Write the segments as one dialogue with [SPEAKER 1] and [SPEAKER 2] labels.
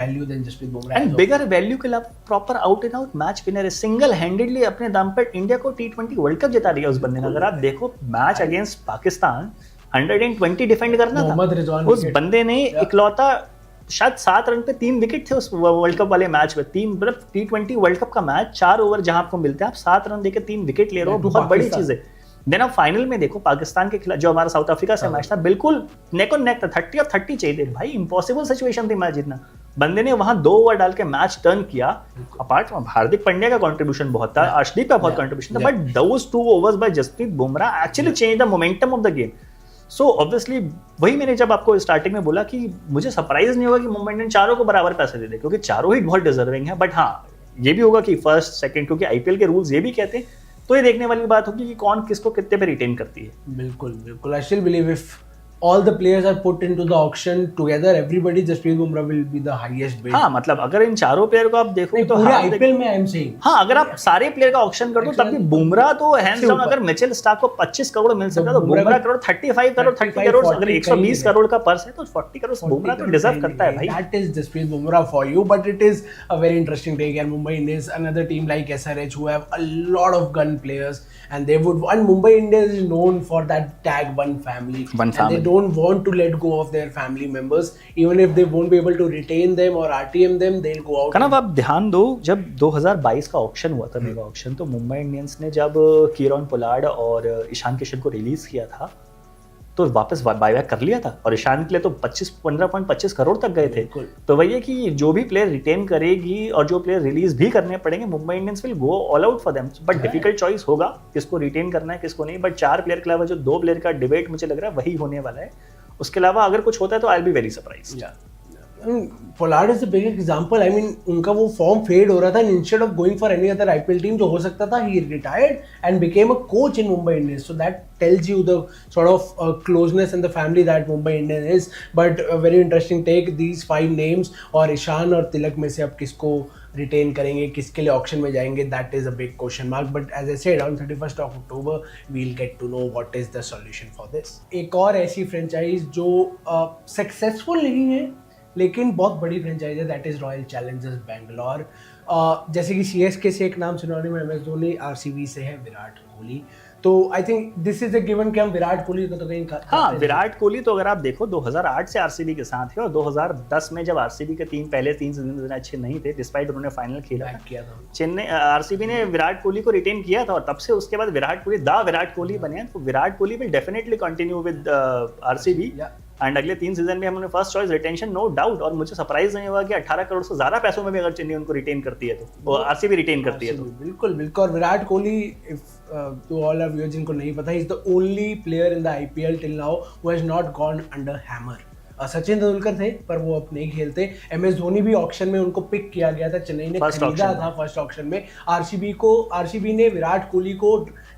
[SPEAKER 1] Value then Jasprit Bumrah
[SPEAKER 2] and bigger value के अलावा proper out and out match winner है, single handedly अपने दम पर इंडिया को T20 वर्ल्ड कप जिता दिया उस बंदे ने। अगर आप देखो मैच अगेंस्ट पाकिस्तान 120 डिफेंड करना था, उस बंदे ने इकलौता शायद 7 रन पे 3 विकेट थे उस वर्ल्ड कप वाले मैच में। 3 मतलब T20 वर्ल्ड कप का मैच 4 ओवर जहां आपको मिलते हैं, आप 7 रन देके 3 विकेट ले रहे हो, बहुत बड़ी चीज है। देन आप फाइनल में देखो पाकिस्तान के खिलाफ जो हमारा साउथ अफ्रीका से मैच था, बिल्कुल नेक ऑन नेक था, 30 और 30 चाहिए भाई, इंपॉसिबल सिचुएशन थी मैच जीतना। बंदे ने वहां 2 ओवर डाल के मैच टर्न किया। अपार्ट फ्रॉम हार्दिक पांड्या का कंट्रीब्यूशन बहुत था, अर्शदीप का बहुत कंट्रीब्यूशन था, but those 2 overs by Jasprit Bumrah actually change the momentum of the game. So obviously वही मैंने जब आपको स्टार्टिंग में बोला कि मुझे सरप्राइज नहीं होगा कि मुंबई इंडियंस चारों को बराबर पैसे दे दे, क्योंकि चारों ही बहुत डिजर्विंग है। बट हाँ, ये भी होगा कि फर्स्ट सेकंड, क्योंकि आईपीएल के रूल्स ये भी कहते हैं, तो ये देखने वाली बात होगी कि कौन किसको कितने पे रिटेन करती है।
[SPEAKER 1] बिल्कुल बिल्कुल, I still believe if all the players are put into the auction together, everybody Jasprit Bumrah will be the highest bid.
[SPEAKER 2] हाँ, मतलब अगर इन चारों प्लेयर को आप देखो तो
[SPEAKER 1] पूरे आईपीएल में आई एम सेइंग,
[SPEAKER 2] हाँ, अगर आप सारे प्लेयर का ऑक्शन कर दो तब भी बुमराह तो हैंड्स डाउन। अगर मिचेल स्टार्क को 25 करोड़ मिल सकता है तो बुमराह करोड़ 35 करोड़ 30 करोड़, अगर 120 करोड़ का पर्स है तो 40 करोड़ बुमराह तो डिजर्व करता है भाई।
[SPEAKER 1] That is Jasprit Bumrah for you, but it is a very interesting take. And Mumbai Indians, another team like SRH who have a lot of gun players, and they would, and Mumbai Indians is known for that tag one family, and they don't want to let go of their family members, even if they won't be able to retain them or RTM them, they'll go out.
[SPEAKER 2] कनाब, आप ध्यान दो, जब 2022 का auction हुआ था, mega auction, तो Mumbai Indians ने जब कीरॉन पोलार्ड और ईशान किशन को रिलीज किया था तो वापस बायबैक कर लिया था, और ईशान के लिए तो 15.25 करोड़ तक गए थे। तो वही है कि जो भी प्लेयर रिटेन करेगी और जो प्लेयर रिलीज भी करने पड़ेंगे, Mumbai Indians will go all out for them. But difficult choice होगा किसको रिटेन करना है किसको नहीं। बट 4 प्लेयर के अलावा जो 2 प्लेयर का डिबेट मुझे लग रहा है वही होने वाला है। उसके अलावा अगर कुछ होता है तो I will be very surprised.
[SPEAKER 1] Pollard is a big example. I mean उनका वो फॉर्म फेड हो रहा था, instead of going for any other IPL team जो हो सकता था, he retired and became a coach in Mumbai Indians. So that tells you the sort of closeness and the family that Mumbai Indians is. But a very interesting take, these 5 names, और ईशान और तिलक में से अब किसको रिटेन करेंगे, किसके लिए auction में जाएंगे, that is a big question mark. But as I said, on 31st of October we'll get to know what is the solution for this. एक और ऐसी फ्रेंचाइज जो सक्सेसफुल नहीं है लेकिन बहुत बड़ी फ्रेंचाइज है, that is royal Challengers Bangalore. जैसे कि CSK से एक नाम सिनोनिमस MS धोनी, RCB से है विराट कोहली। तो आई think this is a given कि हम विराट कोहली को तो कहीं
[SPEAKER 2] हाँ, विराट कोहली तो अगर आप देखो 2008 से आरसीबी के साथ है, और 2010 में जब आरसीबी के पहले 3 सीजन अच्छे नहीं थे, डिस्पाइट उन्होंने फाइनल खेला
[SPEAKER 1] किया था,
[SPEAKER 2] चेन्नई आरसीबी ने विराट कोहली को रिटेन किया था, और तब से उसके बाद विराट कोहली बने। तो Virat Kohli will definitely continue with RCB, and अगले 3 सीजन में हमने first choice retention, no doubt. और मुझे सरप्राइज नहीं होगा कि 18 करोड़ से ज्यादा पैसों में भी अगर चेन्नई उनको रिटेन करती है तो आरसीबी रिटेन करती है तो
[SPEAKER 1] बिल्कुल बिल्कुल। और Virat Kohli, if two all of viewers जिनको नहीं पता, is the only player in the IPL till now who has not gone under hammer. Sachin Tendulkar थे पर वो अब नहीं खेलते। MS धोनी भी ऑक्शन में उनको पिक किया गया था, चेन्नई ने खरीदा था फर्स्ट ऑक्शन में। आरसीबी ने विराट कोहली को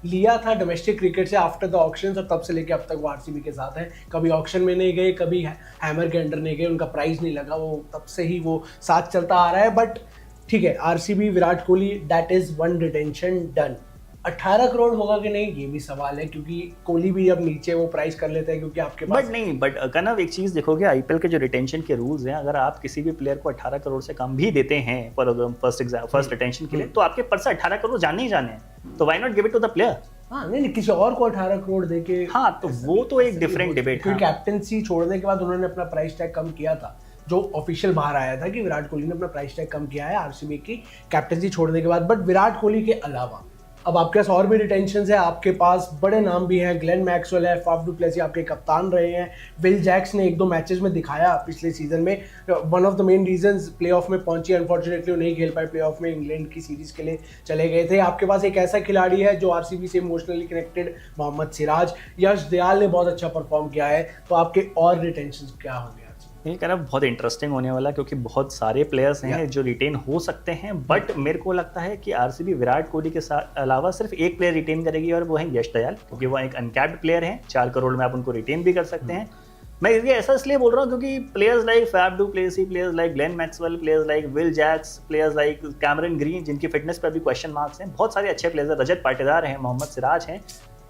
[SPEAKER 1] लिया था डोमेस्टिक क्रिकेट से आफ्टर द ऑक्शन, और तब से लेके अब तक वो आरसीबी के साथ है। कभी ऑक्शन में नहीं गए, कभी हैमर के अंडर नहीं गए, उनका प्राइस नहीं लगा, वो तब से ही वो साथ चलता आ रहा है। बट ठीक है, RCB Virat Kohli, that is 1 retention done. 18 crore होगा कि नहीं ये भी सवाल है, क्योंकि कोहली भी अब नीचे वो प्राइस कर लेते हैं क्योंकि आपके पास
[SPEAKER 2] बट कनव एक चीज देखोगे, आईपीएल के जो रिटेंशन के रूल्स हैं, अगर आप किसी भी प्लेयर को 18 करोड़ से कम भी देते हैं फर्स्ट रिटेंशन के लिए, तो आपके पर से 18 करोड़ जाने ही जाने हैं, तो why not give it to the player.
[SPEAKER 1] हाँ नहीं, किसी और को 18 करोड़ देके,
[SPEAKER 2] हाँ तो वो तो एक डिफरेंट डिबेट।
[SPEAKER 1] क्योंकि कैप्टेंसी छोड़ने के बाद उन्होंने अपना प्राइस टैग कम किया था, जो ऑफिशियल बाहर आया था कि विराट कोहली ने अपना प्राइस टैग कम किया है आरसीबी की कैप्टेंसी छोड़ने के बाद। बट विराट कोहली के अलावा अब आपके पास और भी रिटेंशन है, आपके पास बड़े नाम भी हैं। ग्लेन मैक्सवेल है, फाफ डू प्लेसी आपके कप्तान रहे हैं। विल जैक्स ने 1-2 मैचेस में दिखाया पिछले सीजन में, one of the main reasons playoff में पहुंची, अनफॉर्चुनेटली वो नहीं खेल पाए प्लेऑफ में, इंग्लैंड की सीरीज के लिए चले गए थे। आपके पास एक ऐसा खिलाड़ी है जो आरसीबी से इमोशनली कनेक्टेड, मोहम्मद सिराज। यश दयाल ने बहुत अच्छा परफॉर्म किया है। तो आपके और रिटेंशन क्या होंगे?
[SPEAKER 2] ये कहना बहुत इंटरेस्टिंग होने वाला, क्योंकि बहुत सारे प्लेयर्स हैं जो रिटेन हो सकते हैं। बट मेरे को लगता है कि आरसीबी विराट कोहली के साथ अलावा सिर्फ एक प्लेयर रिटेन करेगी, और वो है यश दयाल, क्योंकि वो एक अनकैप्ड प्लेयर है। 4 करोड़ में आप उनको रिटेन भी कर सकते हैं। मैं ये ऐसा इसलिए बोल रहा हूँ क्योंकि players like Faf du Plessis, players like Glenn Maxwell, players like Will Jacks, players like Cameron Green, जिनकी फिटनेस पर भी क्वेश्चन मार्क्स हैं, बहुत सारे अच्छे प्लेयर्स हैं, रजत पाटीदार हैं, मोहम्मद सिराज हैं,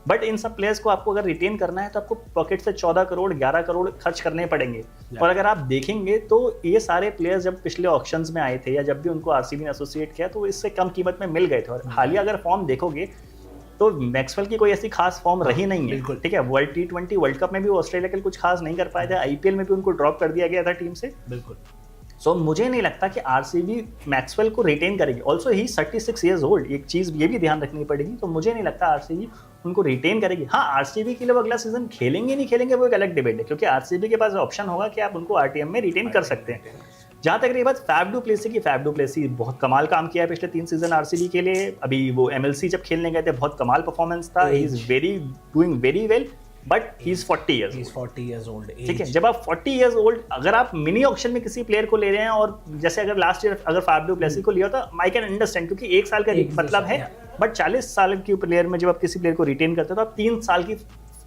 [SPEAKER 2] बट इन सब प्लेयर्स को आपको अगर रिटेन करना है तो आपको पॉकेट से 14 करोड़ 11 करोड़ खर्च करने पड़ेंगे। और अगर आप देखेंगे तो ये सारे प्लेयर्स जब पिछले ऑक्शंस में आए थे या जब भी उनको आरसीबी ने एसोसिएट किया तो इससे कम कीमत में मिल गए थे। और हालिया अगर फॉर्म देखोगे तो मैक्सवेल की कोई ऐसी खास फॉर्म रही नहीं है, ठीक है। वर्ल्ड T20 वर्ल्ड कप में भी ऑस्ट्रेलिया के लिए कुछ खास नहीं कर पाए थे, आईपीएल में भी उनको ड्रॉप कर दिया गया था टीम से।
[SPEAKER 1] बिल्कुल।
[SPEAKER 2] सो मुझे नहीं लगता कि आरसीबी मैक्सवेल को रिटेन करेगी। ऑल्सो ही 36 ईयर्स ओल्ड, एक चीज ये भी ध्यान रखनी पड़ेगी। तो मुझे नहीं लगता आरसीबी उनको रिटेन करेगी। हाँ, आरसीबी के लिए वो अगला सीजन खेलेंगे नहीं खेलेंगे वो एक अलग डिबेट है, क्योंकि आरसीबी के पास ऑप्शन होगा कि आप उनको आरटीएम में रिटेन कर सकते हैं। जहां तक रही बात फैफ डू प्लेसी की, फैफ डू प्लेसी बहुत कमाल काम किया है पिछले 3 सीजन आरसीबी के लिए। अभी वो एमएलसी जब खेलने गए थे बहुत कमाल परफॉर्मेंस था। He is doing very well, but he is 40 years old. ठीक है, जब आप 40 ईयर्स ओल्ड अगर आप मिनी ऑक्शन में किसी प्लेयर को ले रहे हैं, और जैसे अगर लास्ट ईयर अगर फैफ डू प्लेसी को लिया था, आई कैन अंडरस्टैंड, क्योंकि 1 साल का मतलब है। बट 40 साल के प्लेयर में जब आप किसी प्लेयर को रिटेन करते हो तो आप 3 साल की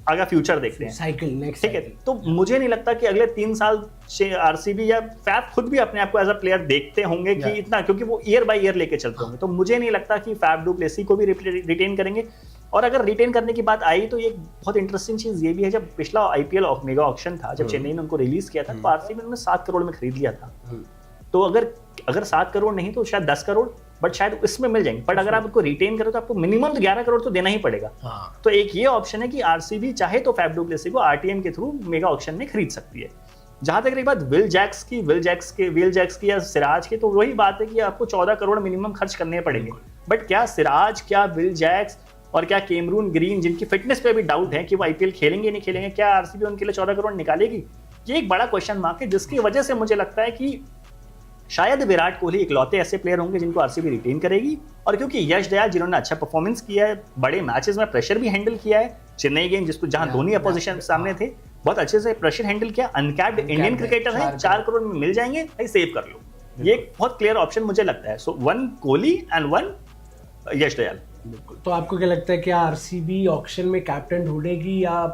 [SPEAKER 2] आगे फ्यूचर देखते हैं,
[SPEAKER 1] साइकिल नेक्स्ट,
[SPEAKER 2] ठीक है। तो मुझे नहीं लगता कि अगले 3 साल से आरसीबी या फैफ खुद भी अपने आप को एज अ प्लेयर देखते होंगे कि इतना, क्योंकि वो ईयर बाय ईयर लेके चलते होंगे। तो मुझे नहीं लगता कि फैफ डू प्लेसी को भी रिटेन करेंगे। और अगर रिटेन करने की बात आई तो एक बहुत इंटरेस्टिंग चीज ये भी है, जब पिछला आईपीएल मेगा ऑक्शन था, जब चेन्नई ने उनको रिलीज किया था तो आरसीबी ने 7 करोड़ में खरीद लिया था। तो अगर 7 करोड़ नहीं तो शायद 10 करोड़, बट शायद इसमें मिल जाएंगे। बट अगर आप उनको रिटेन करो तो आपको मिनिमम 11 करोड़ तो देना ही पड़ेगा। तो एक ये ऑप्शन है कि आरसीबी चाहे तो फैफ डू प्लेसी को आरटीएम के थ्रू मेगा ऑक्शन में खरीद सकती है। जहां तक रही बात विल जैक्स की या सिराज की, तो वही बात है कि आपको 14 करोड़ मिनिमम खर्च करने पड़ेंगे। बट क्या सिराज, क्या विल जैक्स और क्या कैमरून ग्रीन, जिनकी फिटनेस पे भी डाउट है कि वो आईपीएल खेलेंगे नहीं खेलेंगे, क्या आरसीबी उनके लिए 14 करोड़ निकालेगी? ये एक बड़ा क्वेश्चन मार्क है, जिसकी वजह से मुझे लगता है कि शायद विराट कोहली इकलौते ऐसे प्लेयर होंगे जिनको आरसीबी रिटेन करेगी। और क्योंकि यश दयाल जिन्होंने अच्छा परफॉर्मेंस किया है, बड़े मैचेस में प्रेशर भी हैंडल किया है, चेन्नई गेम जिसको जहां धोनी अपोजिशन सामने थे, बहुत अच्छे से प्रेशर हैंडल किया, अनकैप्ड इंडियन क्रिकेटर है, 4 करोड़ में मिल जाएंगे, भाई सेव कर लो। ये एक बहुत क्लियर ऑप्शन मुझे लगता है। सो 1 कोहली एंड 1 यश दयाल।
[SPEAKER 1] बिल्कुल। तो आपको क्या लगता है कि आरसीबी ऑक्शन में कैप्टन ढूंढेगी या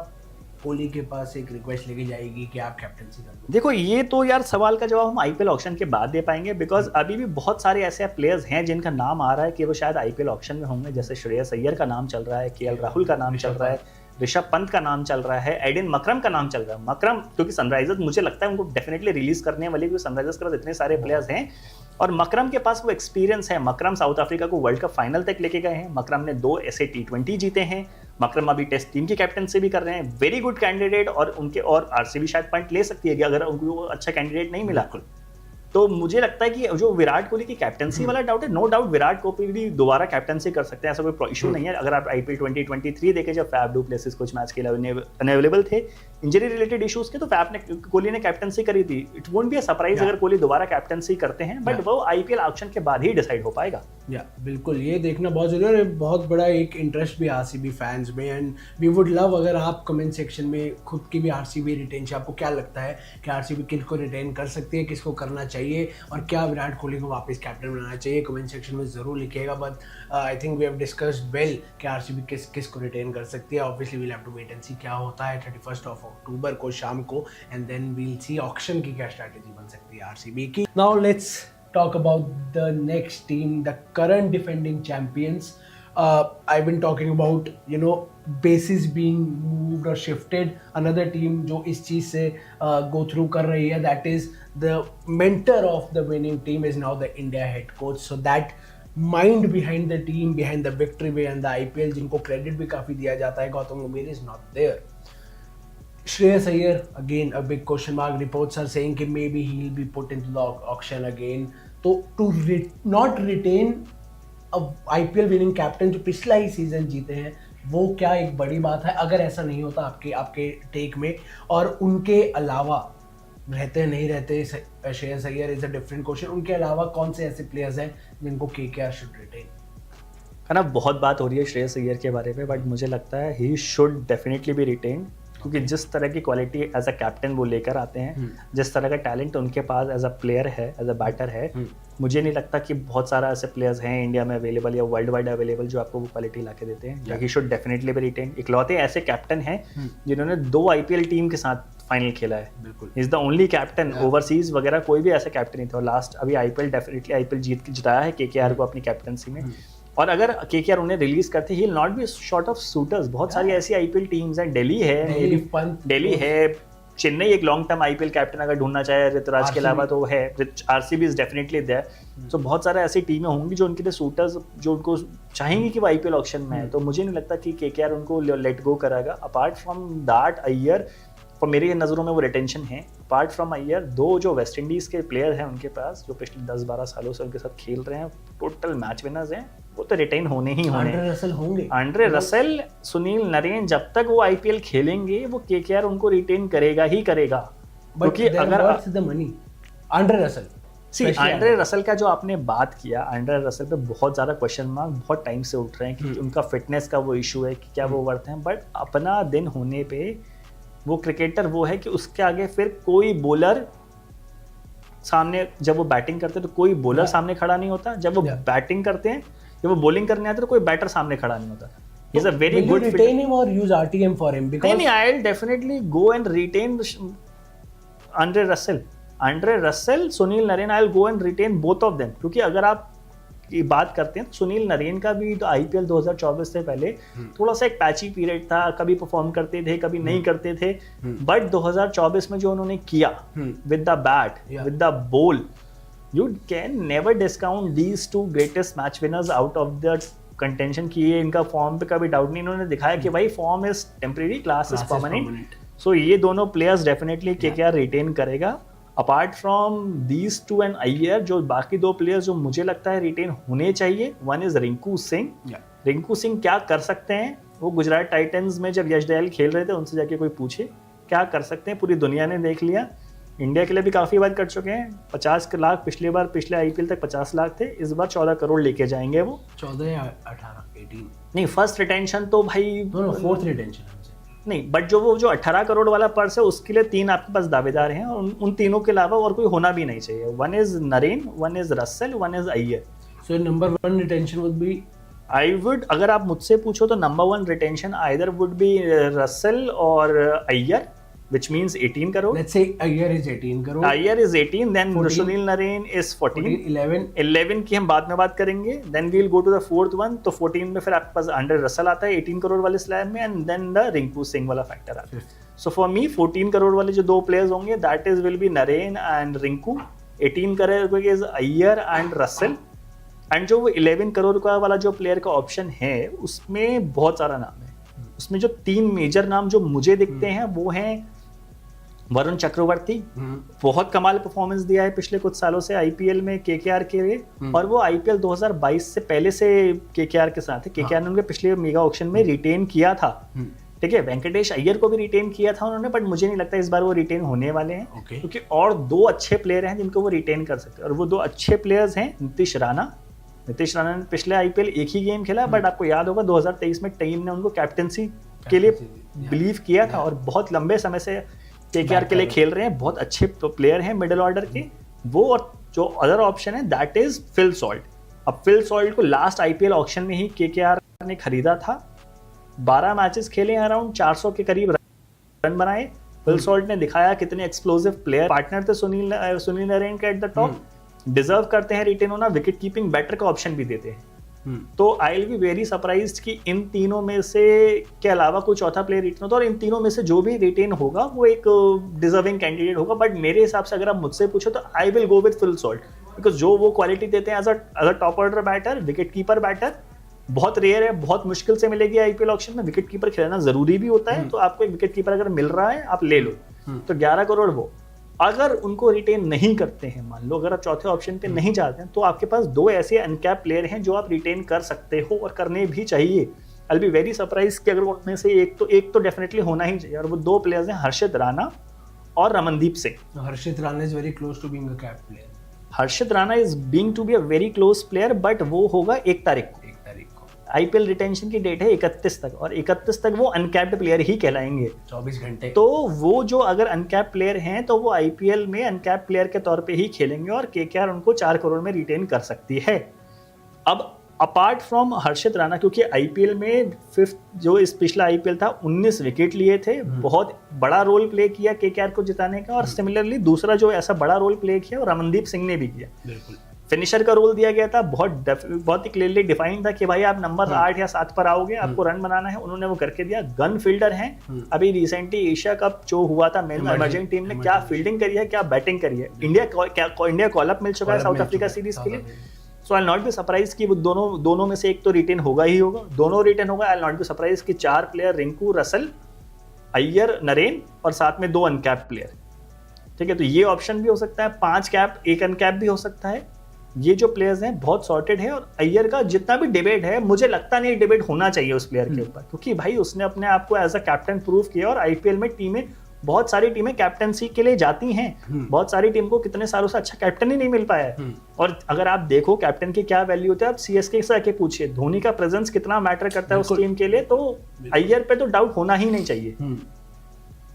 [SPEAKER 1] कोहली के पास एक रिक्वेस्ट लेके जाएगी कि आप कैप्टनसी कर दो?
[SPEAKER 2] देखो, ये तो यार सवाल का जवाब हम आईपीएल ऑक्शन के बाद दे पाएंगे, बिकॉज अभी भी बहुत सारे ऐसे प्लेयर्स हैं जिनका नाम आ रहा है कि वो शायद आईपीएल ऑक्शन में होंगे। जैसे श्रेयस अय्यर का नाम चल रहा है, केएल राहुल का नाम चल रहा है, ऋषभ पंत का नाम चल रहा है, एडन मकरम का नाम चल रहा है। मकरम क्योंकि सनराइजर्स मुझे लगता है उनको डेफिनेटली रिलीज करने वाली, क्योंकि सनराइजर्स के पास इतने सारे प्लेयर्स हैं और मकरम के पास वो एक्सपीरियंस है। मकरम साउथ अफ्रीका को वर्ल्ड कप फाइनल तक लेके गए हैं, मकरम ने 2 ऐसे T20 जीते हैं, मकरम अभी टेस्ट टीम की कैप्टनसी भी कर रहे हैं। वेरी गुड कैंडिडेट, और आरसीबी शायद पॉइंट ले सकती है कि अगर उनको अच्छा कैंडिडेट नहीं मिला। तो मुझे लगता है कि जो विराट कोहली की कैप्टनसी वाला डाउट है, नो डाउट विराट कोहली भी दोबारा कैप्टनसी कर सकते हैं, ऐसा कोई इशू नहीं है। अगर आप आईपीएल 2023 देखें, जब फैफ डू प्लेसिस कुछ मैच के लिए अनअवेलेबल थे इंजरी रिलेटेड इश्यूज के, तो कोहली ने कैप्टनसी करी थी। It won't be a surprise अगर कोहली दोबारा कैप्टनसी करते हैं, बट वो आईपीएल ऑक्शन के बाद ही डिसाइड हो पाएगा।
[SPEAKER 1] या बिल्कुल, ये देखना बहुत जरूरी है। बहुत बड़ा एक इंटरेस्ट भी आरसीबी फैंस में, एंड वी वुड लव अगर आप कमेंट सेक्शन में खुद की भी आरसीबी रिटेन से आपको क्या लगता है कि आरसीबी किसको रिटेन कर सकती है, किसको करना चाहिए, और क्या विराट कोहली को वापस कैप्टन बनाना चाहिए, कमेंट सेक्शन में जरूर लिखिएगा। But I think we have discussed well कि आरसीबी किसको रिटेन कर सकती है। Obviously we'll have to wait and see क्या होता है 31 अक्टूबर को शाम को, and then we'll see auction की क्या स्ट्रैटेजी बन सकती है आरसीबी की। Now let's talk about the next team, the current defending champions. I've been talking about, bases being moved or shifted. Another team जो इस चीज से go through कर रही है, that is the mentor of the winning team is now the India head coach. So that mind behind the team, behind the victory, behind the IPL, जिनको credit भी काफी दिया जाता है, गौतम गंभीर is not there. Shreyas Iyer, again a big question mark. Reports are saying that maybe he'll be put into the auction again. तो to not retain a IPL winning captain जो पिछला ही सीजन जीते हैं, वो क्या एक बड़ी बात है अगर ऐसा नहीं होता आपके टेक में? और उनके अलावा रहते नहीं रहते Shreyas Iyer is a different question. उनके अलावा कौन से ऐसे प्लेयर्स हैं जिनको KKR शुड रिटेन?
[SPEAKER 2] है ना, बहुत बात हो रही है श्रेयस अय्यर के बारे में, बट मुझे लगता है he should definitely be retain, क्योंकि जिस तरह की क्वालिटी एज अ कैप्टन वो लेकर आते हैं, जिस तरह का टैलेंट उनके पास एज अ प्लेयर है, एज अ बैटर है, मुझे नहीं लगता कि बहुत सारा ऐसे प्लेयर्स हैं इंडिया में अवेलेबल या वर्ल्ड वाइड अवेलेबल जो आपको वो क्वालिटी ला के देते हैं। He should definitely be retain. इकलौते ऐसे कैप्टन हैं जिन्होंने 2 IPL टीम के साथ फाइनल खेला है। बिल्कुल, is the only captain. Overseas वगैरह कोई भी ऐसा कैप्टन नहीं था। लास्ट अभी IPL डेफिनेटली IPL जिताया है KKR को अपनी कैप्टनसी में। और अगर केकेआर उन्हें रिलीज करते, he will not be short of shooters. बहुत सारी ऐसी आईपीएल टीम्स हैं, दिल्ली है, चेन्नई एक लॉन्ग टर्म आईपीएल कैप्टन अगर ढूंढना चाहे ऋतुराज के अलावा तो है, आरसीबी इज डेफिनेटली देयर। तो बहुत सारे ऐसी टीमें होंगी जो उनके लिए शूटर्स जो उनको चाहेंगी कि वो आईपीएल ऑक्शन में है। तो मुझे नहीं लगता कि केकेआर उनको लेट गो करेगा। अपार्ट फ्रॉम दैट अय्यर, और मेरी नज़रों में वो रिटेंशन है। अपार्ट फ्रॉम अय्यर, दो जो वेस्ट इंडीज़ के प्लेयर हैं उनके पास, जो पिछले 10-12 सालों से उनके साथ खेल रहे हैं, टोटल मैच विनर्स हैं, वो तो रिटेन होने ही होने। आंड्रे रसेल, सुनील नरेन, जब तक वो आईपीएल खेलेंगे वो केकेआर उनको रिटेन करेगा ही करेगा। क्योंकि अगर आंड्रे रसेल का जो आपने बात किया, आंड्रे रसेल पे बहुत ज़्यादा क्वेश्चन मार्क बहुत टाइम से उठ रहे हैं कि उनका फिटनेस का वो इशू है कि क्या वो वर्थ हैं। बट अपना दिन होने पे वो क्रिकेटर वो है कि उसके आगे फिर कोई बॉलर सामने, जब वो बैटिंग करते हैं तो कोई बॉलर सामने खड़ा नहीं होता, जब वो बैटिंग करते हैं, जब वो बॉलिंग करने आते हैं तो कोई बैटर सामने खड़ा नहीं होता। He is a very good.
[SPEAKER 1] Will you retain him or use RTM for him? Because
[SPEAKER 2] I'll definitely go and retain Andre Russell, Sunil Naren, I'll go and retain both of them। क्योंकि अगर आप की बात करते हैं तो सुनील नरेन का भी तो आईपीएल 2024 से पहले थोड़ा सा एक पैची पीरियड था, कभी परफॉर्म करते थे, कभी नहीं करते थे। बट 2024 में जो उन्होंने किया with the bat, with the ball, you can never discount these two greatest match winners out of the contention की। ये इनका फॉर्म पे कभी डाउट नहीं, इन्होंने दिखाया कि भाई form is temporary, class is permanent. So ये दोनों प्लेयर्स डेफिनेटली केकेआर रिटेन करेगा। Apart from these two and Iyer, जो बाकी दो प्लेयर्स जो मुझे लगता है रिटेन होने चाहिए, वन इज रिंकू सिंह। रिंकू सिंह क्या कर सकते हैं, वो गुजरात टाइटंस में जब यश दयाल खेल रहे थे उनसे जाके कोई पूछे क्या कर सकते हैं, पूरी दुनिया ने देख लिया। इंडिया के लिए भी काफ़ी बात कर चुके हैं। 50 लाख पिछली बार, पिछले आईपीएल तक 50 लाख थे, इस बार 14 करोड़ लेके जाएंगे वो।
[SPEAKER 1] 14 या 18, 18
[SPEAKER 2] नहीं, फर्स्ट रिटेंशन तो भाई
[SPEAKER 1] फोर्थ रिटेंशन
[SPEAKER 2] नहीं, बट जो 18 करोड़ वाला पर्स है उसके लिए 3 आपके पास दावेदार हैं, और उन तीनों के अलावा और कोई होना भी नहीं चाहिए। One is Narine, one is Russell, one is Iyer.
[SPEAKER 1] So number 1 retention would be,
[SPEAKER 2] I would, अगर आप मुझसे पूछो तो number 1 retention either would be Russell और Iyer, which means 18 crore.
[SPEAKER 1] Let's say Iyer is 18 crore.
[SPEAKER 2] Iyer is 18, then Sunil Narine is 14. 11 की हम बाद में बात करेंगे. Then we'll go to the fourth one. तो 14 में फिर आपके पास अंडर रसल आता है 18 करोड़ वाले स्लैब में, and then the Rinku Singh वाला फैक्टर आता है. So for me 14 करोड़ वाले जो दो प्लेयर्स होंगे, that is will be Narine and Rinku. 18 crore is Iyer and Russell. And जो वो 11 करोड़ का वाला जो प्लेयर का ऑप्शन है उसमें बहुत सारा नाम है. उसमें जो 3 मेजर नाम जो मुझे दिखते हैं वो हैं वरुण चक्रवर्ती, बहुत कमाल परफॉर्मेंस दिया है पिछले कुछ सालों से आईपीएल में केकेआर के लिए, और वो आईपीएल 2022 से पहले से केकेआर के साथ है. केकेआर ने उनके पिछले मेगा ऑक्शन में रिटेन किया था. ठीक है, वेंकटेश अय्यर को भी रिटेन किया था उन्होंने, बट मुझे नहीं लगता इस बार वो रिटेन होने वाले हैं. क्योंकि और 2 अच्छे प्लेयर हैं जिनको वो रिटेन कर सकते हैं, और वो 2 अच्छे प्लेयर्स हैं नीतीश राणा ने पिछले आईपीएल एक ही गेम खेला, बट आपको याद होगा 2023 में टीम ने उनको कैप्टेंसी के लिए बिलीव किया था, और बहुत लंबे समय से केकेआर के लिए खेल रहे हैं. बहुत अच्छे प्लेयर हैं मिडिल ऑर्डर के वो. और जो अदर ऑप्शन है दैट इज फिल सॉल्ट. अब फिल सॉल्ट को लास्ट आईपीएल ऑक्शन में ही केकेआर ने खरीदा था. 12 मैचेस खेले, अराउंड 400 के करीब रन बनाए. फिल सॉल्ट ने दिखाया कितने एक्सप्लोसिव प्लेयर. पार्टनर थे सुनील नरेन के एट द टॉप, डिजर्व करते हैं रिटेन होना. विकेट कीपिंग बैटर का ऑप्शन भी देते हैं. तो I will be very surprised कि इन तीनों में से के अलावा कोई चौथा प्लेयर रिटेन होता, और इन तीनों में से जो भी रिटेन होगा वो एक डिजर्विंग कैंडिडेट होगा. बट मेरे हिसाब से अगर आप मुझसे पूछो तो I will go with Phil Salt, because जो वो क्वालिटी देते हैं as a top order batter, wicket keeper batter, बहुत रेयर है, बहुत मुश्किल से मिलेगी आईपीएल ऑक्शन में. विकेट कीपर खिलाना जरूरी भी होता है, तो आपको एक विकेट कीपर अगर मिल रहा है आप ले लो. तो 11 करोड़ वो. अगर उनको रिटेन नहीं करते हैं, मान लो अगर आप चौथे ऑप्शन पे नहीं जाते हैं, तो आपके पास 2 ऐसे अनकैप प्लेयर हैं जो आप रिटेन कर सकते हो और करने भी चाहिए. आई विल बी वेरी सरप्राइज कि अगर उनमें से एक तो डेफिनेटली होना ही चाहिए, और वो 2 प्लेयर्स हैं हर्षित राणा और Ramandeep Singh.
[SPEAKER 1] Harshit Rana is very close to being a cap player.
[SPEAKER 2] Harshit Rana is being to be a very close player, but वो होगा 1 तारीख को. आईपीएल रिटेंशन की डेट है 31 तक, और 31 तक वो अनकैप्ड प्लेयर ही कहलाएंगे.
[SPEAKER 1] 24 घंटे.
[SPEAKER 2] तो वो जो अगर अनकैप प्लेयर हैं तो वो आईपीएल में अनकैप प्लेयर के तौर पे ही खेलेंगे, और केकेआर उनको 4 करोड़ में रिटेन कर सकती है. अब अपार्ट फ्रॉम हर्षित राणा, क्योंकि आईपीएल में 5th जो इस पिछला आईपीएल था 19 विकेट लिए थे, बहुत बड़ा रोल प्ले किया केकेआर को जिताने का. और सिमिलरली दूसरा जो ऐसा बड़ा रोल प्ले किया वो रमनदीप सिंह ने भी किया. फिनिशर का रोल दिया गया था, बहुत ही क्लियरली डिफाइंड था कि भाई आप नंबर 8 या 7 पर आओगे, आपको रन बनाना है, उन्होंने वो करके दिया। गन फील्डर हैं, अभी रिसेंटली एशिया कप जो हुआ था इमर्जिंग टीम में क्या फील्डिंग करी है, क्या बैटिंग करी है। इंडिया कॉल अप मिल चुका है साउथ अफ्रीका सीरीज के लिए, सो आई नॉट बी सरप्राइज कि वो दोनों में से एक तो रिटेन होगा ही होगा, दोनों रिटेन होगा। आई नॉट बी सरप्राइज कि 4 प्लेयर रिंकू, रसल, अय्यर, नरेन और साथ में 2 अनकैप प्लेयर, ठीक है। तो ये ऑप्शन भी हो सकता है, 5 कैप 1 अनकैप भी हो सकता है। ये जो प्लेयर्स हैं बहुत सॉर्टेड है। और अय्यर का जितना भी डिबेट है, मुझे लगता नहीं डिबेट होना चाहिए उस प्लेयर के ऊपर, क्योंकि भाई उसने अपने आप को एज अ कैप्टन प्रूव किया। और आईपीएल में टीमें, बहुत सारी टीमें कैप्टनसी के लिए जाती हैं, बहुत सारी टीम को कितने सालों से अच्छा कैप्टन ही नहीं मिल पाया है। और अगर आप देखो कैप्टन की क्या वैल्यू होती है, आप सीएसके से आके पूछिए धोनी का प्रेजेंस कितना मैटर करता है उस टीम के लिए, तो अय्यर पे तो डाउट होना ही नहीं चाहिए।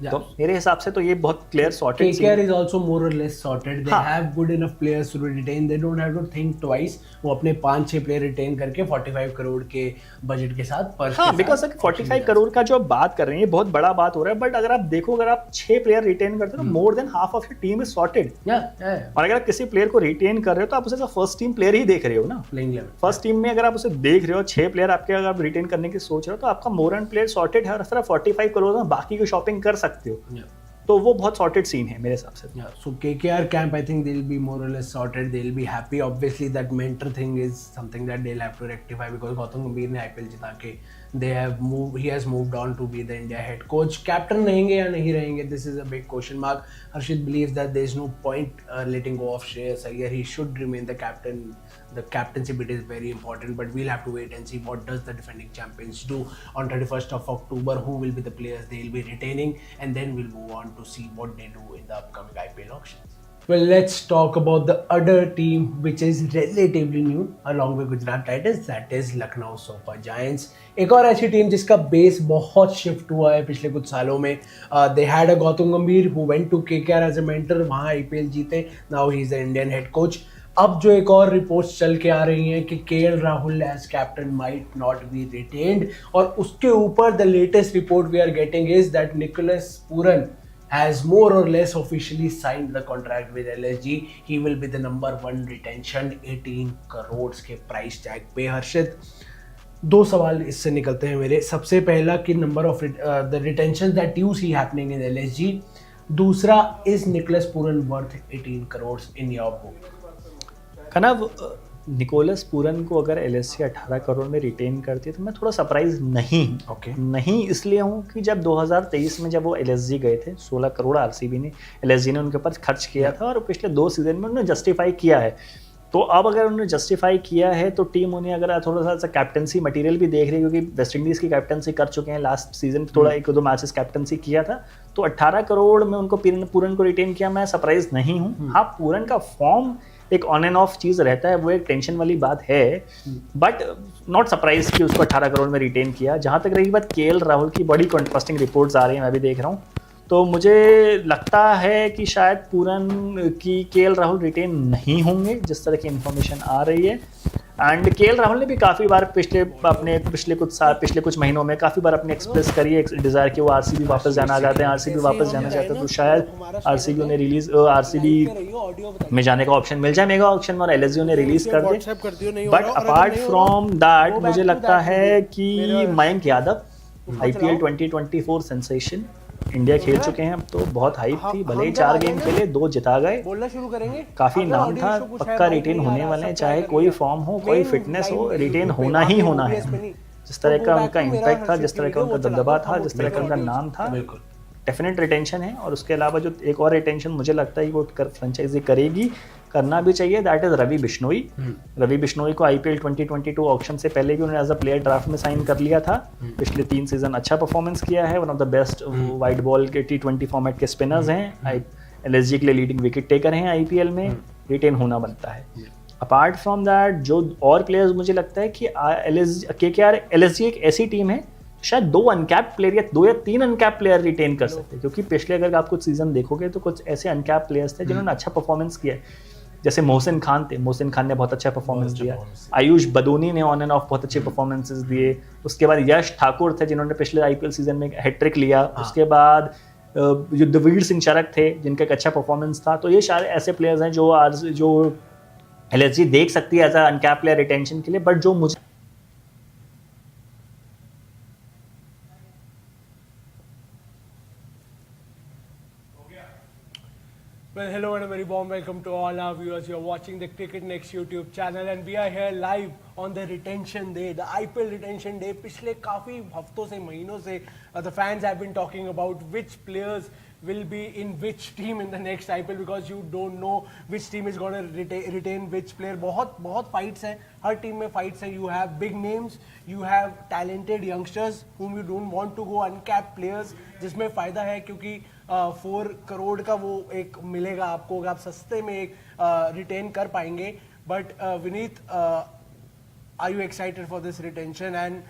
[SPEAKER 2] तो मेरे हिसाब से तो ये बहुत clear sorted
[SPEAKER 1] KKR is also more or less sorted. They have good enough players to retain. They don't have to think twice. वो अपने 5-6 प्लेयर रिटेन करके 45 करोड़ के बजट के साथ
[SPEAKER 2] बिकॉज 45 करोड़ का जो आप बात कर रहे हैं, ये बहुत बड़ा बात हो रहा है। बट अगर आप देखो, अगर आप 6 प्लेयर रिटेन करते हो, more than half of your team is sorted. और अगर आप किसी प्लेयर को रिटेन कर रहे हो तो आप उसे फर्स्ट टीम प्लेयर ही देख रहे हो ना, फर्स्ट टीम में अगर आप उसे देख रहे हो, 6 प्लेयर आपके अगर आप रिटेन करने की सोच रहे हो, तो आपका मोर एंड प्लेयर सॉर्टेड है। और सिर्फ 45 करोड़ में बाकी की शॉपिंग कर सकते हो, तो वो बहुत सॉर्टेड सीन है मेरे हिसाब से।
[SPEAKER 1] So KKR camp, I think they'll be more or less sorted. They'll be happy. Obviously, that mentor thing is something that they'll have to rectify because Gautam Gambhir ने IPL जिता के he has moved on to be the India head coach. Captain रहेंगे या नहीं रहेंगे? This is a big question mark. Harshit believes that there is no point letting go of Shreyas Iyer. He should remain the captain. The captaincy bit is very important, but we'll have to wait and see what does the defending champions do on 31st of October. Who will be the players they'll be retaining, and then we'll move on to see what they do in the upcoming IPL auctions. Well, let's talk about the other team which is relatively new along with Gujarat Titans, that is Lucknow Super Giants. एक और ऐसी team जिसका base बहुत shift हुआ है पिछले कुछ सालों में. They had a Gautam Gambhir who went to KKR as a mentor, वहाँ IPL जीते. Now he is the Indian head coach. अब जो एक और रिपोर्ट्स चल के आ रही हैं कि KL Rahul as captain might not be retained, और उसके ऊपर the latest report we are getting is that Nicholas Pooran has more or less officially signed the contract with LSG. He will be the number 1 retention, 18 crore के price tag पे. हर्षित, 2 सवाल इससे निकलते हैं मेरे. सबसे पहला कि number of the retention that you see happening in LSG. दूसरा, is Nicholas Pooran worth 18 crore in your book?
[SPEAKER 2] कनव, निकोलस पूरन को अगर एलएसजी 18 करोड़ में रिटेन करती है तो मैं थोड़ा सरप्राइज नहीं नहीं इसलिए हूँ कि जब 2023 में जब वो एलएसजी गए थे, 16 करोड़ आरसीबी ने एलएसजी ने उनके ऊपर खर्च किया था, और पिछले 2 सीजन में उन्होंने जस्टिफाई किया है. तो अब अगर उन्होंने जस्टिफाई किया है तो टीम उन्हें अगर थोड़ा सा कैप्टनसी मटेरियल भी देख रही है, क्योंकि वेस्ट इंडीज़ की कैप्टनसी कर चुके हैं, लास्ट सीजन थोड़ा 1-2 मैचेस कैप्टनसी किया था, तो 18 करोड़ में उनको पूरन को रिटेन किया, मैं सरप्राइज नहीं हूँ. हाँ, पूरन का फॉर्म एक ऑन एंड ऑफ चीज़ रहता है, वो एक टेंशन वाली बात है, बट नॉट सरप्राइज कि उसको 18 करोड़ में रिटेन किया. जहाँ तक रही बात केएल राहुल की, बड़ी कंट्रास्टिंग रिपोर्ट्स आ रही हैं, मैं भी देख रहा हूँ, तो मुझे लगता है कि शायद पूरन की केएल राहुल रिटेन नहीं होंगे जिस तरह की इन्फॉर्मेशन आ रही है. एंड केएल राहुल ने भी काफ़ी बार पिछले कुछ महीनों में काफ़ी बार अपने एक्सप्रेस करी है डिज़ायर कि वो आरसीबी वापस जाना चाहते हैं, आरसीबी वापस जाना चाहते हैं, तो शायद आरसीबी में जाने का ऑप्शन मिल जाए मेगा ऑप्शन में और एलएसजी ने रिलीज कर दे. बट अपार्ट फ्रॉम दैट मुझे लगता है कि Mayank Yadav IPL 2024 sensation, India खेल चुके हैं, अब तो बहुत हाइप थी, भले ही 4 गेम खेले, 2 जिता गए, बोलना शुरू करेंगे, काफी नाम था, पक्का रिटेन होने वाले हैं, चाहे कोई फॉर्म हो, कोई फिटनेस हो, रिटेन होना ही होना है. जिस तरह का उनका इम्पैक्ट था, जिस तरह का उनका दबदबा था, जिस तरह का उनका नाम था, डेफिनेट रिटेंशन है. और उसके अलावा जो एक और रिटेंशन मुझे लगता है वो फ्रेंचाइजी करेगी, करना भी चाहिए, दैट इज रवि बिश्नोई. रवि बिश्नोई को IPL 2022 ऑक्शन से पहले भी उन्होंने एज अ प्लेयर ड्राफ्ट में साइन कर लिया था. पिछले 3 सीजन अच्छा परफॉर्मेंस किया है, one of the best wide ball के T20 फॉर्मेट के स्पिनर्स हैं, LSG के लिए लीडिंग विकेट टेकर हैं IPL में, रिटेन होना बनता है. अपार्ट फ्रॉम दैट जो और प्लेयर्स मुझे लगता है कि KKR LSG एक ऐसी टीम है शायद 2 अनकैप प्लेयर या 2 या 3 अनकैप प्लेयर रिटेन कर सकते हैं, क्योंकि पिछले अगर आप कुछ सीजन देखोगे तो कुछ ऐसे अनकैप प्लेयर्स थे जिन्होंने अच्छा परफॉर्मेंस किया है, जैसे मोहसिन खान थे, मोहसिन खान ने बहुत अच्छा परफॉर्मेंस दिया, आयुष बदोनी ने ऑन एंड ऑफ बहुत अच्छे परफॉर्मेंसेस दिए, उसके बाद यश ठाकुर थे जिन्होंने पिछले IPL सीजन में हैट्रिक लिया, उसके बाद युद्धवीर सिंह शरक थे जिनका एक अच्छा परफॉर्मेंस था. तो ये शायद ऐसे प्लेयर्स हैं जो एलएसजी देख सकती है as a uncap player retention के लिए, बट जो मुझे
[SPEAKER 1] Well, hello and a very warm welcome to all our viewers. You're watching the Cricket Next YouTube channel and we are here live on the retention day, the IPL retention day. पिछले काफी हफ्तों से महीनों से the fans have been talking about which players will be in which team in the next IPL because you don't know which team is going to retain which player. बहुत fights हैं, हर team में fights हैं. You have big names, you have talented youngsters whom you don't want to go uncapped players, जिसमें फायदा है क्योंकि 4 करोड़ का वो एक मिलेगा आपको अगर आप सस्ते में एक रिटेन कर पाएंगे. But Vineet, are you excited for this retention and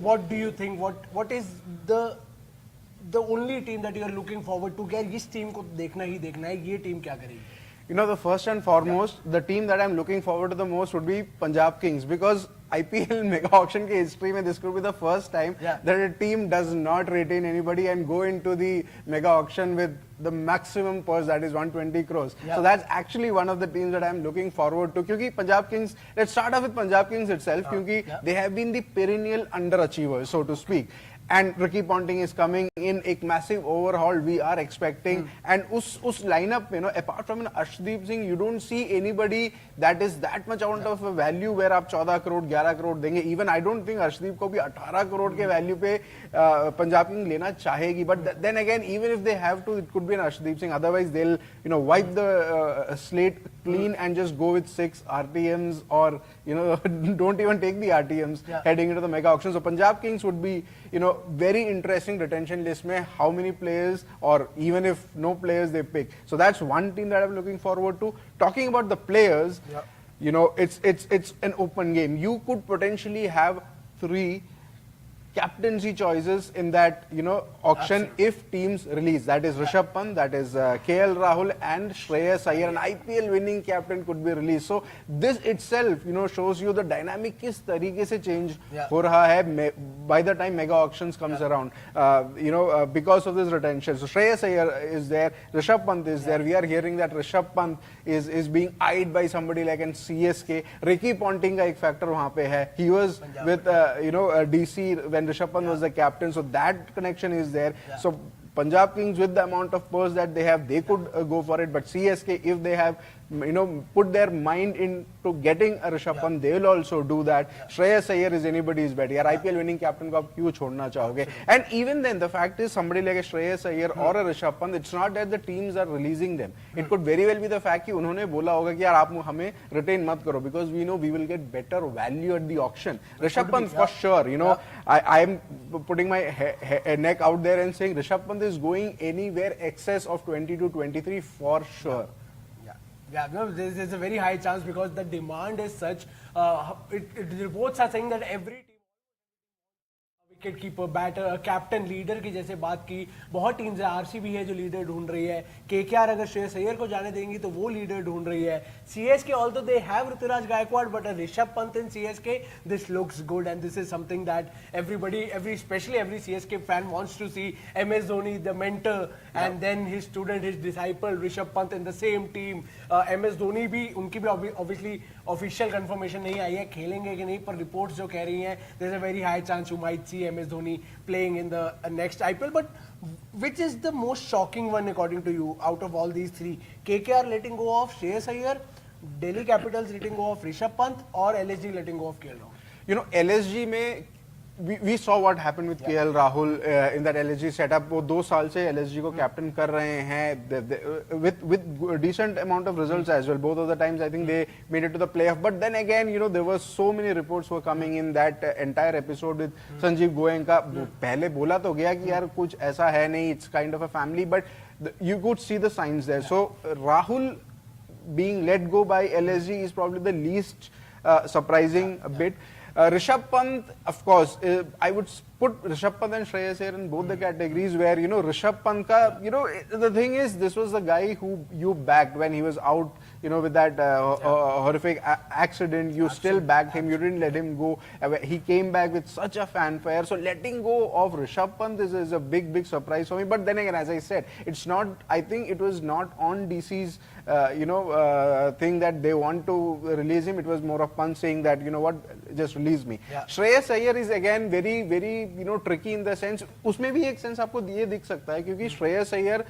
[SPEAKER 1] what do you think what is the only team that you are looking forward to? यार इस टीम को देखना ही देखना है, ये टीम क्या करेगी?
[SPEAKER 3] You know, the first and foremost, the team that I'm looking forward to the most would be Punjab Kings because IPL mega auction ke history mein this could be the first time that a team does not retain anybody and go into the mega auction with the maximum purse, that is 120 crores. So that's actually one of the teams that I'm looking forward to. Kyunki Punjab Kings, let's start off with Punjab Kings itself, kyunki they have been the perennial underachievers, so to speak. And Ricky Ponting is coming in, एक massive overhaul we are expecting. And उस lineup में, apart from an Arshdeep Singh, you don't see anybody that is that much amount of a value where आप 14 करोड़ 11 करोड़ देंगे. Even I don't think Arshdeep को भी 18 करोड़ के value पे Punjab king लेना चाहेगी. But then again, even if they have to, it could be an Arshdeep Singh. Otherwise, they'll wipe the slate clean and just go with 6 RTMs or don't even take the RTMs heading into the mega auction. So Punjab Kings would be very interesting retention list mein how many players or even if no players they pick. So that's one team that I'm looking forward to. Talking about the players, it's an open game. You could potentially have 3 captaincy choices in that auction. Absolutely. If teams release, that is Rishabh Pant, that is KL Rahul and Shreyas Iyer, an IPL winning captain could be released. So this itself shows you the dynamic किस तरीके से change हो रहा है by the time mega auctions comes around, because of this retention. So Shreyas Iyer is there, Rishabh Pant is there. We are hearing that Rishabh Pant is being eyed by somebody like in CSK. Ricky Ponting का एक factor वहाँ पे है. He was with DC when Rishabh Pant was the captain, so that connection is there. So Punjab Kings, with the amount of purse that they have, they could go for it. But CSK, if they have put their mind into getting a Rishabh Pant, they will also do that. Shreyas Iyer is anybody's bet. यार IPL winning captain को आप क्यों छोड़ना चाहोगे? And even then, the fact is, somebody like a Shreyas Iyer or a Rishabh Pant, it's not that the teams are releasing them. It could very well be the fact कि उन्होंने बोला होगा कि यार आप हमें retain मत करो because we know we will get better value at the auction. Rishabh Pant for sure. I am putting my neck out there and saying Rishabh Pant is going anywhere excess of 20 to 23 for sure.
[SPEAKER 1] Yeah, there's a very high chance because the demand is such. Reports are saying that every team, wicket keeper, batter, captain, leader की जैसे बात की, बहुत teams है. RCB है जो leader ढूंढ रही है. केकेआर अगर श्रेयस अय्यर को जाने देंगी तो वो लीडर ढूंढ रही है. CSK although they have Ruturaj Gaikwad but Rishabh Pant in CSK, this looks good and this is something that especially every CSK fan wants to see. MS Dhoni, the mentor, and then his student, his disciple Rishabh Pant in the same team. MS Dhoni भी, उनकी भी obviously official confirmation नहीं आई है खेलेंगे कि नहीं, पर reports जो कह रही हैं there's a very high chance you might see MS Dhoni playing in the next IPL. But which is the most shocking one according to you out of all these 3? KKR letting go of Shreyas Iyer, Delhi Capitals letting go of Rishabh Pant, or LSG letting go of KL Rahul?
[SPEAKER 3] LSG में we saw what happened with KL Rahul in that LSG setup. वो 2 साल से LSG को captain कर रहे हैं with decent amount of results as well. Both of the times I think they made it to the playoff. But then again, there were so many reports were coming in that entire episode with Sanjeev Goenka. पहले बोला तो गया कि यार कुछ ऐसा है नहीं, it's kind of a family, but you could see the signs there. So Rahul being let go by LSG is probably the least surprising bit. Rishabh Pant, of course, I would put Rishabh Pant and Shreyas Iyer in both the categories where, Rishabh Pant ka, the thing is, this was the guy who you backed when he was out, with that horrific accident. You still backed him. You didn't let him go. He came back with such a fanfare. So letting go of Rishabh Pant is a big, big surprise for me. But then again, as I said, I think it was not on DC's, thing that they want to release him. It was more of Pant saying that, just release me.
[SPEAKER 1] Yeah.
[SPEAKER 3] Shreyas Iyer is again very, very, tricky in the sense, उसमें भी एक sense आपको ये दिख सकता है क्योंकि Shreyas Iyer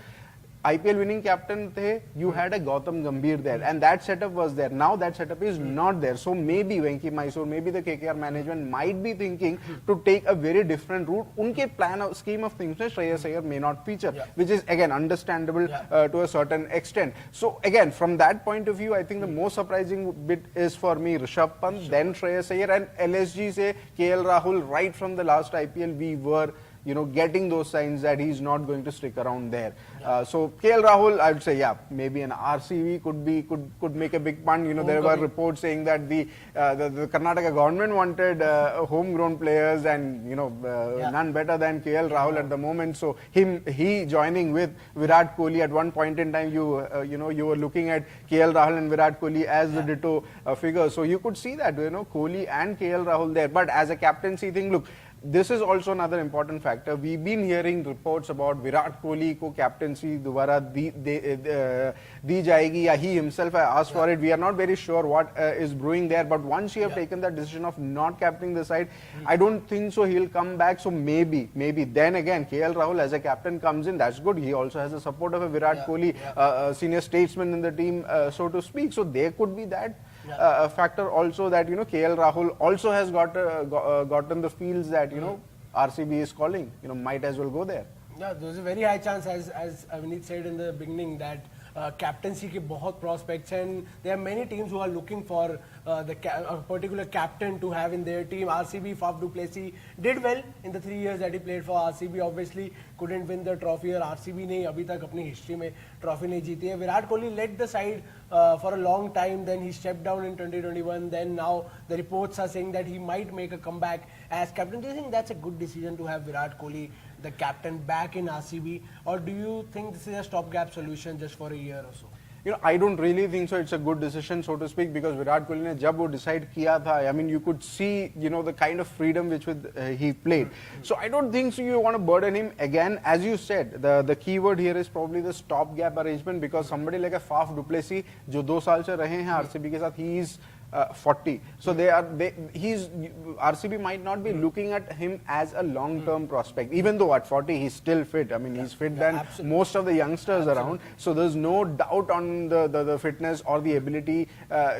[SPEAKER 3] IPL winning captain the, you had a Gautam Gambhir there and that setup was there. Now that setup is not there. So maybe Venki Mysore, maybe the KKR management might be thinking to take a very different route. Unke plan of scheme of things mein Shreyas Iyer may not feature, which is again understandable to a certain extent. So again, from that point of view, I think the most surprising bit is for me Rishabh Pant, then Shreyas Iyer, and LSG say KL Rahul. Right from the last IPL, we were getting those signs that he's not going to stick around there. So KL Rahul, I would say, maybe an RCB could make a big pun. There were reports saying that the Karnataka government wanted homegrown players, and none better than KL Rahul at the moment. So he joining with Virat Kohli at one point in time, you were looking at KL Rahul and Virat Kohli as the ditto figure. So you could see that Kohli and KL Rahul there. But as a captaincy thing, look. This is also another important factor. We've been hearing reports about Virat Kohli ko captaincy दोबारा दी जाएगी या he himself asked for it. We are not very sure what is brewing there. But once you have taken that decision of not captaining the side, I don't think so he'll come back. So maybe then again KL Rahul as a captain comes in. That's good. He also has the support of a Virat Kohli, senior statesman in the team, so to speak. So there could be that. Factor also that KL Rahul also has gotten the feels that RCB is calling, might as well go there.
[SPEAKER 1] Yeah, there's a very high chance, as Avneet said in the beginning, that captaincy के बहुत prospects, and there are many teams who are looking for a particular captain to have in their team. RCB, Faf du Plessis did well in the 3 years that he played for RCB. Obviously couldn't win the trophy, और RCB ने अभी तक अपनी history में trophy नहीं जीती है. Virat Kohli led the side for a long time, then he stepped down in 2021, then now the reports are saying that he might make a comeback as captain. Do you think that's a good decision to have Virat Kohli, the captain, back in RCB, or do you think this is a stopgap solution just for a year or so?
[SPEAKER 3] I don't really think so. It's a good decision, so to speak, because Virat Kohli ने जब वो decide किया था, I mean, you could see, the kind of freedom which he played. So I don't think so you want to burden him again. As you said, the key word here is probably the stopgap arrangement, because somebody like a Faf du Plessis, जो 2 साल से रहे हैं RCB के साथ, he is 40. So RCB might not be looking at him as a long-term prospect. Even though at 40 he's still fit. I mean, he's fit than most of the youngsters around. So there's no doubt on the fitness or the ability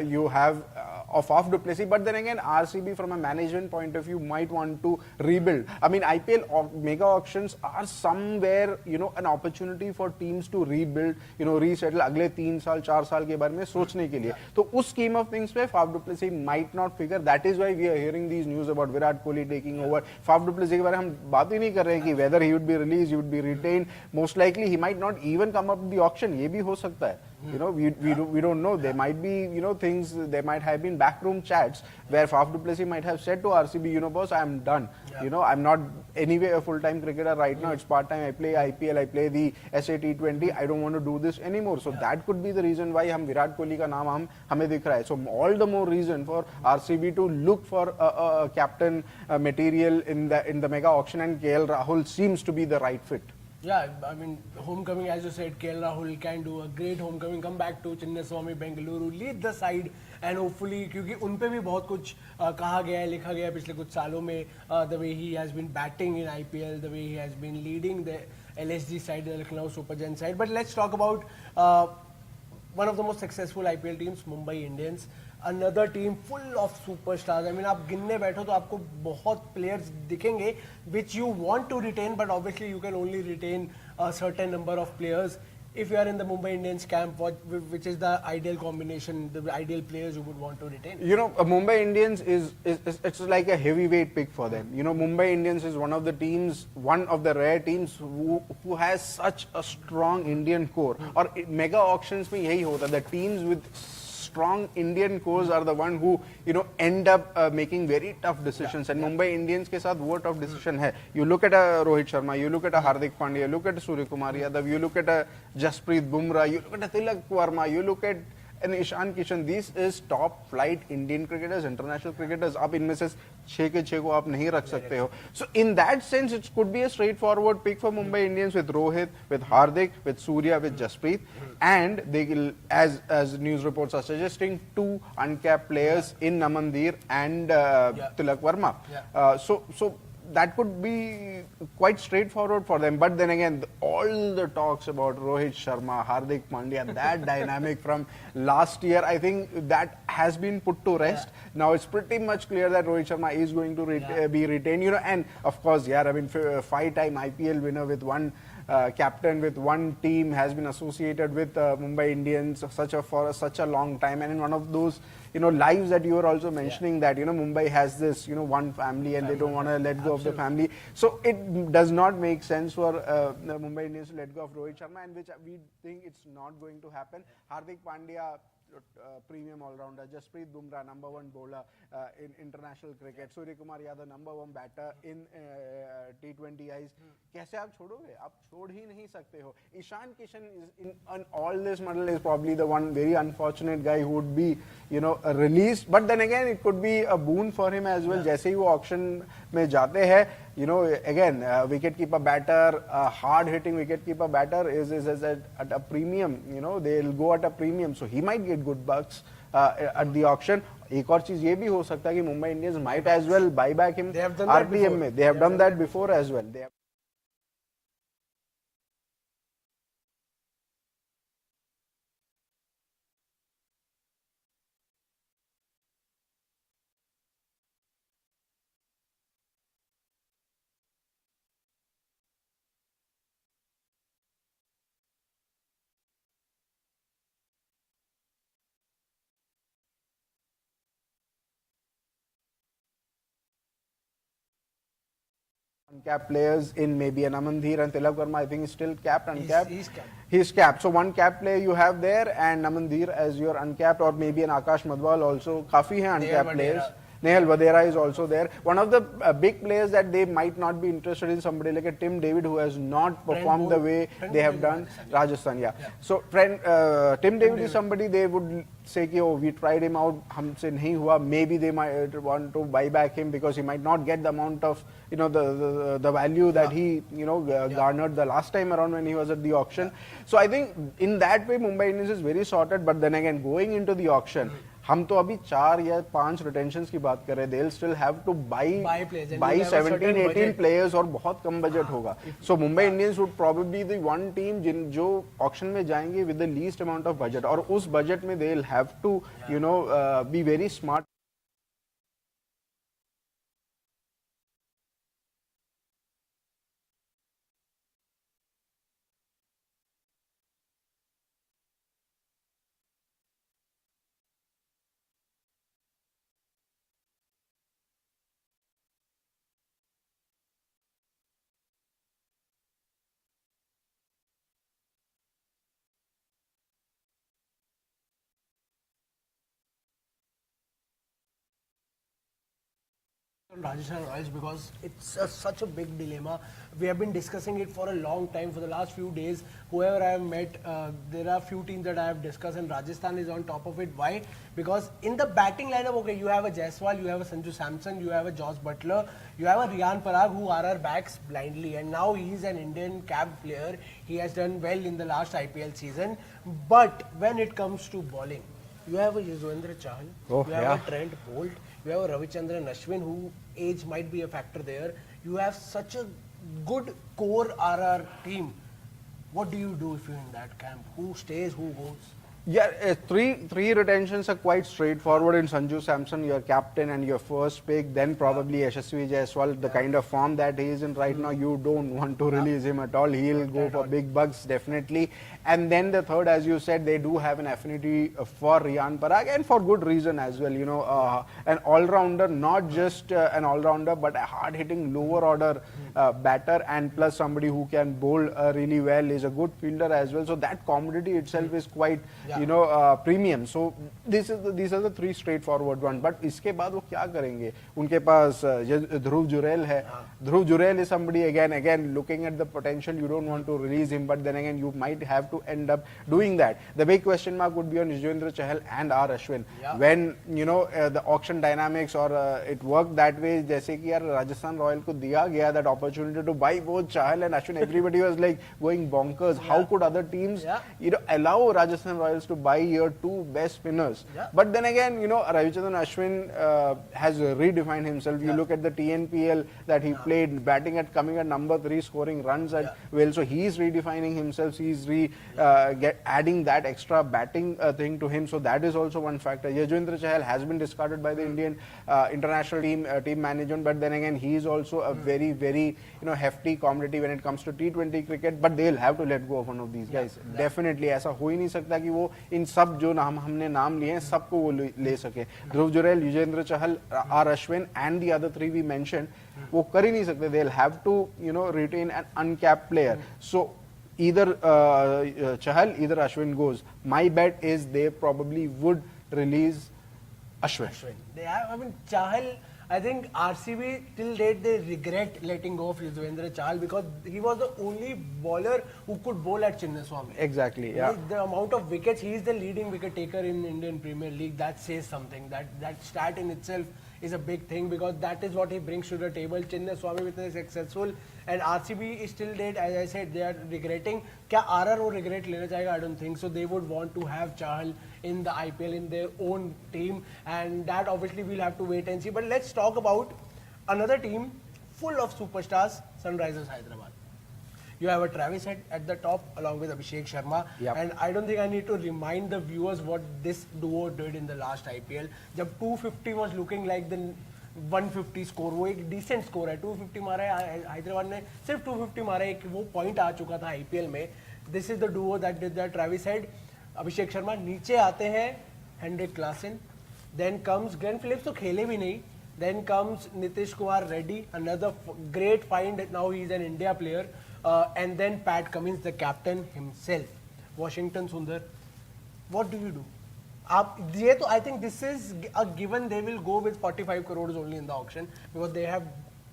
[SPEAKER 3] you have of Faf du Plessis. But then again, RCB from a management point of view might want to rebuild. I mean, IPL mega auctions are somewhere, an opportunity for teams to rebuild, resettle अगले 3 साल 4 साल के बारे में सोचने के लिए. तो उस scheme of things पे Faf du Plessis might not figure. That is why we are hearing these news about Virat Kohli taking over. Faf du Plessis के बारे में हम बात ही नहीं कर रहे हैं कि whether he would be released, he would be retained. Most likely he might not even come up with the auction. ये भी हो सकता है. We don't know. There might be, things, there might have been backroom chats where Faf du Plessis might have said to RCB, boss, I'm done. I'm not anyway a full-time cricketer right now. It's part-time. I play IPL, I play the SA T20. I don't want to do this anymore. So that could be the reason why Virat Kohli का नाम हमें दिख रहा है. So all the more reason for RCB to look for a captain material in the mega auction, and KL Rahul seems to be the right fit.
[SPEAKER 1] Yeah, I mean, homecoming, as you said, KL Rahul can do a great homecoming, come back to Chinnaswamy, Bengaluru, lead the side, and hopefully, क्योंकि उन पे भी बहुत कुछ कहा गया है, लिखा गया है पिछले कुछ सालों में, the way he has been batting in IPL, the way he has been leading the LSG side, the Lucknow Super Giants side. But let's talk about one of the most successful IPL teams, Mumbai Indians. Another team full of superstars. I mean, आप गिनने बैठो तो आपको बहुत players दिखेंगे which you want to retain, but obviously you can only retain a certain number of players. If you are in the Mumbai Indians camp, which is the ideal combination, the ideal players you would want to retain?
[SPEAKER 3] Mumbai Indians is it's like a heavyweight pick for them. Mumbai Indians is one of the rare teams who has such a strong Indian core. और mega auctions में यही होता है. The teams with strong Indian cores are the one who end up making very tough decisions. And Mumbai Indians के साथ वो tough decision है. You look at a Rohit Sharma, you look at a Hardik Pandya, you look at a Surya Kumar Yadav, you look at a Jasprit Bumrah, you look at a Tilak Verma, you look at an Ishan Kishan. These is top flight Indian cricketers, international cricketers. आप इनमें से 6 के 6 को आप नहीं रख सकते हो. So in that sense, it could be a straightforward pick for Mumbai Indians with Rohit, with Hardik, with Surya, with Jasprit, and they will, as news reports are suggesting, 2 uncapped players in Namandir and Tilak Verma. So that could be quite straightforward for them. But then again, all the talks about Rohit Sharma, Hardik Pandya, that dynamic from last year, I think that has been put to rest. Now it's pretty much clear that Rohit Sharma is going to be retained. And of course, 5-time IPL winner with one captain with one team, has been associated with Mumbai Indians for such a long time, and in one of those lives that you were also mentioning, that Mumbai has this one family and they don't want to let go of the family. So it does not make sense for the Mumbai Indians to let go of Rohit Sharma, and which we think it's not going to happen. Hardik Pandya, premium all-rounder, Jasprit Bumrah, number 1 bowler in international cricket, Surya Kumar Yadav, number 1 batter in T20Is. कैसे आप छोड़ोगे? आप छोड़ ही नहीं सकते हो. Ishan Kishan is in all this model is probably the one very unfortunate guy who would be released, but then again it could be a boon for him as well. जैसे ही वो auction में जाते हैं, again, wicket keeper batter, hard hitting wicket keeper batter is at a premium. They'll go at a premium, so he might get good bucks at the auction. एक और चीज ये भी हो सकता है कि Mumbai Indians might as well buy back him RPM में. They have done that before as well. Uncapped players in maybe an Namandir and Tilak Verma, I think is still capped, uncapped. He's capped. So one capped player you have there, and Namandir as your uncapped, or maybe an Akash Madhwal also. Kafi hai uncapped players. Nehal Vadera is also there. One of the big players that they might not be interested in, somebody like a Tim David, who has not performed the way they have done. Rajasthan, So Tim David is somebody they would say, oh, we tried him out, humse nahi hua. Maybe they might want to buy back him because he might not get the amount of the value that he garnered the last time around when he was at the auction. So I think in that way Mumbai Indians is very sorted. But then again, going into the auction, हम तो अभी 4 या 5 retentions की बात कर रहे हैं. They'll still have to buy 17-18 players और बहुत कम बजट होगा. So Mumbai Indians would probably be the one team जो auction में जाएंगे with the least amount of budget, और उस budget में they'll have to be very smart.
[SPEAKER 1] Rajasthan Royals, because it's such a big dilemma. We have been discussing it for a long time, for the last few days. Whoever I have met, there are few teams that I have discussed, and Rajasthan is on top of it. Why? Because in the batting lineup, okay, you have a Jaiswal, you have a Sanju Samson, you have a Josh Butler, you have a Riyan Parag, who are our backs blindly, and now he is an Indian capped player. He has done well in the last IPL season. But when it comes to bowling, you have a Yuzvendra Chahal, you have a Trent Bolt, you have a Ravichandran Ashwin, who age might be a factor there. You have such a good core RR team. What do you do if you're in that camp? Who stays, who goes?
[SPEAKER 3] Yeah, three retentions are quite straightforward. In Sanju Samson, your captain and your first pick, then probably Yashasvi Jaiswal, the kind of form that he is in right now, you don't want to release him at all. He'll go for big bucks, definitely. And then the third, as you said, they do have an affinity for Riyan Parag, and for good reason as well. An all-rounder, not just an all-rounder, but a hard-hitting lower order batter, and plus somebody who can bowl really well, is a good fielder as well. So that commodity itself is quite premium. So these are the three straightforward one. But इसके बाद वो क्या करेंगे? उनके पास ध्रुव जुरेल है. Dhruv Jurel is somebody again looking at the potential. You don't want to release him, but then again you might have to end up doing that. The big question mark would be on Yuzvendra Chahal and R Ashwin. When the auction dynamics or it worked that way, जैसे कि यार Rajasthan Royals को दिया गया that opportunity to buy both Chahal and Ashwin, everybody was like going bonkers. How could other teams allow Rajasthan Royals to buy your two best spinners? But then again, Ravichandran Ashwin has redefined himself. You look at the TNPL that he played, batting at coming at number 3, scoring runs at will. So he's redefining himself. He's adding that extra batting thing to him. So that is also one factor. Yuzvendra Chahal has been discarded by the Indian international team management, but then again he is also a very very hefty commodity when it comes to T20 cricket. But they'll have to let go of one of these guys. Definitely ऐसा हो ही नहीं सकता कि वो इन सब जो हमने नाम लिए हैं सबको वो ले सके. Dhruv Jurel, Yuzvendra Chahal, R Ashwin and the other three we mentioned, वो कर ही नहीं सकते. They'll have to retain an uncapped player. So either Chahal, either Ashwin goes. My bet is they probably would release Ashwin.
[SPEAKER 1] They have, Chahal, I think RCB till date they regret letting go of Yuzvendra Chahal because he was the only bowler who could bowl at Chinnaswamy.
[SPEAKER 3] Exactly, yeah.
[SPEAKER 1] The amount of wickets, he is the leading wicket taker in Indian Premier League. That says something. That stat in itself is a big thing because that is what he brings to the table. Chinnaswamy was successful and RCB is still dead. As I said, they are regretting. Kya RR वो regret लेना चाहेगा? I don't think so. They would want to have Chahal in the IPL in their own team, and that obviously we'll have to wait and see. But let's talk about another team full of superstars, Sunrisers Hyderabad. You have a Travis Head at the top along with Abhishek Sharma. And I don't think I need to remind the viewers what this duo did in the last IPL. जब 250 was looking like the 150 score, वो एक decent score है. 250 मारा है हैदराबाद ने, सिर्फ 250 मारा है, वो पॉइंट आ चुका था आईपीएल में. This is the duo that did that. Travis Head, Abhishek Sharma. नीचे आते हैं Heinrich Klaasen, then comes Glenn Phillips, तो खेले भी नहीं. Then comes Nitish Kumar Reddy, another great find, now he is an India player. And then Pat Cummins, the captain himself. Washington Sundar. What do you do? I think this is a given. They will go with 45 crores only in the auction because they have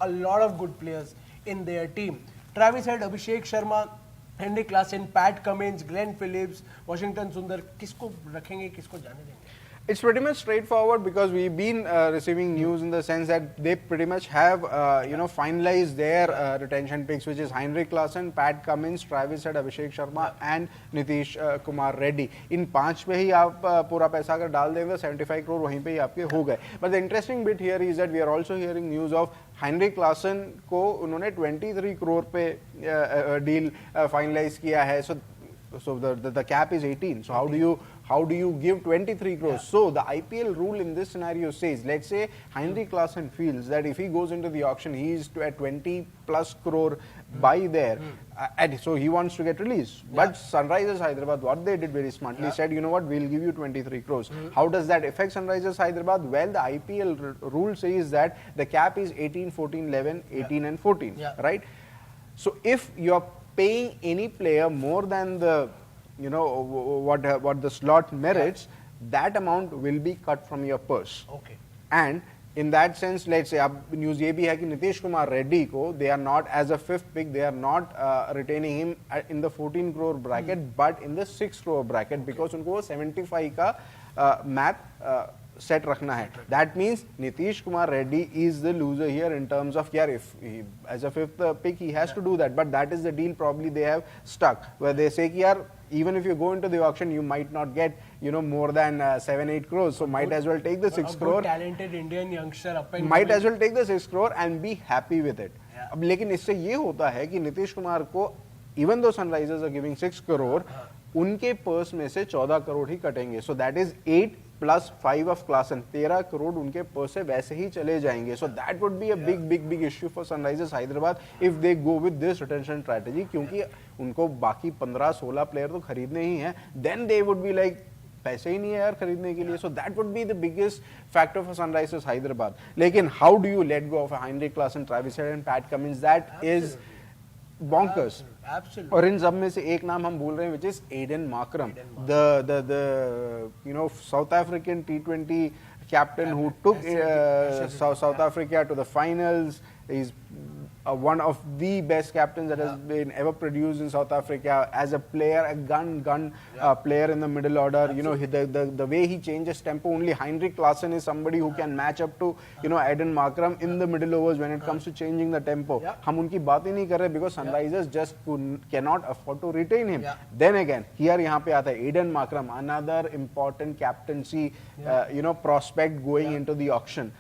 [SPEAKER 1] a lot of good players in their team. Travis Head, Abhishek Sharma, Henry Klaasen, Pat Cummins, Glenn Phillips, Washington Sundar. किसको रखेंगे, किसको जाने देंगे?
[SPEAKER 3] It's pretty much straightforward because we've been receiving news in the sense that they pretty much have finalized their retention picks, which is Heinrich Klaasen, Pat Cummins, Travis Head, Abhishek Sharma and Nitish Kumar Reddy. इन 5 पे ही आप पूरा पैसा अगर डाल देंगे 75 करोड़ वहीं पे ही आपके हो गए. But the interesting bit here is that we are also hearing news of Heinrich Klaasen को उन्होंने 23 करोड़ पे डील फाइनलाइज किया है. So the cap is 18. So how do you give 23 crores? So the IPL rule in this scenario says, let's say Heinrich Klaasen feels that if he goes into the auction, he is at 20 plus crore buy there, and so he wants to get released. But Sunrisers Hyderabad, what they did very smartly, said, you know what, we'll give you 23 crores. How does that affect Sunrisers Hyderabad? Well, the IPL rule says that the cap is 18, 14, 11, 18 and 14, right? So if you're paying any player more than the what the slot merits, that amount will be cut from your purse.
[SPEAKER 1] Okay.
[SPEAKER 3] And in that sense, let's say अब news ये भी है कि नीतीश कुमार रेड्डी को they are not as a 5th pick, they are not retaining him in the 14 crore bracket but in the 6 crore bracket because उनको वो 75 का math set रखना है. That means Nitish Kumar Reddy is the loser here in terms of if he, as a 5th pick he has to do that, but that is the deal probably they have stuck where they say even if you go into the auction you might not get more than 7-8 crores, so might as well take the 6 crore.
[SPEAKER 1] Talented Indian youngster up and
[SPEAKER 3] might as well take the 6 crore and be happy with it. अब लेकिन इससे ये होता है कि नीतीश कुमार को even though Sunrisers are giving 6 crore, उनके purse में से 14 करोड़ ही कटेंगे. So that is 8 plus 5 of Klaasen, 13 crore उनके पर्स से वैसे ही चले जाएंगे. So that would be a big issue for Sunrisers Hyderabad if they go with this retention strategy, क्योंकि उनको बाकी 15-16 प्लेयर तो खरीदने ही हैं. Then they would be like पैसे ही नहीं है यार खरीदने के लिए. So that would be the biggest factor for Sunrisers Hyderabad. लेकिन how do you let go of a Heinrich Klaasen, Travis Head and Pat Cummins? That is bonkers.
[SPEAKER 1] Absolutely.
[SPEAKER 3] और इन सब में से एक नाम हम भूल रहे हैं, which is Aiden Markram, the South African T20 captain who took South Africa to the finals. He's one of the best captains that has been ever produced in South Africa as a player, a gun player in the middle order. The way he changes tempo, only Heinrich Klaasen is somebody who can match up to Aiden Markram in the middle overs when it comes to changing the tempo. हम उनकी बात ही नहीं कर रहे because Sunrisers just cannot afford to retain him. Then again, here यहाँ पे आता है Aiden Markram, another important captaincy prospect going into the auction.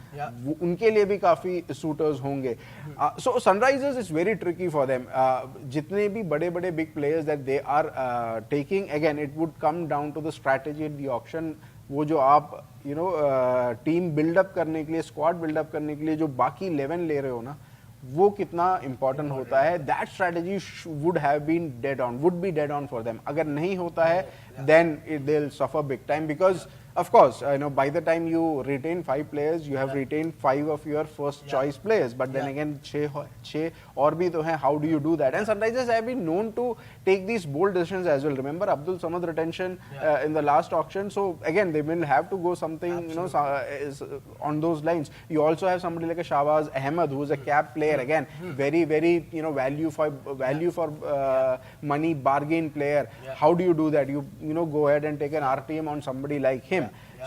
[SPEAKER 3] उनके लिए भी काफी suitors होंगे. So Sunrisers is very tricky for them. जितने भी बड़े-बड़े big players that they are taking, again it would come down to the strategy at the auction. वो जो आप टीम बिल्डअप करने के लिए, स्क्वाड बिल्डअप करने के लिए जो बाकी 11 ले रहे हो ना, वो कितना इंपॉर्टेंट होता है. That strategy would have been dead on, would be dead on for them. अगर नहीं होता है then they will suffer big time because of course by the time you retain 5 players you have retained 5 of your first choice players, but then again 6 और भी तो हैं. How do you do that? And Sunrisers have been known to take these bold decisions as well. Remember Abdul Samad retention in the last auction, so again they will have to go something on those lines. You also have somebody like a Shahbaz Ahmed who is a cap player, again very value for money bargain player. How do you do that? You go ahead and take an RTM on somebody like him.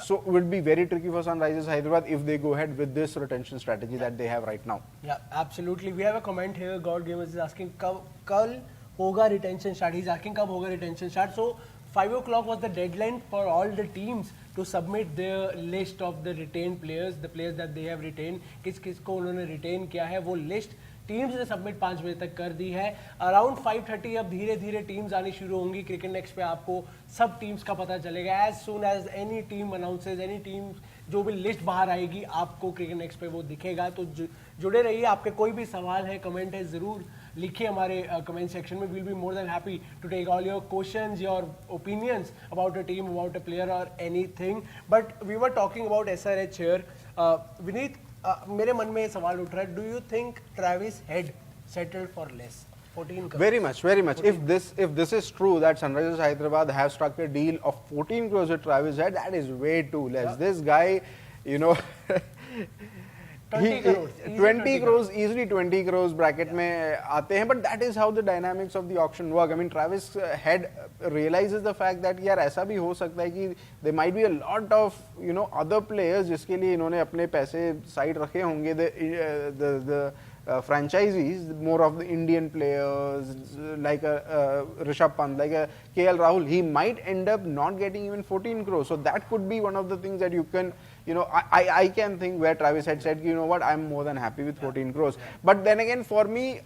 [SPEAKER 3] So it would be very tricky for Sunrisers Hyderabad if they go ahead with this retention strategy that they have right now.
[SPEAKER 1] Yeah, absolutely. We have a comment here. God Gamers is asking, कल होगा retention start? He's asking कब होगा retention start? So 5 o'clock was the deadline for all the teams to submit their list of the retained players, the players that they have retained. किस को उन्होंने retain किया है, वो list टीम्स ने submit 5 बजे तक कर दी है. अराउंड 5:30 अब धीरे धीरे टीम्स आनी शुरू होंगी. क्रिकेट नेक्स्ट पे आपको सब टीम्स का पता चलेगा. As soon as any team announces, any team जो भी लिस्ट बाहर आएगी आपको क्रिकेट नेक्स्ट पे वो दिखेगा. तो जुड़े रहिए. आपके कोई भी सवाल है, कमेंट है, ज़रूर लिखिए हमारे कमेंट सेक्शन में. We'll be more than happy to take all your questions, your opinions about a team, about a player और anything. But we were talking about SRH here. Vineet, मेरे मन में सवाल उठ रहा है, do you think Travis Head settled for less? 14 crores.
[SPEAKER 3] Very much. If this is true that Sunrisers Hyderabad have struck a deal of 14 crores with Travis Head, that is way too less. This guy,
[SPEAKER 1] 20 crores.
[SPEAKER 3] 20 crores, easily 20 crores bracket में आते हैं. But that is how the dynamics of the auction work. I mean, Travis Head realizes the fact that यार ऐसा भी हो सकता है कि there might be a lot of other players जिसके लिए इन्होंने अपने पैसे साइड रखे होंगे. The franchisees, more of the Indian players like a Rishabh Pant, like a KL Rahul, he might end up not getting even 14 crores. So that could be one of the things that you can, I can think where Travis had said, what, I'm more than happy with 14 crores. But then again, for me,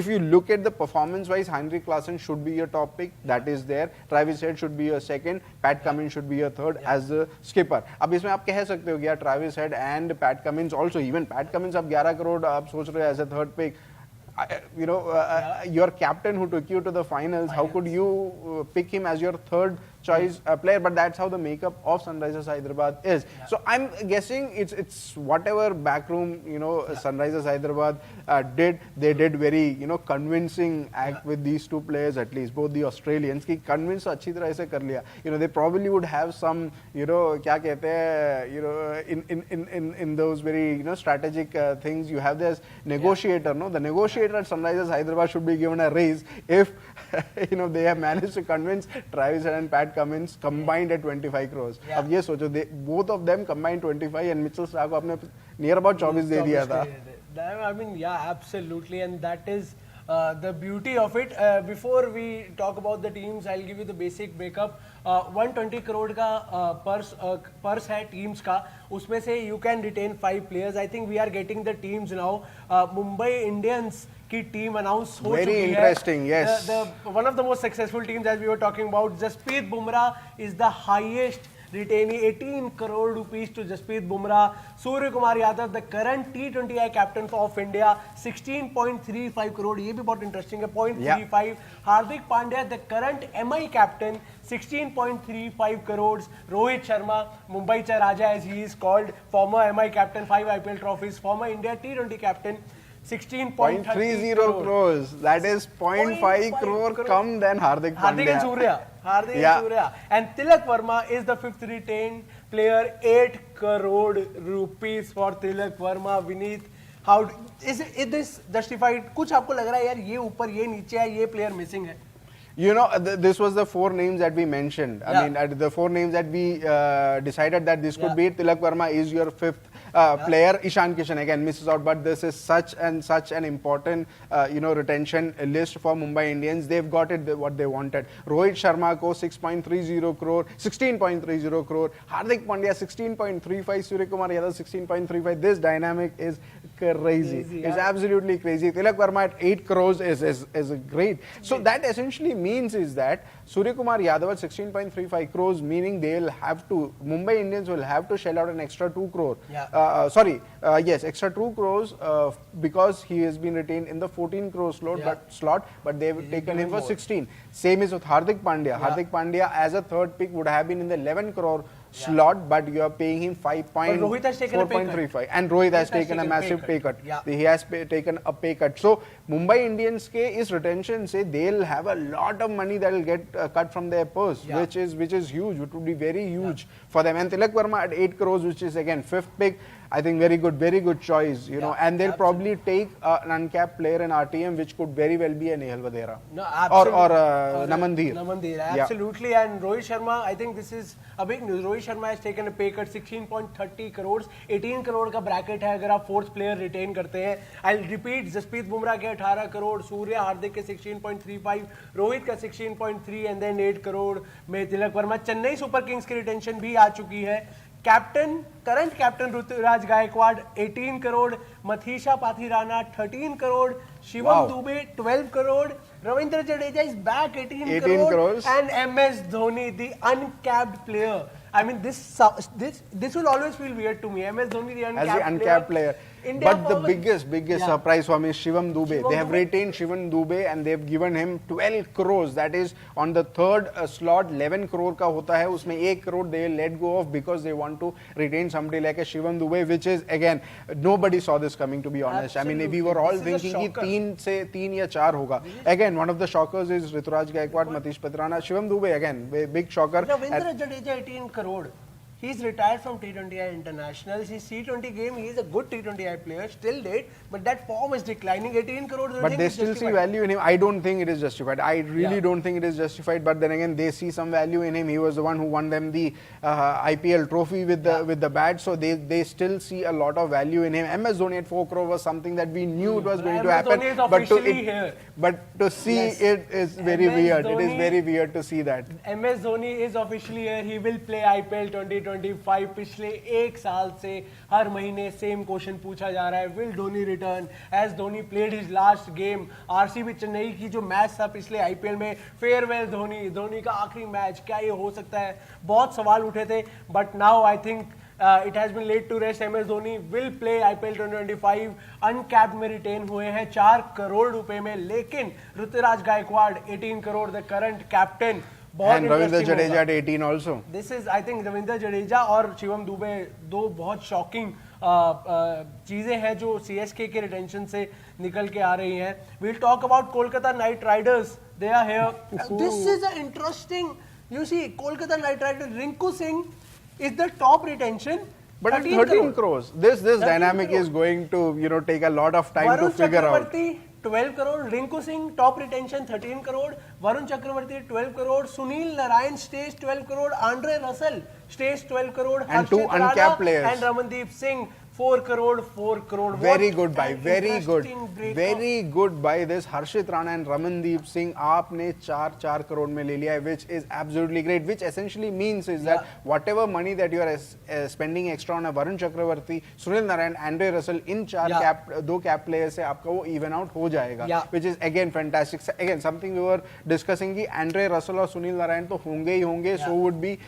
[SPEAKER 3] if you look at the performance-wise, Heinrich Klaasen should be your top pick. That is there. Travis Head should be your second. Pat Cummins should be your third as a skipper. अब इसमें आप कह सकते हो कि यार Travis Head and Pat Cummins also, even Pat Cummins आप 11 करोड़ आप सोच रहे हो as a third pick. Your captain who took you to the finals, how could you pick him as your third choice player? But that's how the makeup of Sunrisers Hyderabad is. So I'm guessing it's whatever backroom Sunrisers Hyderabad did. They did very convincing act with these two players, at least both the Australians. कि convince अच्छी तरह से कर लिया. They probably would have some क्या कहते हैं in those very strategic things. You have this negotiator. The negotiator at Sunrisers Hyderabad should be given a raise if they have managed to convince Travis and Pat Cummins combined at 25 crores. अब ये सोचो, both of them combined 25 and Mitchell Starc को आपने near about 24 दे दिया था.
[SPEAKER 1] I mean, yeah, absolutely, and that is the beauty of it. Before we talk about the teams, I'll give you the basic breakup. 120 crore का purse है teams का. उसमें से you can retain 5 players. I think we are getting the teams now. Mumbai Indians की team announce हो चुकी है.
[SPEAKER 3] Very interesting, yes.
[SPEAKER 1] One of the most successful teams, as we were talking about, Jasprit Bumrah is the highest retaining, 18 crore rupees to Jasprit Bumrah. Surya Kumar Yadav, the current T20I captain of India, 16.35 crore. ये भी बहुत interesting है, 0.35. Hardik Pandya, the current MI captain, 16.35 crores. Rohit Sharma, Mumbai Cha Raja as he is called, former MI captain, 5 IPL trophies, former India T20 captain, 16.30
[SPEAKER 3] crores. That is 0.5 crore come than Hardik
[SPEAKER 1] Hardik and
[SPEAKER 3] Pandya.
[SPEAKER 1] Surya. And Tilak Verma is the fifth retained player. 8 crore rupees for Tilak Verma. Vineet, how is this justified? कुछ आपको लग रहा है यार ये ऊपर ये नीचे है ये player missing है?
[SPEAKER 3] You know, this was the four names that we mentioned. I mean, the four names that we decided that this could be. Tilak Verma is your fifth player. Ishan Kishan again misses out, but this is such an important, retention list for Mumbai Indians. They've got it what they wanted. Rohit Sharma ko 16.30 crore. Hardik Pandya 16.35. Surya Kumar Yadav 16.35. This dynamic is crazy. It's absolutely crazy. Tilak Verma at 8 crores is great. So that essentially means is that Surya Kumar Yadav at 16.35 crores, meaning Mumbai Indians will have to shell out an extra 2 crore. Extra 2 crores because he has been retained in the 14 crore slot, but they've taken him for 16. Same is with Hardik Pandya. Hardik Pandya as a third pick would have been in the 11 crore slot, but you are paying him 5.4.35, and Rohit has taken a massive pay cut. He has taken a pay cut. So Mumbai Indians ke is retention say they'll have a lot of money that will get cut from their purse, which is huge. It would be very huge for them. And Tilak Verma at 8 crores, which is again fifth pick. I think very good choice, and they'll probably take an uncapped player in RTM, which could very well be a Nehal Vadera or Namandir.
[SPEAKER 1] Absolutely. And Rohit Sharma, I think this is a big news. Rohit Sharma has taken a pay cut 16.30 crores. 18 crore का bracket है अगर आप fourth player retain करते हैं. I'll repeat, Jasprit Bumrah के 18 करोड़, सूर्य हार्दिक के 16.35, रोहित का 16.3 and then 8 crore में तिलक वर्मा. चेन्नई सुपर किंग्स की रिटेंशन भी आ चुकी है. Current captain Ruturaj Gaikwad 18 crore, Matheesha Pathirana 13 crore, Shivam Dube 12 crore, Ravindra Jadeja is back 18 crores, and MS Dhoni, the uncapped player. I mean, this will always feel weird to me. MS Dhoni, the uncapped player.
[SPEAKER 3] But the biggest surprise for me is Shivam Dube. They have retained Shivam Dube and they have given him 12 crores. That is on the third slot. 11 crore ka hota hai. Usme 1 crore they let go of because they want to retain somebody like a Shivam Dube, which is again nobody saw this coming, to be honest.
[SPEAKER 1] Absolutely.
[SPEAKER 3] I mean, we were all thinking ki 3 ya 4 hoga. Again, one of the shockers is Rituraj Gaikwad, Matish Patrana, Shivam Dube again big shocker.
[SPEAKER 1] Ravindra Jadeja 18 crore. He's retired from T20I internationals. His T20 game, he is a good T20I player, still did, but that form is declining. 18 crore.
[SPEAKER 3] But they still see value in him. I don't think it is justified. I really don't think it is justified. But then again, they see some value in him. He was the one who won them the IPL trophy with the bat. So they still see a lot of value in him. MS Dhoni at 4 crore was something that we knew it was going to happen.
[SPEAKER 1] Dhoni is officially here.
[SPEAKER 3] But to see it is very weird. It is very weird to see that.
[SPEAKER 1] MS Dhoni is officially here. He will play IPL 2025. पिछले एक साल से हर महीने same question पूछा जा रहा है, will Dhoni return as Dhoni played his last game. RCB Chennai की जो मैच था पिछले आईपीएल में, फेयरवेल धोनी का आखिरी मैच, क्या ये हो सकता है? बहुत सवाल उठे थे, but now I think it has been laid to rest. MS Dhoni will play IPL 2025. Uncapped में रिटेन हुए हैं 4 करोड़ रुपए में, लेकिन Ruturaj Gaikwad 18 crore, the current captain.
[SPEAKER 3] And Ravindra Jadeja at 18 also.
[SPEAKER 1] This is, I think, Ravindra Jadeja और शिवम दुबे दो बहुत शॉकिंग चीजें हैं जो CSK के रिटेंशन से निकल के आ रही हैं. We'll talk about Kolkata Knight Riders. They are here. This is an interesting. You see, Kolkata Knight Riders. Rinku Singh is the top retention.
[SPEAKER 3] But 13 crores. This dynamic is going to take a lot of time to figure out.
[SPEAKER 1] 12 crore, Rinku Singh top retention 13 crore, Varun Chakravarti 12 crore, Sunil Narayan stays 12 crore, Andre Russell stays 12 crore,
[SPEAKER 3] and 2 uncapped players,
[SPEAKER 1] and Ramandeep Singh 4 crore.
[SPEAKER 3] Very good buy, very good buy. This Harshit Rana and Ramandeep Singh आपने 4 crore में ले लिया है, which is absolutely great. Which essentially means is that whatever money that you are spending extra on a Varun Chakravarti, Sunil Narayan, Andre Russell, in 2 cap players से आपका वो even out हो जाएगा, which is again fantastic. Again something we were discussing कि Andre Russell और Sunil Narayan तो होंगे ही होंगे. So would be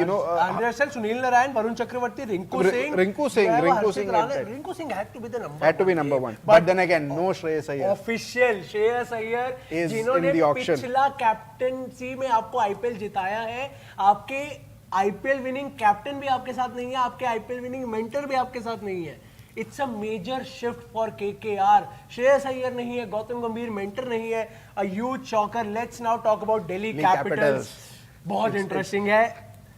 [SPEAKER 1] Andre Russell, Sunil Narayan, Varun Chakravarti, Rinku Singh had to be the number.
[SPEAKER 3] Had to be number 1. But then again, no Shreyas Iyer.
[SPEAKER 1] Official Shreyas Iyer
[SPEAKER 3] is
[SPEAKER 1] जिन्होंने
[SPEAKER 3] in the auction.
[SPEAKER 1] पिछला captaincy में आपको IPL जिताया है, आपके IPL winning captain भी आपके साथ नहीं है, आपके आईपीएल विनिंग मेंटर भी आपके साथ नहीं है. It's a major shift for KKR. Shreyas Iyer नहीं है, गौतम गंभीर मेंटर नहीं है. A huge shocker. Let's now talk about Delhi Capitals. बहुत इंटरेस्टिंग है.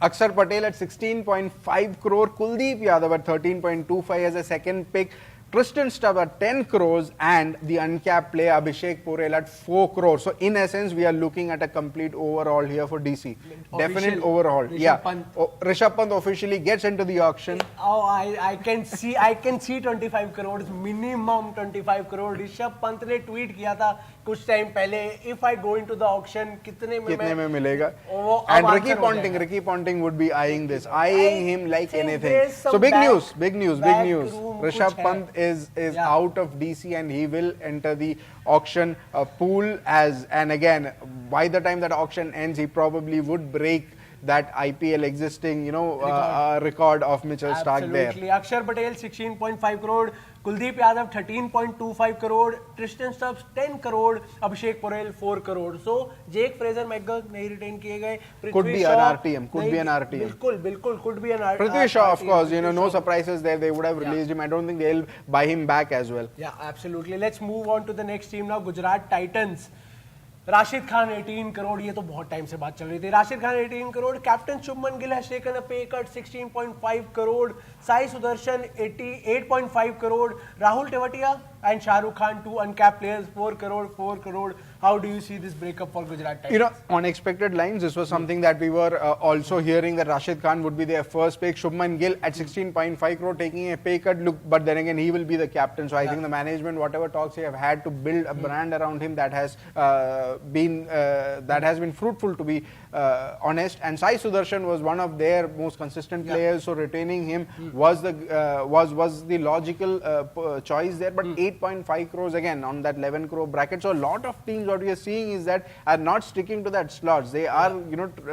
[SPEAKER 3] Akshar Patel at 16.5 crore, Kuldeep Yadav at 13.25 as a second pick, Tristan Stubb at 10 crores and the uncapped player Abhishek Porel at 4 crores. So in essence, we are looking at a complete overhaul here for DC. Definite overhaul. Rishabh Pant officially gets into the auction.
[SPEAKER 1] Oh, I can see 25 crores, minimum 25 crore. Rishabh Pant ने tweet किया था कुछ time पहले, if I go into the auction, कितने में
[SPEAKER 3] मिलेगा? And Ricky Ponting would be eyeing him like anything. So big news. Rishabh Pant is out of DC and he will enter the auction pool and again, by the time that auction ends, he probably would break that IPL existing, record of Mitchell Stark there.
[SPEAKER 1] Absolutely. Akshar Patel 16.5 crore, Kuldeep Yadav 13.25 crore, Tristan Stubbs 10 crore, Abhishek Porel 4 crore. So Jake Fraser McGurk नहीं retain किए गए.
[SPEAKER 3] Could be an RTM.
[SPEAKER 1] बिल्कुल could be an RTM.
[SPEAKER 3] Prithvi Shaw, of course, no surprises there. They would have released him. I don't think they'll buy him back as well.
[SPEAKER 1] Yeah, absolutely. Let's move on to the next team now. Gujarat Titans. Rashid Khan 18 crore, ये तो बहुत time से बात चल रही थी. Rashid Khan 18 crore, captain Shubman Gill has taken a pay cut 16.5 crore, Sai Sudarshan 8.5 crore, Rahul Tewatia and Shah Rukh Khan, two uncapped players, 4 crore. How do you see this breakup for Gujarat Titans?
[SPEAKER 3] On expected lines, this was something that we were also hearing that Rashid Khan would be their first pick. Shubman Gill at 16.5 crore taking a pay cut. Look, but then again, he will be the captain. So I think the management, whatever talks they have had to build a brand around him, that has been fruitful, to be honest. And Sai Sudarshan was one of their most consistent players. So retaining him was the logical choice there. But 8.5 crores again on that 11 crore bracket. So a lot of teams, what we are seeing is that are not sticking to that slots. They are,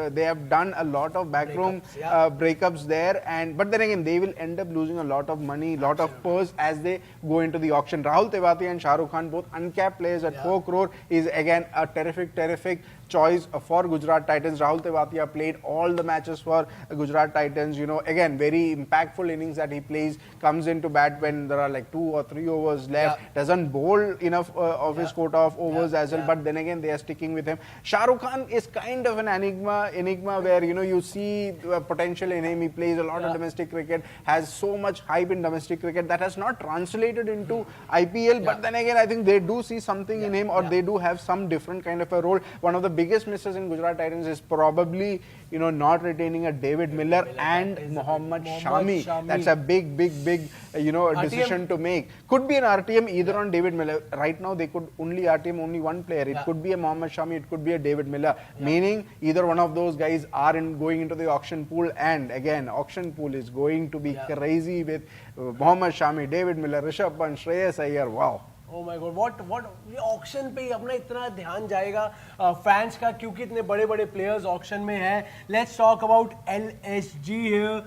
[SPEAKER 3] they have done a lot of backroom breakups there, but then again they will end up losing a lot of money, lot of purse as they go into the auction. Rahul Tewatia and Shah Rukh Khan, both uncapped players at 4 crore, is again a terrific choice for Gujarat Titans. Rahul Tewatia played all the matches for Gujarat Titans. Again, very impactful innings that he plays. Comes into bat when there are like 2 or 3 overs left. Doesn't bowl enough of his quota of overs as well. But then again, they are sticking with him. Shah Rukh Khan is kind of an enigma where you see potential in him. He plays a lot of domestic cricket. Has so much hype in domestic cricket that has not translated into IPL. But then again, I think they do see something in him, or they do have some different kind of a role. One of the biggest misses in Gujarat Titans is probably not retaining a David Miller and Mohammad Shami. That's a big decision to make. Could be an RTM either on David Miller. Right now they could only RTM only one player. It could be a Mohammad Shami, it could be a David Miller. Meaning either one of those guys are going into the auction pool, and again auction pool is going to be crazy with Mohammad Shami, David Miller, Rishabh Pant, Shreyas Iyer. Wow.
[SPEAKER 1] Oh my God, what auction पे ही अपना इतना ध्यान जाएगा fans का, क्योंकि इतने बड़े players auction में हैं. Let's talk about LSG here.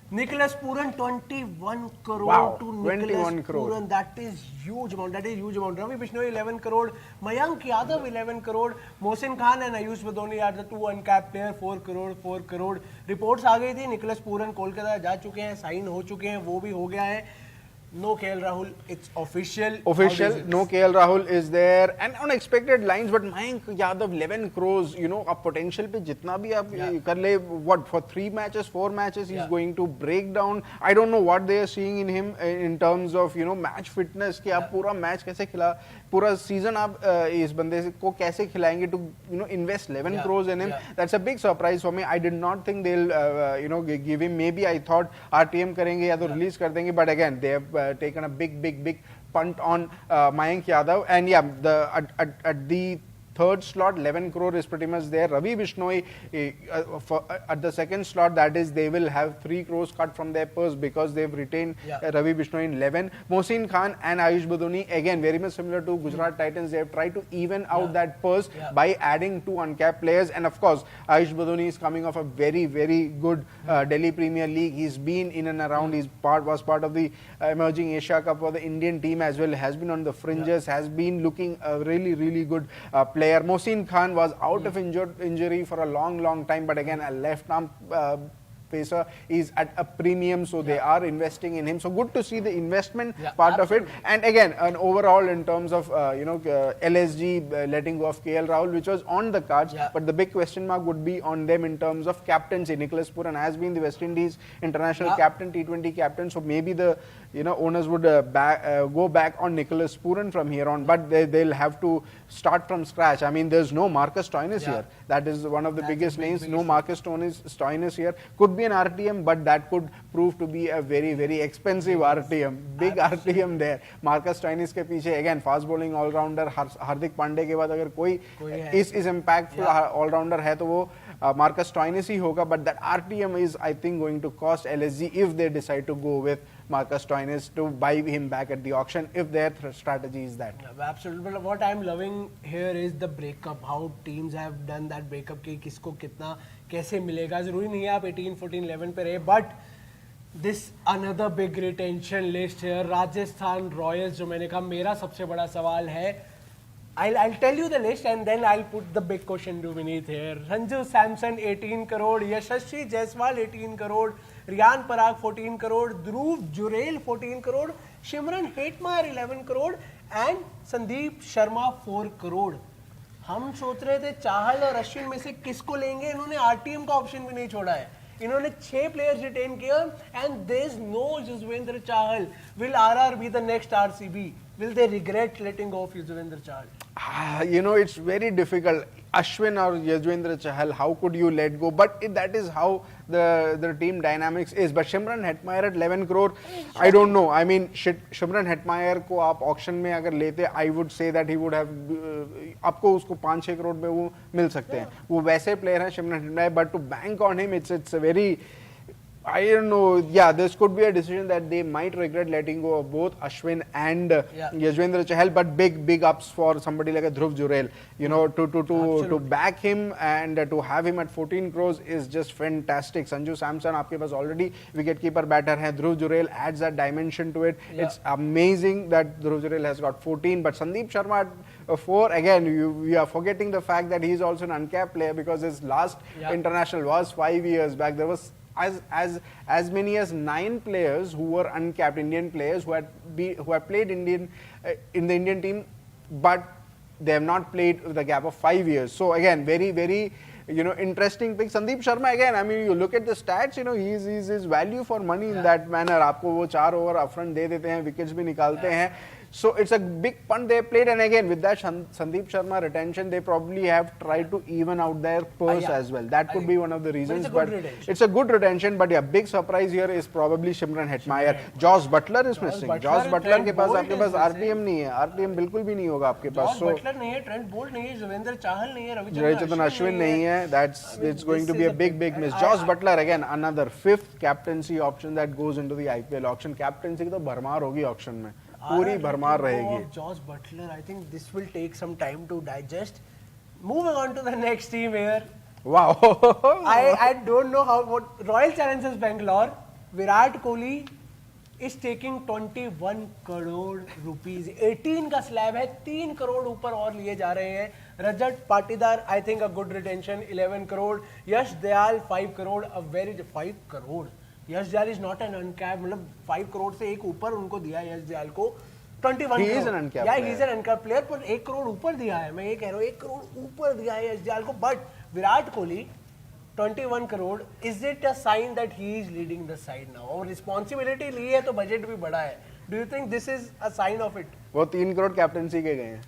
[SPEAKER 1] Nicholas Pooran 21 crore.
[SPEAKER 3] Wow,
[SPEAKER 1] to
[SPEAKER 3] 21 crore.
[SPEAKER 1] Pooran, that is huge amount. Ravi Bishnoi 11 crore, Mayank Yadav 11 crore, Mohsin Khan and Ayush Dhoni are the two uncapped players, 4 crore. Reports आ गई थी Nicholas Pooran Kolkata जा चुके हैं, sign हो चुके हैं, वो भी हो गया है. No KL Rahul, it's official.
[SPEAKER 3] No KL Rahul is there, and on expected lines. But Mayank Yadav 11 crores, अब potential पे जितना भी आप कर ले, what for 3 matches, 4 matches, he's going to break down. I don't know what they are seeing in him in terms of match fitness. कि आप पूरा match कैसे खिला, पूरा season आप इस बंदे को कैसे खिलाएंगे to invest 11 crores in him. That's a big surprise for me. I did not think they'll give him. Maybe I thought RTM करेंगे या तो release कर देंगे. But again, they have taken a big punt on Mayank Yadav, and at the third slot 11 crore is pretty much there. Ravi Bishnoi at the second slot, that is they will have 3 crores cut from their purse because they've retained Ravi Bishnoi in 11. Mohsin Khan and Ayush Dhoni, again very much similar to Gujarat Titans, they have tried to even out that purse by adding 2 uncapped players. And of course Ayush Dhoni is coming off a very good Delhi Premier League. He's been in and around. Was part of the emerging Asia Cup for the Indian team as well. Has been on the fringes. Has been looking a really good player. Mohsin Khan was out of injury for a long time, but again a left arm pacer is at a premium, so they are investing in him. So good to see the investment part of it. And again, an overall in terms of LSG letting go of KL Rahul, which was on the cards, but the big question mark would be on them in terms of captaincy. Nicholas Puran has been the West Indies international captain, T20 captain, so maybe the owners would go back on Nicholas Puran from here on, but they'll have to start from scratch. I mean, there's no Marcus Stoinis here. That is one of the biggest names. No Marcus Stoinis here. Could be an RTM, but that could prove to be a very, very expensive RTM. Big RTM there. Marcus Stoinis के पीछे again fast bowling all-rounder हार्दिक पांडे के बाद अगर कोई इस impactful all-rounder है तो वो Marcus Stoinis ही होगा. But that RTM is, I think, going to cost LSG if they decide to go with Marcus Stoinis to buy him back at the auction, if their strategy is that.
[SPEAKER 1] Absolutely. But what I'm loving here is the breakup. How teams have done that breakup कि किसको कितना कैसे मिलेगा. जरूरी नहीं है आप 18, 14, 11 पे रहे. But this another big retention list here. Rajasthan Royals, जो मैंने कहा मेरा सबसे बड़ा सवाल है. I'll tell you the list and then I'll put the big question to beneath here. Sanju Samson 18 crore, Yashasvi Jaiswal 18 crore, Riyan Parag 14 crore, Dhruv Jurel 14 crore, Shimran Hetmar 11 crore and Sandeep Sharma 4 crore. हम सोच रहे थे चाहल और अश्विन में से किसको लेंगे. इन्होंने आरटीएम का ऑप्शन भी नहीं छोड़ा है. इन्होंने 6 प्लेयर्स रिटेन किया and there is no Yuzvendra Chahal. Will RR be the next RCB? Will they regret letting go of Yuzvendra Chahal?
[SPEAKER 3] It's very difficult. Ashwin or Yuzvendra Chahal, how could you let go? But that is how the team dynamics is. But Shimran Hetmyer at 11 crore, I don't know. I mean, Shimran Hetmyer को आप auction में अगर लेते, I would say that he would have आपको उसको 5-6 करोड़ में वो मिल सकते हैं. वो वैसे player हैं Shimran Hetmyer, but to bank on him, it's a very, I don't know. Yeah, this could be a decision that they might regret letting go of both Ashwin and Yuzvendra Chahal. But big ups for somebody like a Dhruv Jurel. To back him and to have him at 14 crores is just fantastic. Sanju Samson, आपके पास already wicketkeeper batter है. Dhruv Jurel adds that dimension to it. It's amazing that Dhruv Jurel has got 14. But Sandeep Sharma at 4, again, we are forgetting the fact that he is also an uncapped player because his last international was 5 years back. There was as many as 9 players who were uncapped, Indian players who have played in the Indian team, but they have not played with a gap of 5 years. So again, very, very interesting pick. Sandeep Sharma, again, I mean, you look at the stats, he's his value for money in that manner. आपको वो 4 over upfront दे देते हैं, wickets भी निकालते हैं. So it's a big punt they played, and again with that Sandeep Sharma retention, they probably have tried to even out their purse as well. That could be one of the reasons. But it's a good retention. But yeah, big surprise here is probably Shimran Hetmyer. Josh Butler is missing. Josh Butler के पास आपके पास RTM नहीं है. RTM बिल्कुल भी नहीं होगा आपके पास.
[SPEAKER 1] So Butler नहीं है, Trent Bolt नहीं है, युजवेंद्र चाहल नहीं है,
[SPEAKER 3] रविचंद्रन अश्विन नहीं है. It's going to be a big miss. Josh Butler again, another 5th captaincy option that goes into the IPL auction. Captaincy की तो भरमार होगी auction में. पूरी भरमार रहेगी.
[SPEAKER 1] Josh Butler, I think this will take some time to digest. Moving on to the next team here.
[SPEAKER 3] Wow.
[SPEAKER 1] I don't know what Royal Challengers Bangalore. Virat Kohli is taking 21 crore rupees. 18 का slab है, 3 करोड़ ऊपर और लिए जा रहे हैं. Rajat Patidar, I think a good retention, 11 crore. Yash Dayal 5 crore, a very 5 crore. Yash Dayal is not an uncap. मतलब 5 करोड़ से एक ऊपर उनको दिया है यश दयाल को 21
[SPEAKER 3] ही इज एन
[SPEAKER 1] अनकैप प्लेयर, पर 1 करोड़ ऊपर दिया है. मैं ये कह रहा हूँ 1 करोड़ ऊपर दिया है यश दयाल को. But Virat Kohli 21 crore, is it a sign that he is leading the side now? और रिस्पॉन्सिबिलिटी ली है तो बजट भी बड़ा है. Do you think this is a sign of it?
[SPEAKER 3] वो 3 करोड़ कैप्टनसी के गए हैं.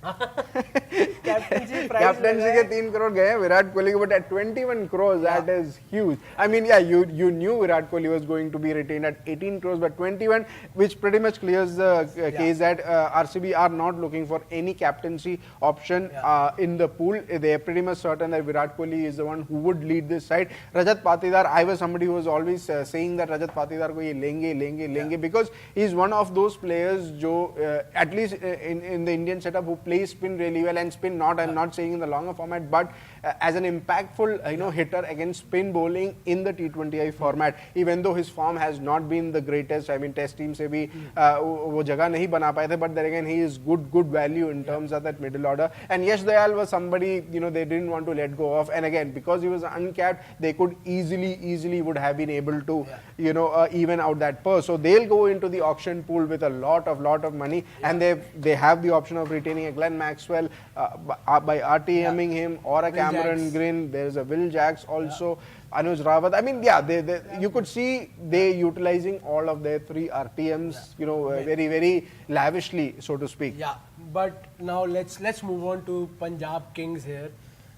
[SPEAKER 1] कैप्टनसी
[SPEAKER 3] के 3 करोड़ गए हैं विराट कोहली के. But at 21 crores, that is huge. I mean, yeah, you knew Virat Kohli was going to be retained at 18 crores, but 21, which pretty much clears the case that RCB are not looking for any captaincy option in the pool. They are pretty much certain that Virat Kohli is the one who would lead this side. Rajat Patidar, I was somebody who was always saying that Rajat Patidar को ये लेंगे because he is one of those players जो at least in the Indian setup who plays spin really well, and spin not, I'm not saying in the longer format, but as an impactful hitter against spin bowling in the T20I format. Even though his form has not been the greatest, I mean Test team से भी वो जगह नहीं बना पाए थे, but then again he is good value in terms of that middle order. And Yash Dayal was somebody they didn't want to let go of, and again because he was uncapped, they could easily would have been able to even out that purse. So they'll go into the auction pool with a lot of money, and they have the option of retaining a Glenn Maxwell by RTMing him, or a Cameron Green. There's a Will Jacks also. Anuj Rawat. I mean, you could see they utilizing all of their 3 RTMs, very lavishly, so to speak.
[SPEAKER 1] Yeah, but now let's move on to Punjab Kings here.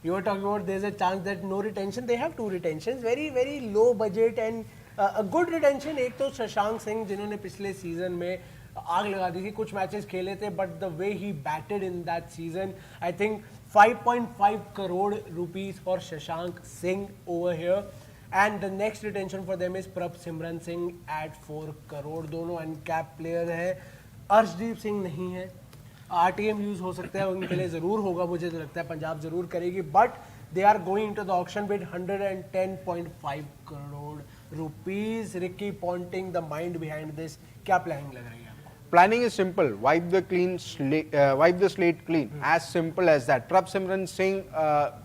[SPEAKER 1] You were talking about there's a chance that no retention. They have 2 retentions, very low budget and a good retention. एक तो शशांक सिंह जिन्होंने पिछले season में आग लगा दी थी, कुछ matches खेले थे, but the way he batted in that season, I think 5.5 crore rupees for Shashank Singh over here. And the next retention for them is Prabh Simran Singh at 4 crore. दोनों uncap player हैं. अर्शदीप सिंह नहीं है. RTM use हो सकता है उनके लिए, जरूर होगा, मुझे तो लगता है पंजाब जरूर करेगी, but they are going to the auction with 110.5 crore rupees. Ricky Ponting the mind behind this, क्या प्लानिंग लग रही है?
[SPEAKER 3] Planning is simple. Wipe the slate clean. As simple as that. Prabh Simran Singh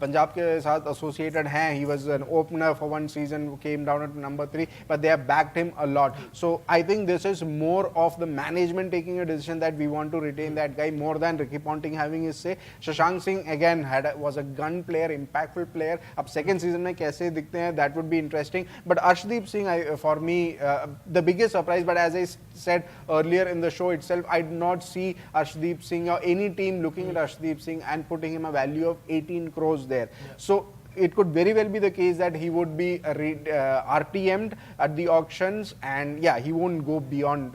[SPEAKER 3] Punjab के साथ associated हैं. He was an opener for one season, came down at number 3, but they have backed him a lot. So I think this is more of the management taking a decision that we want to retain that guy more than Ricky Ponting having his say. Shashank Singh again was a gun player, impactful player. अब second season में कैसे दिखते हैं, that would be interesting. But Arshdeep Singh, for me, the biggest surprise. But as I said earlier in the show itself, I do not see Arshdeep Singh or any team looking at Arshdeep Singh and putting him a value of 18 crores there. So it could very well be the case that he would be RTM'd at the auctions, and he won't go beyond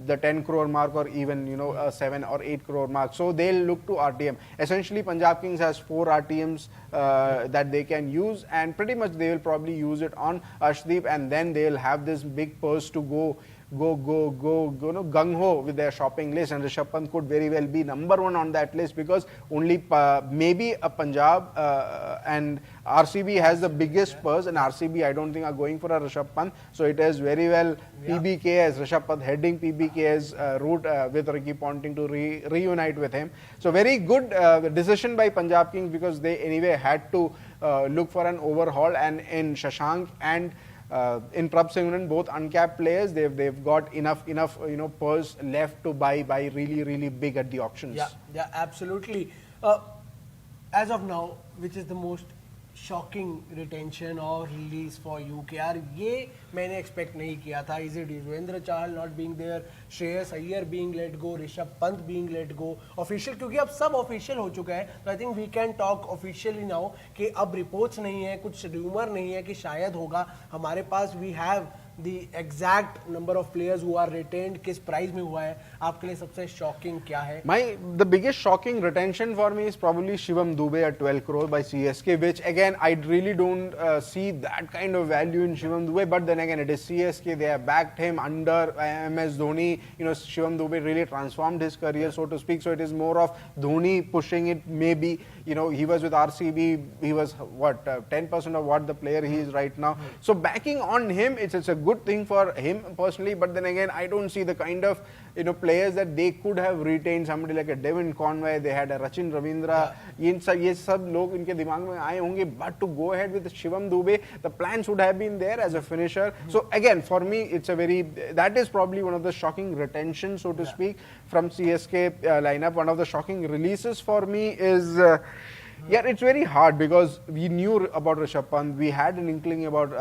[SPEAKER 3] the 10 crore mark, or even 7 or 8 crore mark. So they'll look to RTM. Essentially Punjab Kings has 4 RTMs that they can use, and pretty much they will probably use it on Arshdeep, and then they'll have this big purse to go gung-ho with their shopping list, and Rishabh Pant could very well be number 1 on that list, because only maybe a Punjab and RCB has the biggest purse, and RCB I don't think are going for a Rishabh Pant. So it is very well PBK as Rishabh Pant heading PBK's route with Ricky Ponting to reunite with him. So very good decision by Punjab Kings, because they anyway had to look for an overhaul, and in Shashank and in Prabh Simran, both uncapped players, they've got enough purse left to buy really big at the auctions.
[SPEAKER 1] Yeah, absolutely. As of now, which is the most shocking retention or release for you? कि यार ये मैंने expect नहीं किया था. Is it Yuzvendra Chahal not being there, Shreyas Iyer being let go, Rishabh Pant being let go, official, क्योंकि अब सब official हो चुका है, तो I think we can talk officially now कि अब reports नहीं है, कुछ rumor नहीं है कि शायद होगा. हमारे पास we have the exact number of players who are retained, किस प्राइस में हुआ है. आपके लिए सबसे शॉकिंग क्या है?
[SPEAKER 3] The biggest shocking retention for me is probably Shivam Dube at 12 crore by CSK, which again I really don't see that kind of value in Shivam Dube. But then again, it is CSK. They have backed him under MS Dhoni. Shivam Dube really transformed his career, so to speak. So it is more of Dhoni pushing it. Maybe he was with RCB. He was 10% of what the player he is right now. So backing on him, it's a good thing for him personally. But then again, I don't see the kind of players that they could have retained. Somebody like a Devin Conway, they had a Rachin Ravindra. ये सब लोग इनके दिमाग में आए होंगे. But to go ahead with Shivam Dube, the plans would have been there as a finisher. So again, for me, that is probably one of the shocking retentions, so to speak, from CSK lineup. One of the shocking releases for me is. It's very hard, because we knew about Rishabh Pant. We had an inkling about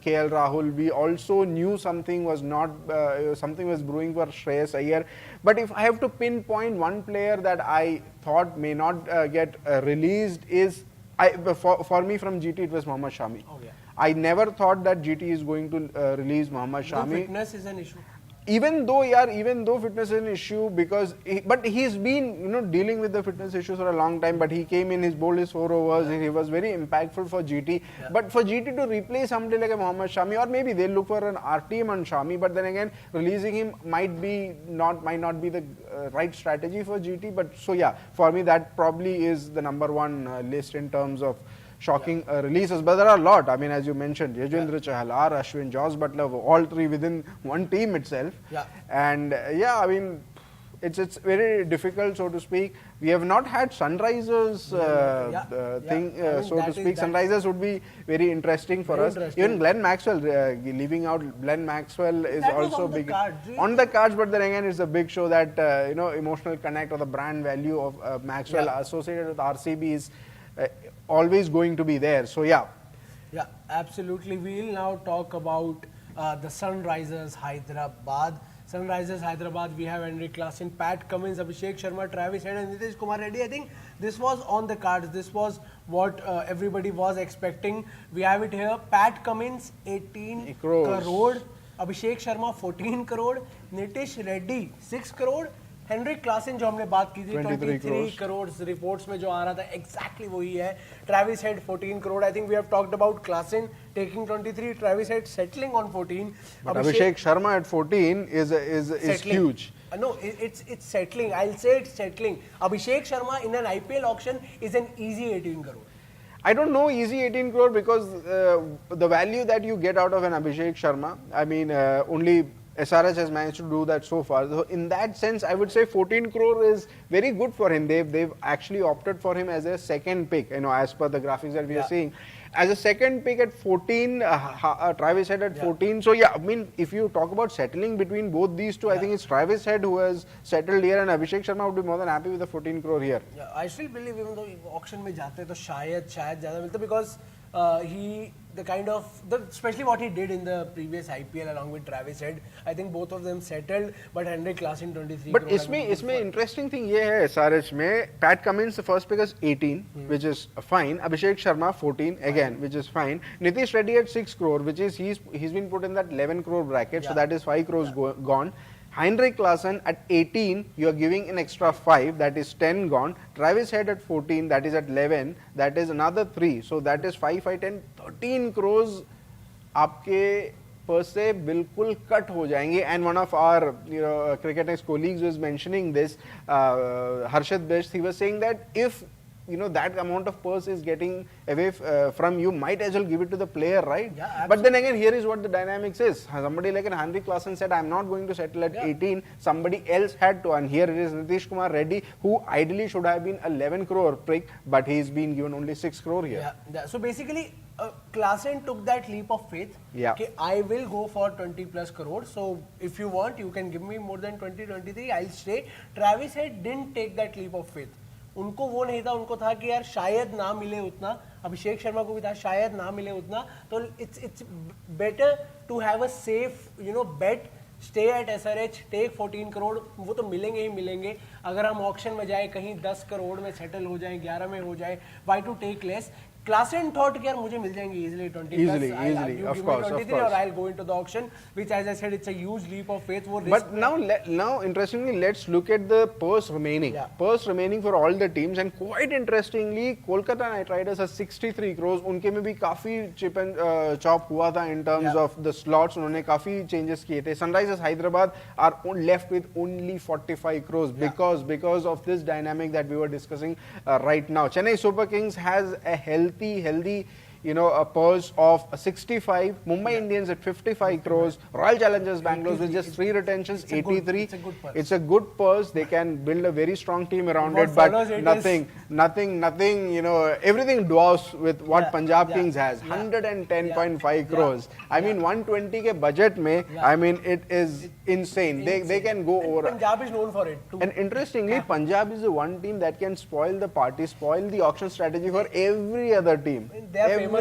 [SPEAKER 3] KL Rahul. We also knew something was brewing for Shreyas Iyer. But if I have to pinpoint one player that I thought may not get released, for me from GT it was Mohammad Shami.
[SPEAKER 1] Oh, yeah.
[SPEAKER 3] I never thought that GT is going to release Mohammad Shami.
[SPEAKER 1] Fitness is an issue.
[SPEAKER 3] even though fitness is an issue but he's been dealing with the fitness issues for a long time. But he came in, his bowled his 4 overs, he was very impactful for GT. But for GT to replace somebody like a Mohammad Shami, or maybe they'll look for an RTM on Shami, but then again releasing him might not be the right strategy for GT. But so yeah, for me that probably is the number one list in terms of shocking releases. But there are a lot. I mean, as you mentioned, Yajwendra Chahal, R. Ashwin, Joss Butler, all three within one team itself. And I mean, it's very difficult, so to speak. We have not had Sunrisers so to speak. Sunrisers would be very interesting for us. Even Glenn Maxwell, leaving out Glenn Maxwell is also big on the cards. But then again, it's a big show that emotional connect or the brand value of Maxwell associated with RCB is always going to be there. So yeah,
[SPEAKER 1] absolutely. We'll now talk about the Sunrisers Hyderabad. Sunrisers Hyderabad, we have Henrik Klassen, Pat Cummins, Abhishek Sharma, Travis Head and Nitish Kumar Reddy. I think this was on the cards. This was what everybody was expecting. We have it here. Pat Cummins 18 crore, Abhishek Sharma 14 crore, Nitish Reddy 6 crore, Heinrich Klaasen जो हमने बात की थी 23 crore reports में जो आ रहा था exactly वही है. Travis Head 14 crore. I think we have talked about Klaasen taking 23, Travis Head settling on 14.
[SPEAKER 3] But Abhishek Sharma at 14 is huge.
[SPEAKER 1] No, it's settling. I'll say it's settling. Abhishek Sharma in an IPL auction is an easy 18 crore.
[SPEAKER 3] I don't know easy 18 crore because the value that you get out of an Abhishek Sharma, I mean only SRH has managed to do that so far. So in that sense, I would say 14 crore is very good for him. They've actually opted for him as a second pick, as per the graphics that we are seeing. As a second pick at 14, Travis Head at 14. So yeah, I mean, if you talk about settling between both these two, I think it's Travis Head who has settled here, and Abhishek Sharma would be more than happy with the 14 crore here.
[SPEAKER 1] Yeah, I still believe even though auction में जाते तो शायद ज़्यादा मिलता because especially what he did in the previous IPL along with Travis Head, I think both of them settled. But Henrik Klassen 23.
[SPEAKER 3] But इसमें interesting thing ये है SRH में Pat Cummins the first pick is 18, which is fine. Abhishek Sharma 14 again, which is fine. Nitish Reddy at 6 crore, which is he's been put in that 11 crore bracket, so that is 5 crores gone. Henrik Klassen at 18, you are giving an extra 5, that is 10 gone. Travis Head at 14, that is at 11, that is another 3. So that is 5, 5, 10, 13 crores आपके purse से बिल्कुल cut हो जाएंगे. And one of our cricket next colleagues was mentioning this, Harshad Best, he was saying that if that amount of purse is getting away from you, might as well give it to the player, right?
[SPEAKER 1] Yeah,
[SPEAKER 3] but then again, here is what the dynamics is. Somebody like an Henrik Klassen said, I'm not going to settle at 18. Somebody else had to, and here it is Nitish Kumar Reddy, who ideally should have been 11 crore pick, but he's been given only 6 crore here.
[SPEAKER 1] Yeah. So basically, Klassen took that leap of faith. Okay, I will go for 20 plus crore. So if you want, you can give me more than 20, 23. I'll stay. Travis Head didn't take that leap of faith. उनको वो नहीं था, उनको था कि यार शायद ना मिले उतना. अभिषेक शर्मा को भी था शायद ना मिले उतना. तो it's better to have a safe bet. Stay at SRH, take 14 crore. वो तो मिलेंगे ही मिलेंगे. अगर हम ऑक्शन में जाए कहीं 10 करोड़ में सेटल हो जाए, 11 में हो जाए, why to take less? Klassen thought कि यार मुझे मिल जाएंगे easily 20
[SPEAKER 3] easily,
[SPEAKER 1] of course, 23 or I'll go into the auction, which as I said it's a huge leap of faith.
[SPEAKER 3] But now interestingly, let's look at the purse remaining. Purse remaining for all the teams, and quite interestingly, Kolkata Knight Riders has 63 crores. उनके में भी काफी chip and chop हुआ था in terms of the slots. उन्होंने काफी changes किए थे. Sunrisers Hyderabad are left with only 45 crores because of this dynamic that we were discussing right now. Chennai Super Kings has a healthy a purse of 65, Mumbai Indians at 55 crores, Royal Challengers Bangalore with just 3 retentions, 83. It's a good purse. They can build a very strong team around it, but nothing, everything dwarfs with what Punjab Kings has, 110.5 crores. I mean, 120 ke budget mein, I mean, it is insane. They can go over.
[SPEAKER 1] Punjab is known for it too.
[SPEAKER 3] And interestingly, Punjab is the one team that can spoil the party, spoil the auction strategy for every other team.
[SPEAKER 1] They are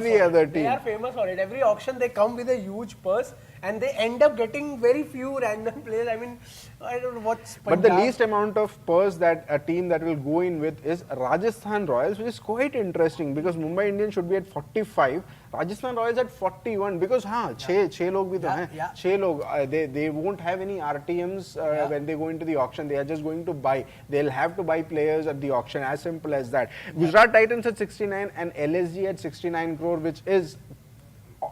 [SPEAKER 1] famous for it. Every auction they come with a huge purse, and they end up getting very few random players. I mean, I don't know what's
[SPEAKER 3] But the
[SPEAKER 1] Punjab-
[SPEAKER 3] least amount of purse that a team that will go in with is Rajasthan Royals, which is quite interesting because Mumbai Indians should be at 45, Rajasthan Royals at 41 because छह लोग भी तो हैं, छह लोग they won't have any RTMs when they go into the auction. They are just going to buy. They'll have to buy players at the auction. As simple as that. Gujarat Titans at 69 and LSG at 69 crore, which is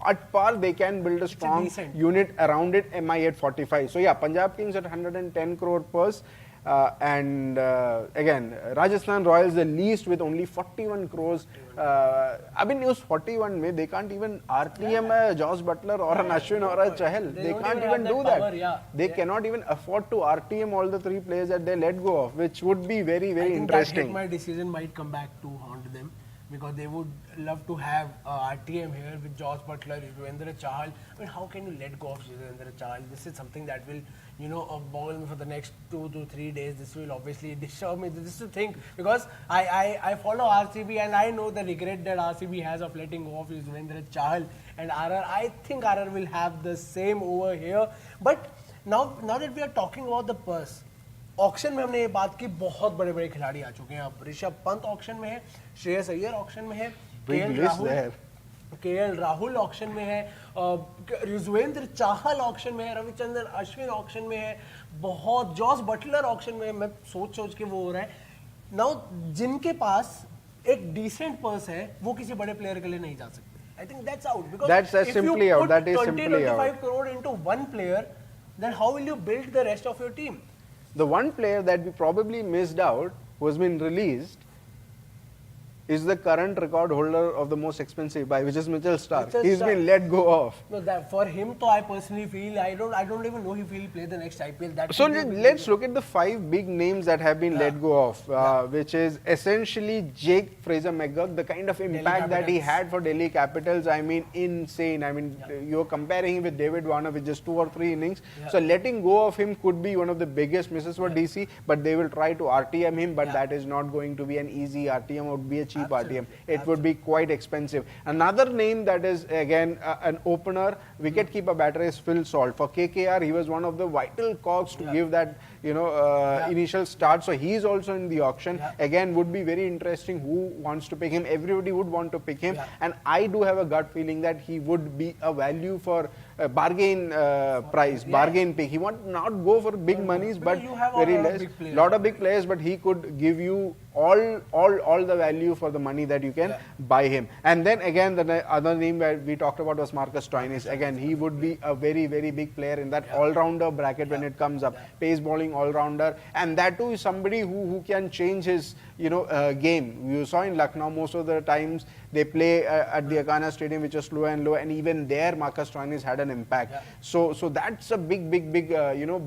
[SPEAKER 3] at par. They can build a strong unit around it. MI at 45. So yeah, Punjab Kings at 110 crore purse. And again, Rajasthan Royals the least with only 41 crores. I mean, use 41 में they can't even RTM a Josh Butler or an Ashwin or a Chahal. They can't even do that. They cannot even afford to RTM all the three players that they let go of, which would be very, very interesting.
[SPEAKER 1] I think that hit my decision might come back to haunt them, because they would love to have RTM here with Josh Butler, Yuzvendra Chahal. I mean, how can you let go of Yuzvendra Chahal? This is something that will, boggle me for the next 2 to 3 days. This will obviously disturb me. This is to think, because I follow RCB and I know the regret that RCB has of letting go of Yuzvendra Chahal, and RR. I think RR will have the same over here. But now that we are talking about the purse, auction में हमने ये बात की, बहुत बड़े बड़े खिलाड़ी आ चुके हैं. अब ऋषभ पंत ऑक्शन में है, श्रेयस अय्यर ऑक्शन में है, केएल राहुल ऑक्शन में है, युजवेंद्र चाहल ऑक्शन में है, रविचंद्रन अश्विन ऑक्शन में है, बहुत जॉस बटलर ऑक्शन में है. मैं सोच के वो हो रहा है. नाउ जिनके पास एक डिसेंट पर्स है वो किसी बड़े प्लेयर के लिए नहीं जा सकते. I think that's out, because
[SPEAKER 3] that's simply out. That is simply out.
[SPEAKER 1] 20-25 crore into one player, then how will you build the rest of your team?
[SPEAKER 3] The one player that we probably missed out, who has been released, is the current record holder of the most expensive buy, which is Mitchell Starc. He's been let go of.
[SPEAKER 1] No, that for him, I personally feel I don't even know if he'll play the next IPL. That
[SPEAKER 3] so let's look at the 5 big names that have been let go of, which is essentially Jake Fraser-McGurk, the kind of impact that he had for Delhi Capitals. I mean, insane. I mean, you're comparing him with David Warner with just 2 or 3 innings. So letting go of him could be one of the biggest misses for DC, but they will try to RTM him, but that is not going to be an easy RTM. It would be a cheap RTM. It would be quite expensive. Another name that is again an opener, wicketkeeper batter, is Phil Salt. For KKR, he was one of the vital cogs to give that initial start. So he is also in the auction. Again, would be very interesting who wants to pick him. Everybody would want to pick him, and I do have a gut feeling that he would be a value for bargain price, bargain pick. He would not go for big monies, but very less. Lot of big players, but he could give you all the value for the money that you can buy him. And then again, the other name that we talked about was Marcus Stoinis. Again, he would be a very, very big player in that all-rounder bracket when it comes up. Pace bowling all-rounder, and that too is somebody who can change his game. You saw in Lucknow most of the times they play at the Akana Stadium, which is slow and low, and even there Marcus Stoinis had an impact. So that's a big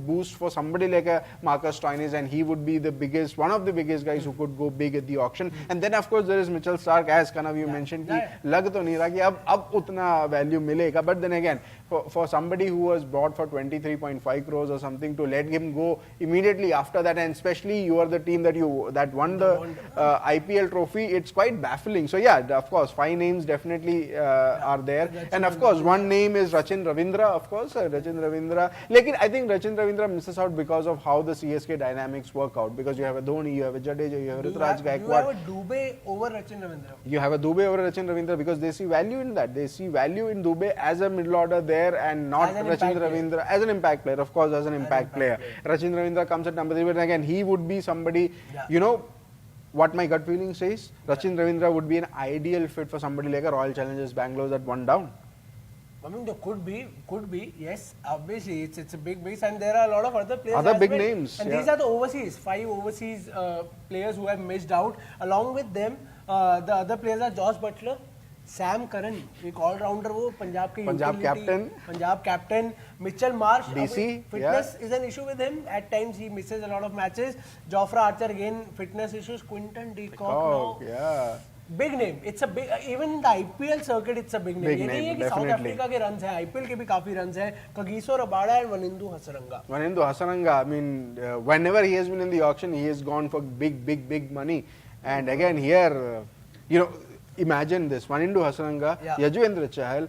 [SPEAKER 3] boost for somebody like a Marcus Stoinis, and he would be the biggest, one of the biggest guys who could go big at the auction. And then of course there is Mitchell Starc, as Kanav you mentioned. Lag to nahi raha ki ab utna value milega, but then again for somebody who was bought for 23.5 crores or something, to let him go immediately after that, and especially you are the team that won the IPL trophy, it's quite baffling. So yeah, of course 5 names definitely are there, and of course one name is Rachin Ravindra. Of course Rachin Ravindra, lekin I think Rachin Ravindra misses out because of how the CSK dynamics work out, because you have a Dhoni, you have a Jadeja, you have a Ruturaj Gaikwad.
[SPEAKER 1] You have a Dubey over Rachin Ravindra.
[SPEAKER 3] You have a Dubey over Rachin Ravindra because they see value in that. They see value in Dubey as a middle order there, and not Rachin Ravindra as an impact player. Of course, as an impact player. Rachin Ravindra comes at number 3, but again, he would be somebody, what my gut feeling says, Rachin Ravindra would be an ideal fit for somebody like a Royal Challengers Bangalore at 1 down.
[SPEAKER 1] I mean, there could be, yes. Obviously, it's a big base, and there are a lot of other players.
[SPEAKER 3] Other big names.
[SPEAKER 1] And these are the overseas, 5 overseas players who have missed out. Along with them, the other players are Josh Butler, Sam Curran, एक all-rounder वो Punjab captain, Mitchell Marsh.
[SPEAKER 3] DC,
[SPEAKER 1] fitness is an issue with him. At times he misses a lot of matches. Jofra Archer again fitness issues. Quinton de Kock now. Big name. It's a big. Even in the IPL circuit, it's a big name. ये नहीं है कि South Africa के runs हैं, IPL के भी काफी runs हैं. Kagiso Rabada and Wanindu Hasaranga. I mean,
[SPEAKER 3] whenever he has been in the auction, he has gone for big money. And again here, imagine this: Wanindu Hasaranga, Yuzvendra Chahal,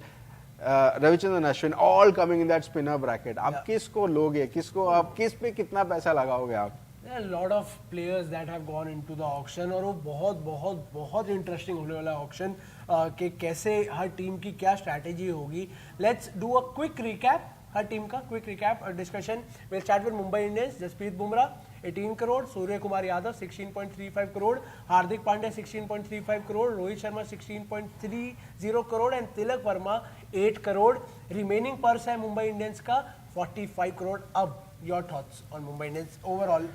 [SPEAKER 3] Ravichandran Ashwin, all coming in that spinner bracket. आप किसको लोगे, किसको आप किस पे कितना पैसा लगाओगे आप?
[SPEAKER 1] There are a lot of players that have gone into the auction और वो बहुत बहुत बहुत इंटरेस्टिंग होने वाला ऑक्शन कि कैसे हर टीम की क्या स्ट्रैटेजी होगी. Let's do a quick recap हर टीम का quick recap discussion. Will start with Mumbai Indians. Jasprit Bumrah 18 crore, Surya Kumar Yadav 16.35 crore, Hardik Pandya 16.35 crore, Rohit Sharma 16.30 crore and Tilak Varma 8 crore. Remaining purse है मुंबई इंडियंस का 45 करोड़. अब your thoughts on Mumbai Indians overall.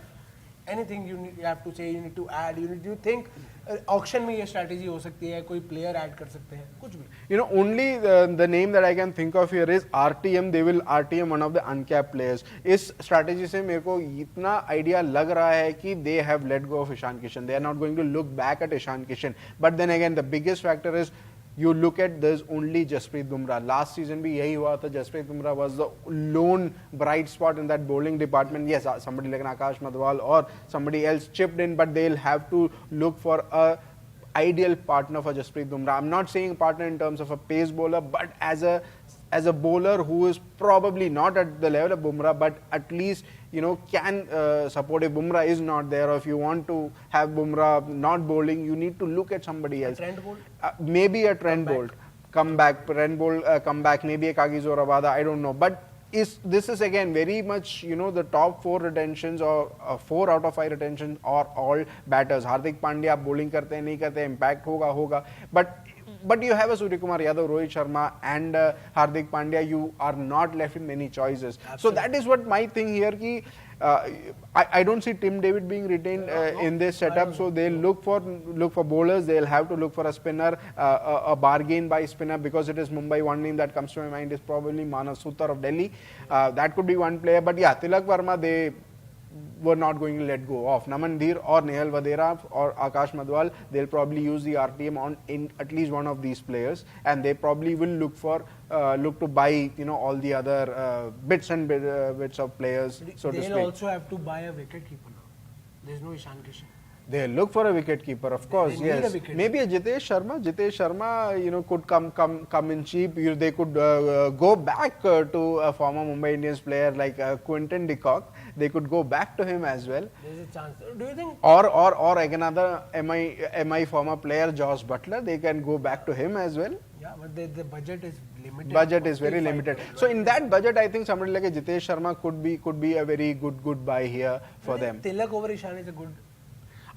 [SPEAKER 1] Anything you have to say, you need to add, you think auction में ये strategy हो सकती है, कोई player add कर सकते हैं, कुछ भी.
[SPEAKER 3] You know, only the name that I can think of here is RTM. They will RTM one of the uncapped players. इस strategy से मेरे को इतना idea लग रहा है कि they have let go of Ishan Kishan. They are not going to look back at Ishan Kishan. But then again, the biggest factor is you look at there's only Jasprit Bumrah. Last season भी यही हुआ था. Jasprit Bumrah was the lone bright spot in that bowling department. Yes, somebody like Akash Madhwal or somebody else chipped in, but they'll have to look for a ideal partner for Jasprit Bumrah. I'm not saying partner in terms of a pace bowler, but as a bowler who is probably not at the level of Bumrah, but at least can support if Bumrah is not there, or if you want to have Bumrah not bowling, you need to look at somebody else.
[SPEAKER 1] Trent Bolt?
[SPEAKER 3] Maybe a Trent Bolt. Come back. Trent Bolt come back. Maybe a Kagiso Rabada. I don't know. But this is again very much, the top 4 retentions or 4 out of 5 retentions are all batters. Hardik Pandya bowling karte hain, nahi karte, impact hoga. But you have a Surya Kumar Yadav, Rohit Sharma and Hardik Pandya. You are not left with many choices. Absolutely. So that is what my thing here ki I don't see Tim David being retained in this setup. So they'll look for bowlers. They'll have to look for a spinner, a bargain by spinner, because it is Mumbai. One name that comes to my mind is probably Manav Sutar of Delhi. That could be one player. But yeah, Tilak Verma, they were not going to let go of. Naman Dheer or Nehal Vadera or Akash Madhwal, they'll probably use the RTM on in at least one of these players, and they probably will look to buy all the other bits of players, so to speak.
[SPEAKER 1] They'll also have to buy a wicket keeper now. There's no Ishan Kishan.
[SPEAKER 3] They look for a wicket keeper, of course. Yes, maybe a Jitesh Sharma, could come in cheap. They could go back to a former Mumbai Indians player like Quinton de Kock. They could go back to him as well.
[SPEAKER 1] There's a chance. Do you think?
[SPEAKER 3] Or another MI former player, Josh Butler. They can go back to him as well.
[SPEAKER 1] Yeah, but the budget is limited.
[SPEAKER 3] Budget is very limited. So in that budget, I think somebody like a Jitesh Sharma could be a very good buy here for them.
[SPEAKER 1] Tilak over Ishan is a good.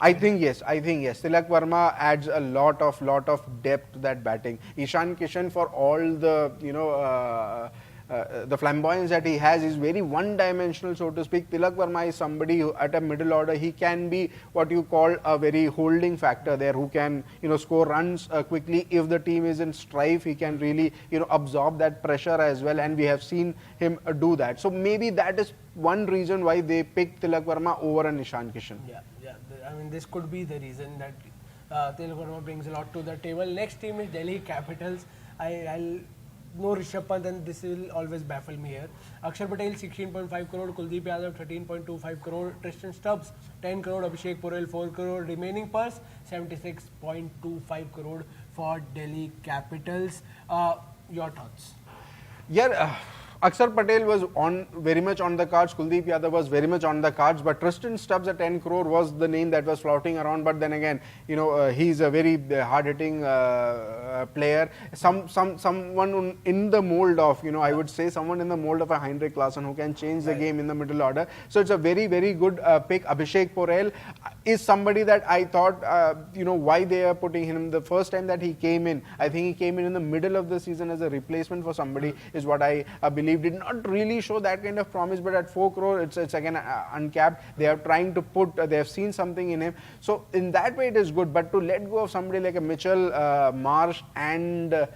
[SPEAKER 3] I think yes. Tilak Verma adds a lot of depth to that batting. Ishan Kishan, for all the the flamboyance that he has, is very one-dimensional, so to speak. Tilak Verma is somebody who, at a middle order, he can be what you call a very holding factor there, who can score runs quickly. If the team is in strife, he can really absorb that pressure as well, and we have seen him do that. So maybe that is one reason why they picked Tilak Verma over an Ishan Kishan.
[SPEAKER 1] Yeah. I mean, this could be the reason that Tilak Verma brings a lot to the table. Next team is Delhi Capitals. I'll no Rishabh Pant, and this will always baffle me here. Akshar Patel 16.5 crore, Kuldeep Yadav 13.25 crore, Tristan Stubbs 10 crore, Abhishek Porel 4 crore, remaining purse 76.25 crore for Delhi Capitals. Your thoughts?
[SPEAKER 3] Yeah. Akshar Patel was very much on the cards. Kuldeep Yadav was very much on the cards, but Tristan Stubbs at 10 crore was the name that was floating around. But then again, he's a very hard-hitting player. Someone in the mold of, I would say, someone in the mold of a Heinrich Klaasen who can change the game in the middle order. So it's a very, very good pick. Abhishek Porel is somebody that I thought, why they are putting him. The first time that he came in, I think he came in the middle of the season as a replacement for somebody, is what I believe. Did not really show that kind of promise, but at 4 crore, it's again uncapped. They are trying to they have seen something in him. So in that way, it is good. But to let go of somebody like a Mitchell Marsh and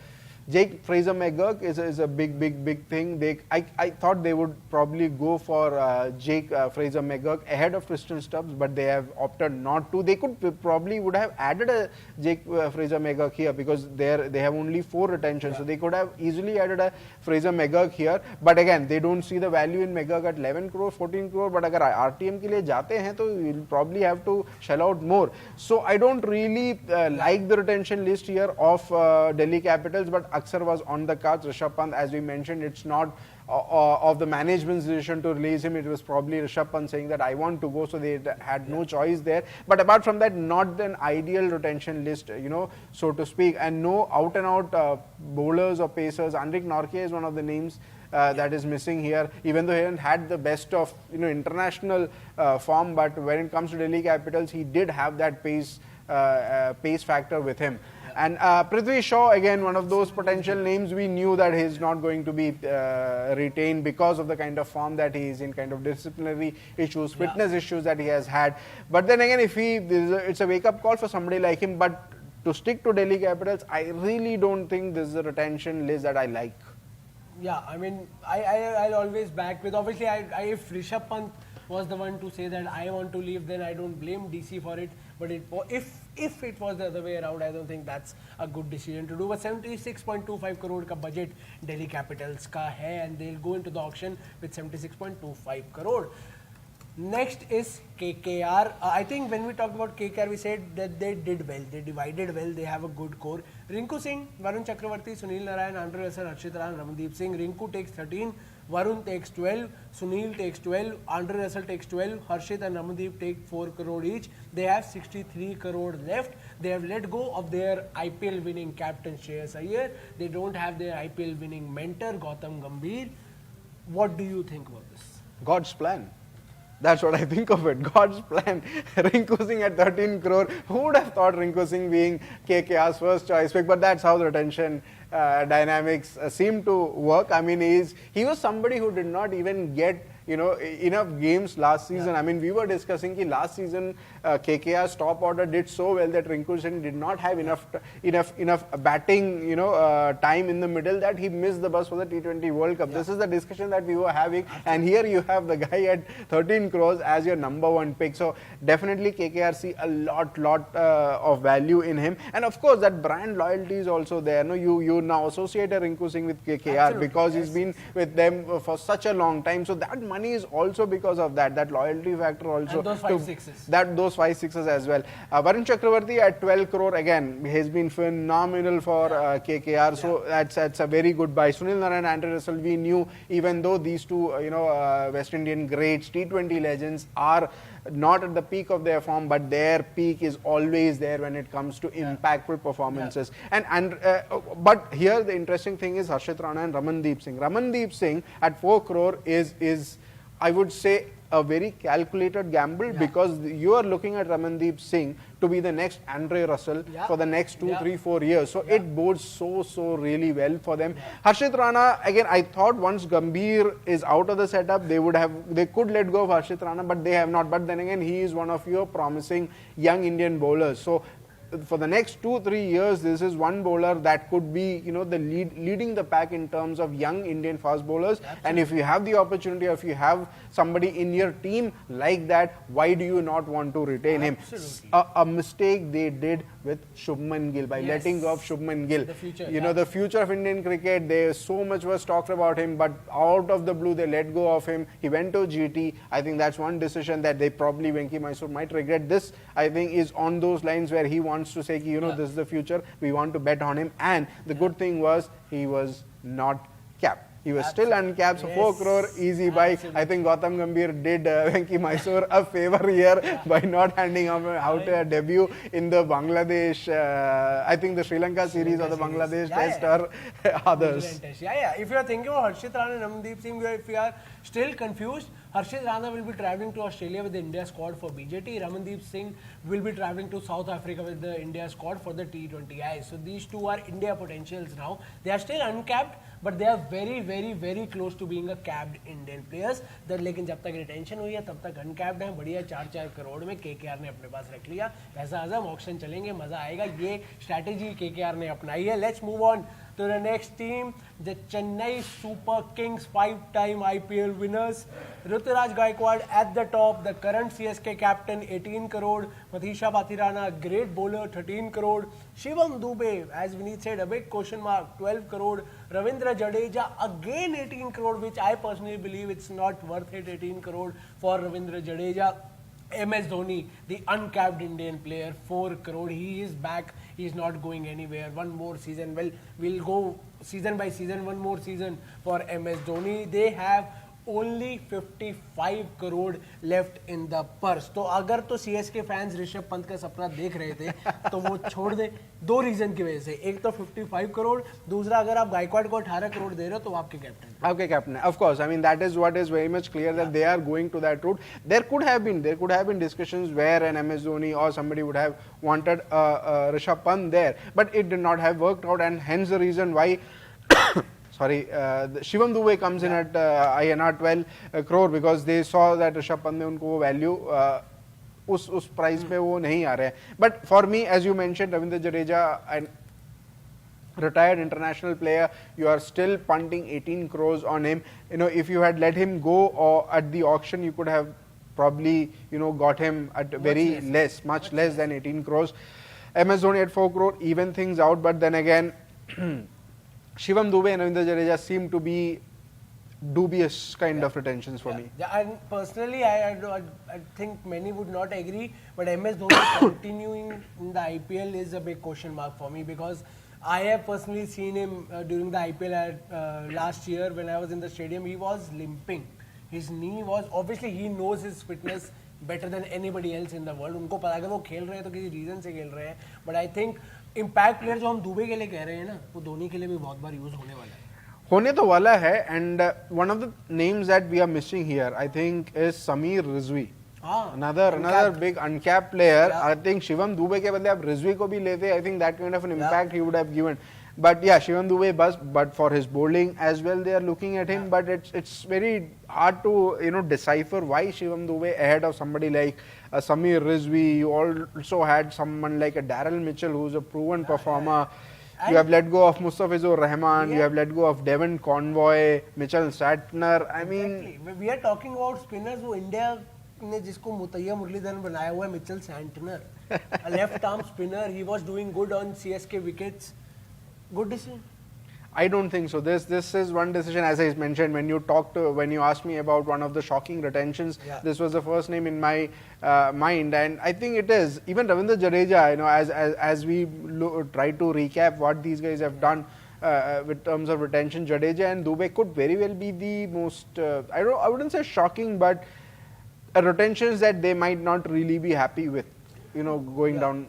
[SPEAKER 3] Jake Fraser McGurk is a big thing. I thought they would probably go for Jake Fraser McGurk ahead of Tristan Stubbs, but they have opted not to. They probably would have added a Jake Fraser McGurk here, because they have only 4 retentions, so they could have easily added a Fraser McGurk here. But again, they don't see the value in McGurk at 11 crore, 14 crore. But agar RTM ke liye jaate hain, to you'll probably have to shell out more. So I don't really like the retention list here of Delhi Capitals, but Aksar was on the cards. Rishabh Pant, as we mentioned, it's not of the management's decision to release him. It was probably Rishabh Pant saying that I want to go, so they had no choice there. But apart from that, not an ideal retention list, so to speak, and no out and out bowlers or pacers. Anrik Norke is one of the names that is missing here, even though he hasn't had the best of international form, but when it comes to Delhi Capitals, he did have that pace factor with him. And Prithvi Shaw, again, one of those potential names. We knew that he's not going to be retained because of the kind of form that he is in, kind of disciplinary issues, fitness issues that he has had. But then again, it's a wake-up call for somebody like him. But to stick to Delhi Capitals, I really don't think this is a retention list that I like.
[SPEAKER 1] Yeah, I mean, I'll always back with, obviously, if Rishabh Pant was the one to say that I want to leave, then I don't blame DC for it. But if it was the other way around, I don't think that's a good decision to do. But 76.25 crore का budget Delhi Capitals का है, and they'll go into the auction with 76.25 crore. Next is KKR. I think when we talked about KKR, we said that they did well. They divided well. They have a good core. Rinku Singh, Varun Chakravarti, Sunil Narayan, Andre Russell, Harshit Rana, Ramandeep Singh. Rinku takes 13. Varun takes 12, Sunil takes 12, Andre Russell takes 12, Harshit and Ramandeep take 4 crore each. They have 63 crore left. They have let go of their IPL winning captain Shreyas Iyer. They don't have their IPL winning mentor Gautam Gambhir. What do you think about this?
[SPEAKER 3] God's plan. That's what I think of it. God's plan. Rinku Singh at 13 crore. Who would have thought Rinku Singh being KKR's first choice pick? But that's how the retention dynamics seem to work. I mean, he was somebody who did not even get enough games last season. I mean, we were discussing that last season KKR's top order did so well that Rinku Singh did not have enough batting time in the middle, that he missed the bus for the T20 World Cup. This is the discussion that we were having, and here you have the guy at 13 crores as your number one pick. So definitely KKR see a lot of value in him, and of course that brand loyalty is also there. No, you now associate a Rinku Singh with KKR because he's been with them for such a long time. So that money is also because of that loyalty factor also.
[SPEAKER 1] And those 5-6s.
[SPEAKER 3] Those 5-6s as well. Varun Chakravarti at 12 crore, again, has been phenomenal for KKR. So that's a very good buy. Sunil Narayan and Andre Russell, we knew, even though these two West Indian greats, T20 legends, are not at the peak of their form, but their peak is always there when it comes to impactful performances. But here the interesting thing is Harshit Rana and Ramandeep Singh. Ramandeep Singh at 4 crore is I would say a very calculated gamble, because you are looking at Ramandeep Singh to be the next Andre Russell for the next 2, 3, 4 years. So it bodes so really well for them. Harshit Rana, again, I thought once Gambhir is out of the setup, they could let go of Harshit Rana, but they have not. But then again, he is one of your promising young Indian bowlers. So for the next 2-3 years, this is one bowler that could be, the leading the pack in terms of young Indian fast bowlers. Absolutely. And if you have the opportunity, or if you have somebody in your team like that, why do you not want to retain him? A mistake they did with Shubman Gill by letting go of Shubman Gill.
[SPEAKER 1] The future,
[SPEAKER 3] the future of Indian cricket. So much was talked about him, but out of the blue, they let go of him. He went to GT. I think that's one decision that they probably, Venki Mysore, might regret. This, I think, is on those lines where he wants to say, this is the future, we want to bet on him. And the good thing was, he was not capped. He was still uncapped, so 4 crore, easy buy. I think Gautam Gambhir did Venki Mysore a favor here by not handing out a debut in the Bangladesh, I think the Sri Lanka series or the Bangladesh test or others.
[SPEAKER 1] If you are thinking about Harshit Rana and Ramandeep Singh, if you are still confused, Harshit Rana will be travelling to Australia with the India squad for BJT. Ramandeep Singh will be travelling to South Africa with the India squad for the T20I. So these two are India potentials now. They are still uncapped, but they are very close to being a capped Indian players. लेकिन जब तक retention हुई है तब तक uncapped है. बढ़िया 4-4 करोड़ में KKR ने अपने पास रख लिया. ऐसा आजम ऑक्शन चलेंगे, मजा आएगा. ये स्ट्रैटेजी KKR ने अपनाई है. Let's move on to the next team, the Chennai Super Kings, 5-time IPL winners. Ruturaj Gaikwad at the top, the current CSK captain, 18 crore. Matheesha Pathirana, great bowler, 13 crore. Shivam Dube, as Vineet said, a big question mark, 12 crore. Ravindra Jadeja, again 18 crore, which I personally believe it's not worth it, 18 crore for Ravindra Jadeja. MS Dhoni, the uncapped Indian player, 4 crore. He is back. He is not going anywhere. One more season. Well, we'll go season by season. One more season for MS Dhoni. They have only 55 crore left in the purse. तो अगर तो CSK fans Rishabh Pant का सपना देख रहे थे तो वो छोड़ दे. दो रीजन की वजह से, एक तो 55 करोड़, दूसरा अगर आप गायकवाड़ को 18 करोड़ दे रहे हो तो वो आपके captain
[SPEAKER 3] of course. I mean, that is what is very much clear, that they are going to that route. There could have been discussions where an MS Dhoni or somebody would have wanted Rishabh Pant there, but it did not have worked out, and hence the reason why Shivam Dube comes in at INR 12 crore, because they saw that Rishabh Pant में उनको वो value उस price पे वो नहीं आ रहे हैं. But for me, as you mentioned, Ravindra Jadeja, and retired international player, you are still punting 18 crores on him. You know, if you had let him go or at the auction, you could have probably, you know, got him at much less than 18 crores. MS Dhoni at 4 crore, even things out, but then again, Shivam Dube and Ravindra Jadeja seem to be dubious kind of retentions for me.
[SPEAKER 1] Yeah, and personally, I think many would not agree, but MS Dhoni continuing in the IPL is a big question mark for me, because I have personally seen him during the IPL last year when I was in the stadium. He was limping. His knee was, obviously he knows his fitness better than anybody else in the world. उनको पता है अगर वो खेल रहे हैं तो किसी रीजन से खेल रहे हैं. But I think impact player जो हम दुबे के लिए कह रहे हैं ना, वो धोनी के लिए भी बहुत बार यूज होने वाला है.
[SPEAKER 3] होने तो वाला है, and one of the names that we are missing here, I think, is Sameer Rizvi. Another big uncapped player. I think Shivam Dube के बदले आप Rizvi को भी लेते, I think that kind of an impact he would have given. But yeah, Shivam Dube but for his bowling as well, they are looking at him. But it's very hard to, you know, decipher why Shivam Dube ahead of somebody like Sameer Rizvi. You also had someone like a Daryl Mitchell, who's a proven performer. You have let go of Mustafizur Rahman. You have let go of Devon Convoy, Mitchell Santner. I mean,
[SPEAKER 1] we are talking about spinners who India ने जिसको मुतैया मुरलीधरन बनाया हुआ है, Mitchell Santner, a left arm spinner. He was doing good on CSK wickets. Good decision?
[SPEAKER 3] I don't think so. This is one decision, as I mentioned, when you asked me about one of the shocking retentions, this was the first name in my mind, and I think it is. Even Ravindra Jadeja, you know, as we try to recap what these guys have done with terms of retention, Jadeja and Dube could very well be the most, I wouldn't say shocking, but retentions that they might not really be happy with, you know, going down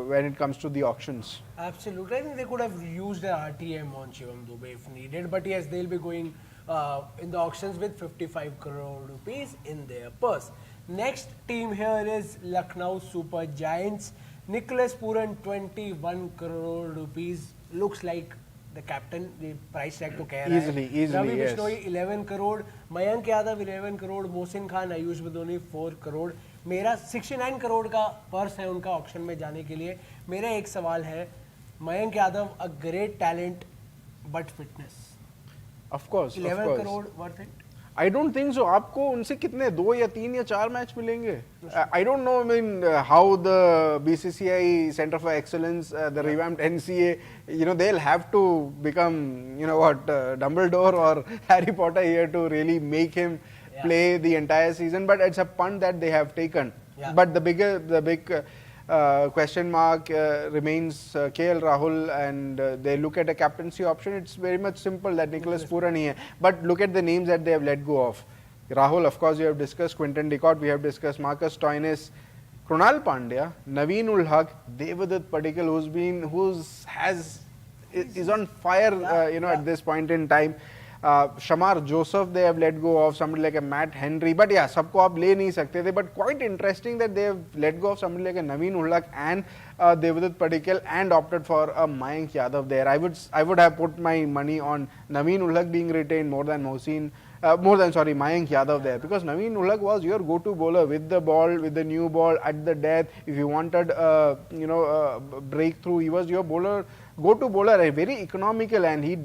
[SPEAKER 3] when it comes to the auctions.
[SPEAKER 1] Absolutely. I think they could have used a RTM on Shivam Dube if needed, but yes, they'll be going in the auctions with 55 crore rupees in their purse. Next team here is Lucknow Super Giants. Nicholas Puran, 21 crore rupees. Looks like the captain, the price tag to keh raha hai.
[SPEAKER 3] Easily,
[SPEAKER 1] Ravi
[SPEAKER 3] yes.
[SPEAKER 1] Bishnoi, 11 crore. Mayank Yadav, 11 crore. Mohsin Khan, Ayush Badoni, 4 crore. मेरा 69 करोड़ का purse है उनका auction में जाने के लिए. मेरा एक सवाल है, Mayank Yadav, a great talent but fitness.
[SPEAKER 3] Of course,
[SPEAKER 1] 11 crore worth it?
[SPEAKER 3] I don't think so. आपको उनसे कितने 2 या 3 या 4 मैच मिलेंगे? I don't know. I mean, how the BCCI Center for Excellence, the revamped NCA, you know, they'll have to become, you know what, Dumbledore or Harry Potter here to really make him play the entire season. But it's a punt that they have taken. But the big question mark remains KL Rahul, and they look at a captaincy option. It's very much simple that Nicholas Puran here. But look at the names that they have let go of. Rahul, of course, we have discussed. Quinton de Kock, we have discussed. Marcus Stoinis, Krunal Pandya, Naveen ul Haq, Devdutt Padikkal, is on fire, you know, at this point in time. Shamar Joseph, they have let go of. Somebody like a Matt Henry, but yeah, सबको आप ले नहीं सकते थे. But quite interesting that they have let go of somebody like a Naveen ul Haq and Devdutt Padikkal and opted for a Mayank Yadav there. I would have put my money on Naveen ul Haq being retained more than Mayank Yadav there, because Naveen ul Haq was your go-to bowler with the ball, with the new ball at the death. If you wanted, you know, a breakthrough, he was your go-to bowler, very economical, and he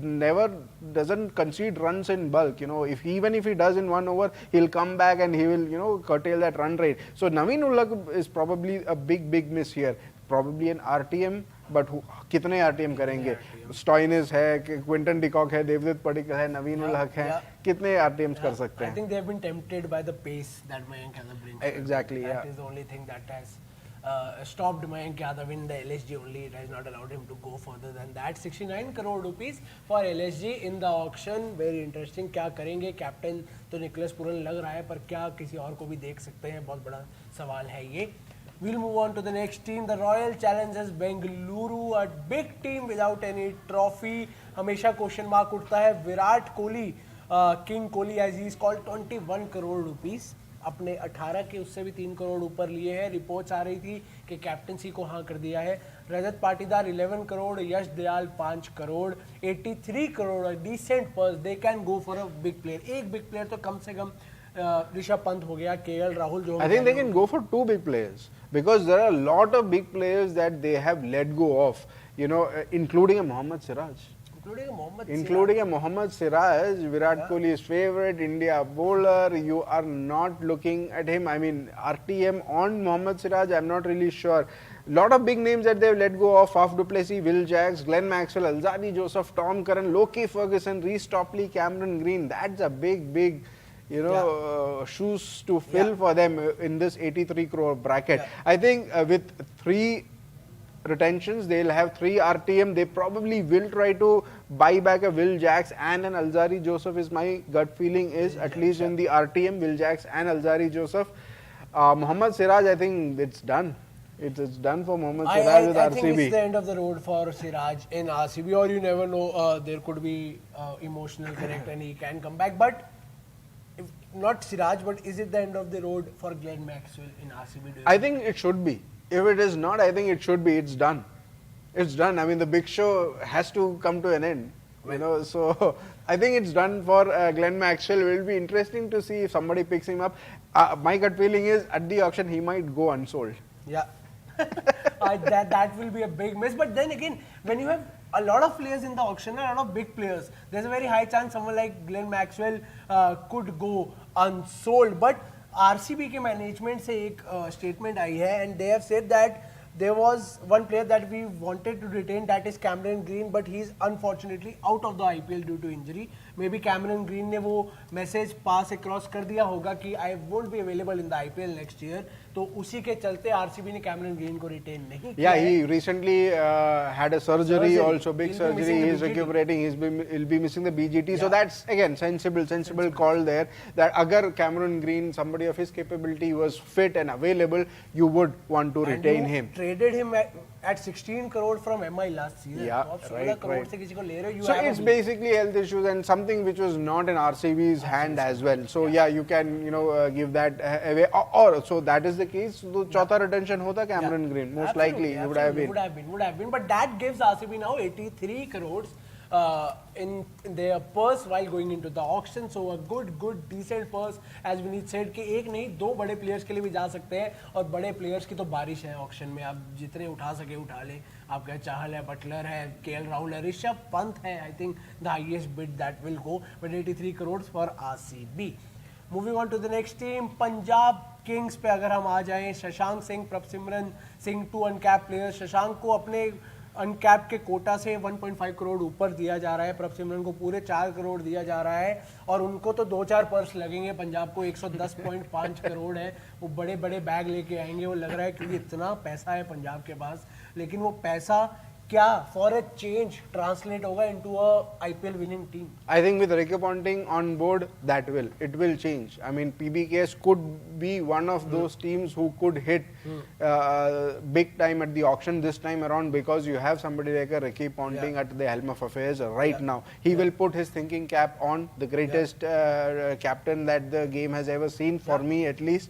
[SPEAKER 3] doesn't concede runs in bulk. You know, even if he does in 1 over, he'll come back and he will, you know, curtail that run rate. So Naveen ul Haq is probably a big miss here. Probably an RTM but कितने RTM करेंगे? Stoinis है, Quinton de Kock है, Devdutt Padikkal है, Naveen ul Haq है, कितने RTMs कर सकते हैं?
[SPEAKER 1] I think they have been tempted by the pace that Mayank Yadav brings.
[SPEAKER 3] Exactly,
[SPEAKER 1] That is the only thing that has stopped Mayank Yadav in the LSG only. It has not allowed him to go further than that. 69 crore rupees for LSG in the auction. Very interesting. क्या करेंगे? Captain तो Nicholas Pooran लग रहा है, पर क्या किसी और को भी देख सकते हैं? बहुत बड़ा सवाल है ये. We'll move on to the next team. The Royal Challengers Bengaluru, a big team without any trophy. हमेशा क्वेश्चन मार्क उठता है. Virat Kohli, king Kohli as he is called, 21 crore rupees अपने 18 के उससे भी 3 करोड़ ऊपर लिए हैं. रिपोर्ट्स आ रही थी कि कैप्टनसी को हाँ कर दिया है. Rajat Patidar 11 crore, Yash Dayal 5 crore, 83 crore, decent purse. They can go for a big player. एक बिग प्लेयर तो कम से कम ऋषभ पंत हो गया, केएल राहुल जो
[SPEAKER 3] I think they can go for 2 big players because there are a lot of big players that they have let go of, you know, including a Mohammad Siraj. Including a Mohammad Siraj, Virat Kohli's favorite India bowler. You are not looking at him. I mean, RTM on Mohammad Siraj, I'm not really sure. Lot of big names that they've let go of: Faf du Plessis, Will Jacks, Glenn Maxwell, Alzadi Joseph, Tom Curran, Loki Ferguson, Reece Topley, Cameron Green. That's a big, you know, shoes to fill for them in this 83 crore bracket. I think with 3 retentions, they'll have 3 RTM. They probably will try to buy back a Will Jacks and an Alzari Joseph, is my gut feeling, is at least in the RTM, Will Jacks and Alzari Joseph. Mohammad Siraj, I think it's done. It's done for Mohammad Siraj with RCB.
[SPEAKER 1] I think it's the end of the road for Siraj in RCB, or you never know, there could be emotional connect and he can come back. But if not Siraj, but is it the end of the road for Glenn Maxwell in RCB?
[SPEAKER 3] I think it should be. If it is not, I think it should be. It's done. It's done. I mean, the big show has to come to an end. You know, so I think it's done for Glenn Maxwell. It will be interesting to see if somebody picks him up. My gut feeling is at the auction he might go unsold.
[SPEAKER 1] Yeah. that will be a big miss. But then again, when you have a lot of players in the auction, a lot of big players, there's a very high chance someone like Glenn Maxwell could go unsold. But RCB के management से एक statement आई है and they have said that there was one player that we wanted to retain, that is Cameron Green, but he is unfortunately out of the IPL due to injury. Maybe Cameron Green ने वो message pass across कर दिया होगा कि I won't be available in the IPL next year. तो उसी के चलते RCB ने Cameron Green को retain नहीं किया.
[SPEAKER 3] Yeah, he recently had a surgery also, big surgery. He is recuperating. He'll be missing the BGT. So that's again sensible call there. That agar Cameron Green, somebody of his capability, was fit and available, you would want to retain him.
[SPEAKER 1] Traded him at 16 crore from MI last season.
[SPEAKER 3] Yeah,
[SPEAKER 1] तो
[SPEAKER 3] right.
[SPEAKER 1] से किसी को ले रहे हो, you
[SPEAKER 3] So
[SPEAKER 1] have
[SPEAKER 3] it's basically health issues and something which was not in RCB's hand as well. So yeah, you can, you know, give that away. Or so that is the case. So चौथा retention होता Cameron Green, most likely he would have been.
[SPEAKER 1] Would have been. But that gives RCB now 83 crores in their purse while going into the auction. So a good decent purse, as Vineet said, कि एक नहीं 2 बड़े players के लिए भी जा सकते हैं, और बड़े players की तो बारिश है auction में. आप जितने उठा सके उठा ले. आपका चाहल है, बटलर है, केएल राहुल है, ऋषभ पंत है. I think the highest bid that will go, but 83 crores for RCB. Moving on to the next team, Punjab Kings पे अगर हम आ जाएं, शशांक सिंह, प्रभसिमरन सिंह, 2 अनकैप प्लेयर्स. शशांक को अपने अनकैप के कोटा से 1.5 करोड़ ऊपर दिया जा रहा है, प्रभसिमरन को पूरे 4 करोड़ दिया जा रहा है, और उनको तो 2-4 पर्स लगेंगे. पंजाब को 110.5 करोड़ है, वो बड़े बड़े बैग लेके आएंगे, वो लग रहा है, क्योंकि इतना पैसा है पंजाब के पास. लेकिन वो पैसा क्या फॉर अ चेंज ट्रांसलेट होगा into a IPL winning team?
[SPEAKER 3] I think with Ricky Ponting on board, it will change. I mean, PBKS could be one of those teams who could hit big time at the auction this time around, because you have somebody like a Ricky Ponting at the helm of affairs right now. He will put his thinking cap on, the greatest captain that the game has ever seen, for me at least.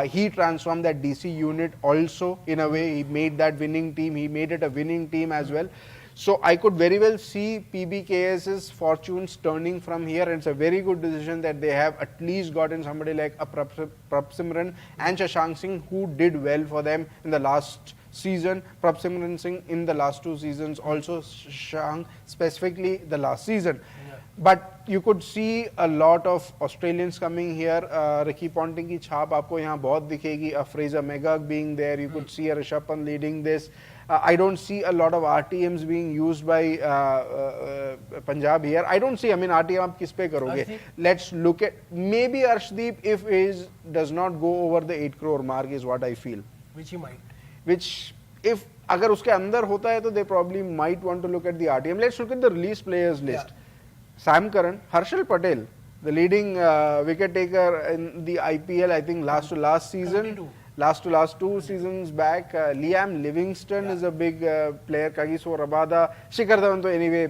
[SPEAKER 3] He transformed that DC unit also in a way. He made that winning team. He made it a winning team as well. So I could very well see PBKS's fortunes turning from here, and it's a very good decision that they have at least gotten somebody like a Prabhsimran and Shashank Singh, who did well for them in the last season. Prabhsimran Singh in the last 2 seasons, also Shashank specifically the last season. But you could see a lot of Australians coming here. Ricky Ponting की छाप आपको यहाँ बहुत दिखेगी. Fraser Megag being there, you could see a Rishabh Pant leading this. I don't see a lot of RTMs being used by Punjab here. I don't see. I mean, RTM आप किस पे करोगे? Let's look at maybe Arshdeep if he does not go over the 8 crore mark is what I feel.
[SPEAKER 1] Which he might.
[SPEAKER 3] Which if अगर उसके अंदर होता है तो they probably might want to look at the RTM. Let's look at the released players list.
[SPEAKER 1] Yeah.
[SPEAKER 3] Sam Curran, Harshal Patel, the leading wicket taker in the IPL, I think last to last season, last 2 seasons back. Liam Livingston is a big player. Kagiso Rabada, Shikhar Dhawan to anyway,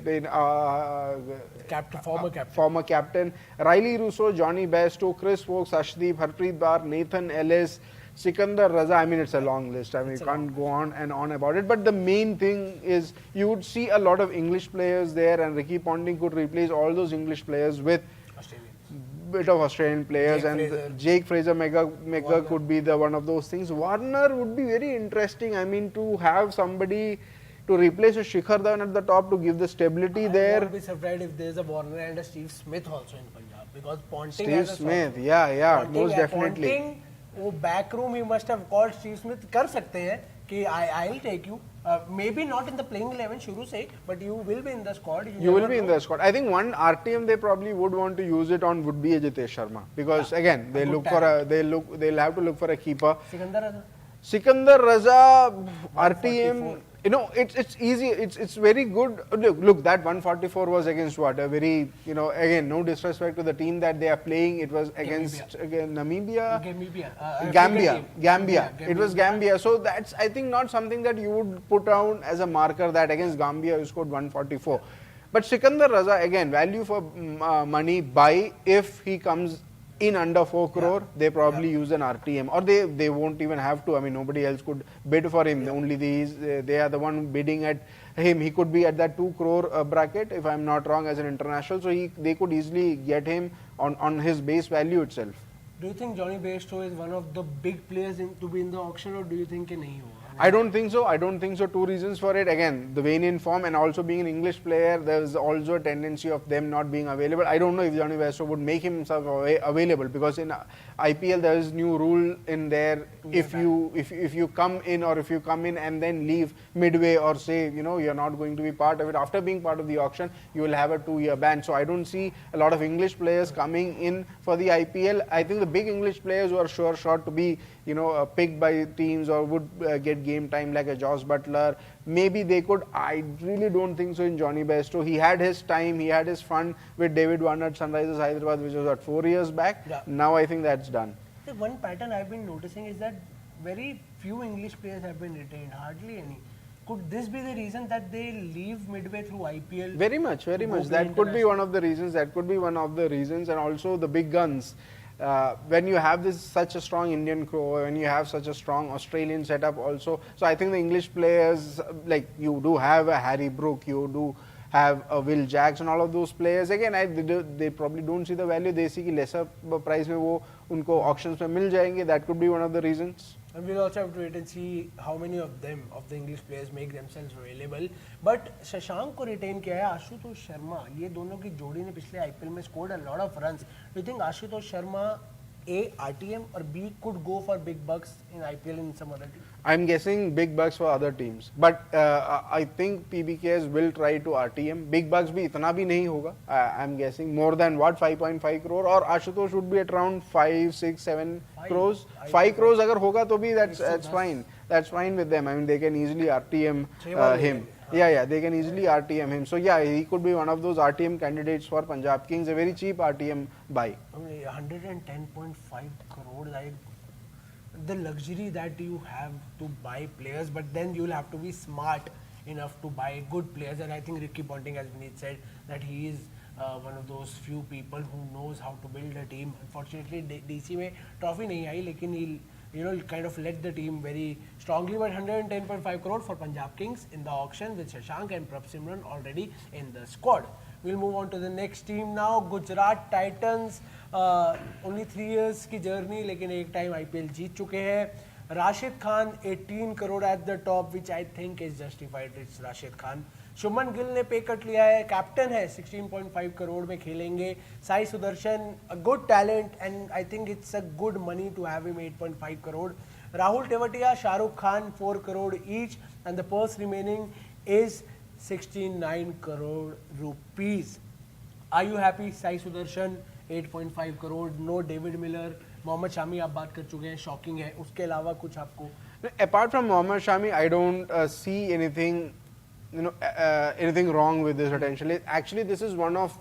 [SPEAKER 3] former captain. Riley Russo, Johnny Bairstow, Chris Wokes, Ashdeep, Harpreet Bar, Nathan Ellis, Sikandar Raza. I mean, it's a long list. I mean, you can't go on and on about it. But the main thing is you would see a lot of English players there, and Ricky Ponting could replace all those English players with bit of Australian players. Jake Fraser Mega could be the one of those things. Warner would be very interesting. I mean, to have somebody to replace a Shikhar Dhawan at the top to give the stability there.
[SPEAKER 1] I would be surprised if there is a Warner and a Steve Smith also in Punjab, because Ponting
[SPEAKER 3] Steve
[SPEAKER 1] has a
[SPEAKER 3] Smith, yeah,
[SPEAKER 1] Ponting,
[SPEAKER 3] most definitely.
[SPEAKER 1] Ponting, वो back room you must have called Steve Smith कर सकते हैं कि I will take you may be not in the playing 11 शुरू से but you will be in the squad
[SPEAKER 3] you will be in the squad. I think one RTM they probably would want to use it on would be Ajitesh Sharma, because again they look for a they'll have to look for a keeper. Sikandar Raza RTM, you know, it's easy, it's very good. Look, that 144 was against what, a very, you know, again, no disrespect to the team that they are playing, it was against Gambia. It was Gambia. So that's, I think, not something that you would put down as a marker that against Gambia you scored 144. But Sikandar Raza, again, value for money, buy if he comes in under 4 crore, they probably use an RTM, or they won't even have to. I mean, nobody else could bid for him. Only they are the one bidding at him. He could be at that 2 crore bracket, if I'm not wrong, as an international. So they could easily get him on his base value itself.
[SPEAKER 1] Do you think Johnny Bairstow is one of the big players to be in the auction, or do you think nahi hoga?
[SPEAKER 3] I don't think so. I don't think so. 2 reasons for it. Again, the Vanian form, and also being an English player, there's also a tendency of them not being available. I don't know if Johnny Bairstow would make himself available, because in IPL there is new rule in there. If you come in, or if you come in and then leave midway, or say, you know, you're not going to be part of it after being part of the auction, you will have a 2-year ban. So I don't see a lot of English players coming in for the IPL. I think the big English players who are short to be, you know, picked by teams or would get game time, like a Josh Butler, maybe they could. I really don't think so in Johnny Bairstow. He had his time, he had his fun with David Warner at Sunrisers Hyderabad, which was 4 years back.
[SPEAKER 1] Yeah.
[SPEAKER 3] Now I think that's done.
[SPEAKER 1] The one pattern I've been noticing is that very few English players have been retained, hardly any. Could this be the reason that they leave midway through IPL?
[SPEAKER 3] Very much. That could be one of the reasons. And also the big guns. When you have such a strong Indian crew, when you have such a strong Australian setup also, so I think the English players, like you do have a Harry Brook, you do have a Will Jacks, and all of those players, again, they probably don't see the value. They see कि lesser price में वो उनको auctions में मिल जाएंगे. That could be one of the reasons.
[SPEAKER 1] And we'll also have to wait and see how many of them, of the English players, make themselves available. But Shashank को retain किया है आशुतोष शर्मा. ये दोनों की जोड़ी ने पिछले IPL में scored a lot of runs. Do you think Ashutosh Sharma A, RTM, or B, could go for big bucks in IPL in some other team?
[SPEAKER 3] I'm guessing big bucks for other teams, but I think PBKs will try to RTM. Big bucks भी इतना भी नहीं होगा. I'm guessing more than what, 5.5 crore, or Ashutosh would be at around 5, 6, 7 crores. 5 crores अगर होगा तो भी that's fine. That's fine with them. I mean, they can easily RTM him. Yeah, they can easily RTM him. So yeah, he could be one of those RTM candidates for Punjab Kings. A very cheap RTM buy.
[SPEAKER 1] 110.5 crores. The luxury that you have to buy players, but then you'll have to be smart enough to buy good players. And I think Ricky Ponting, as Vineet said, that he is one of those few people who knows how to build a team. Unfortunately, DC में trophy नहीं आई, लेकिन he'll kind of led the team very strongly. But 110.5 crore for Punjab Kings in the auction, with Shashank and Prabh Simran already in the squad. We'll move on to the next team now. Gujarat Titans. Only 3 years की journey, लेकिन एक time IPL जीत चुके हैं. Rashid Khan 18 crore at the top, which I think is justified. It's Rashid Khan. Shubman Gill ने पे cut लिया है, captain है, 16.5 करोड़ में खेलेंगे. Sai Sudarshan, a good talent and I think it's a good money to have him 8.5 crore. Rahul Tewatia, Shahrukh Khan 4 crore each and the purse remaining is 69 crore rupees. Are you happy? Sai Sudarshan 8.5 crore, no David Miller, Mohammed Shami आप बात कर चुके हैं, shocking है. उसके अलावा कुछ आपको?
[SPEAKER 3] Apart from Mohammad Shami, I don't see anything, anything wrong with this retention list. Actually, this is one of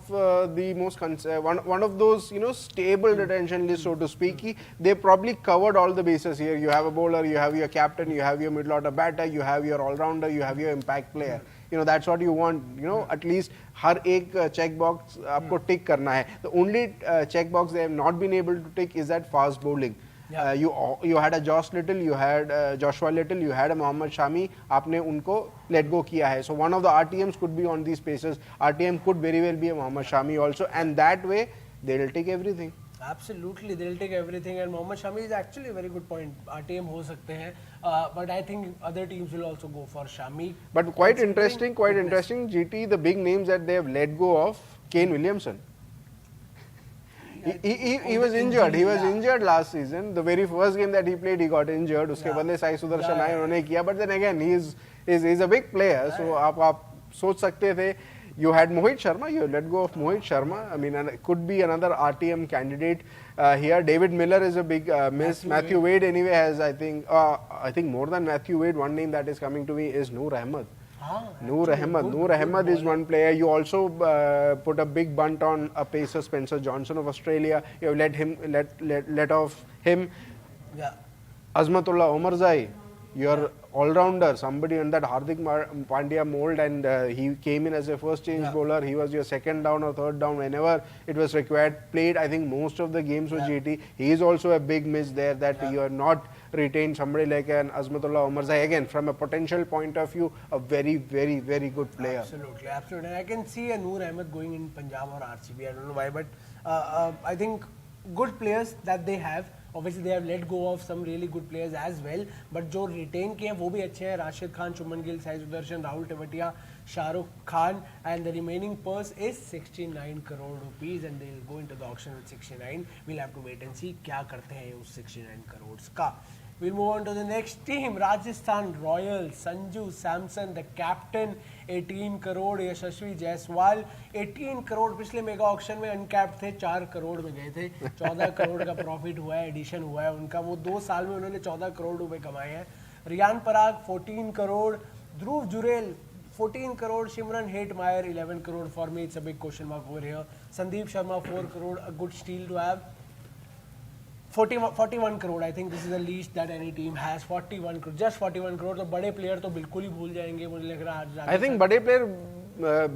[SPEAKER 3] the most one of those stable retention lists, so to speak. They probably covered all the bases here. You have a bowler, you have your captain, you have your middle order batter, you have your all rounder, you have your impact player. That's what you want. At least हर एक check box आपको tick करना है. The only check box they have not been able to tick is that fast bowling.
[SPEAKER 1] Yeah.
[SPEAKER 3] You had a Josh Little, you had Joshua Little, you had a Mohammad Shami. आपने उनको let go किया है. So one of the RTMs could be on these paces. RTM could very well be a Mohammad Shami also, and that way they will take everything.
[SPEAKER 1] Absolutely, they'll take everything, and Mohammad Shami is actually a very good point. RTM हो सकते हैं, but I think other teams will also go for Shami.
[SPEAKER 3] But quite interesting, GT, the big names that they have let go of, Kane Williamson. He was injured. He was injured last season. The very first game that he played, he got injured. उसके बदले साई सुदर्शन आए, उन्होंने किया. But then again, he's a big player. So आप सोच सकते थे. You had Mohit Sharma. You let go of Mohit Sharma. I mean, it could be another RTM candidate here. David Miller is a big miss. Matthew Wade anyway has, I think more than Matthew Wade, one name that is coming to me is Noor Ahmed. Noor Ahmed is one player. You also put a big bunt on a pacer, Spencer Johnson of Australia. You have let off him.
[SPEAKER 1] Yeah.
[SPEAKER 3] Azmatullah Omarzai, your all-rounder, somebody in that Hardik Pandya mold, and he came in as a first change bowler. He was your second down or third down whenever it was required. Played, I think, most of the games with GT. He is also a big miss there that you are not retained somebody like an Azmatullah Omarzai. Again, from a potential point of view, a very, very, very good player.
[SPEAKER 1] Absolutely. And I can see a Noor Ahmed going in Punjab or RCB. I don't know why, but I think good players that they have. Obviously, they have let go of some really good players as well. But जो retain किए हैं वो भी अच्छे हैं. Rashid Khan, Shuman Gill, Sai Sudarshan, Rahul Tewatia, Shahrukh Khan, and the remaining purse is 69 crore rupees, and they will go into the auction with 69. We'll have to wait and see क्या करते हैं उस 69 crores का. We'll move on to the next team, Rajasthan Royals. Sanju Samson, the captain, 18 crore. यशस्वी जायसवाल 18 करोड़. पिछले mega auction में uncapped थे, 4 करोड़ में गए थे. 14 करोड़ का प्रॉफिट हुआ है, एडिशन हुआ है उनका. वो 2 साल में उन्होंने 14 करोड़ रुपए कमाए हैं. रियान पराग 14 करोड़. ध्रुव Jurel 14 crore. Shimran Hetmeyer 11 crore. For me, it's a big question mark over here. Sandeep Sharma 4 crore. A good steal to have. 41 crore. I think this is the least that any team has. 41 crore. Just 41 crore. तो बड़े player तो बिल्कुल ही भूल जाएंगे मुझे लग रहा है.
[SPEAKER 3] I think बड़े प्लेयर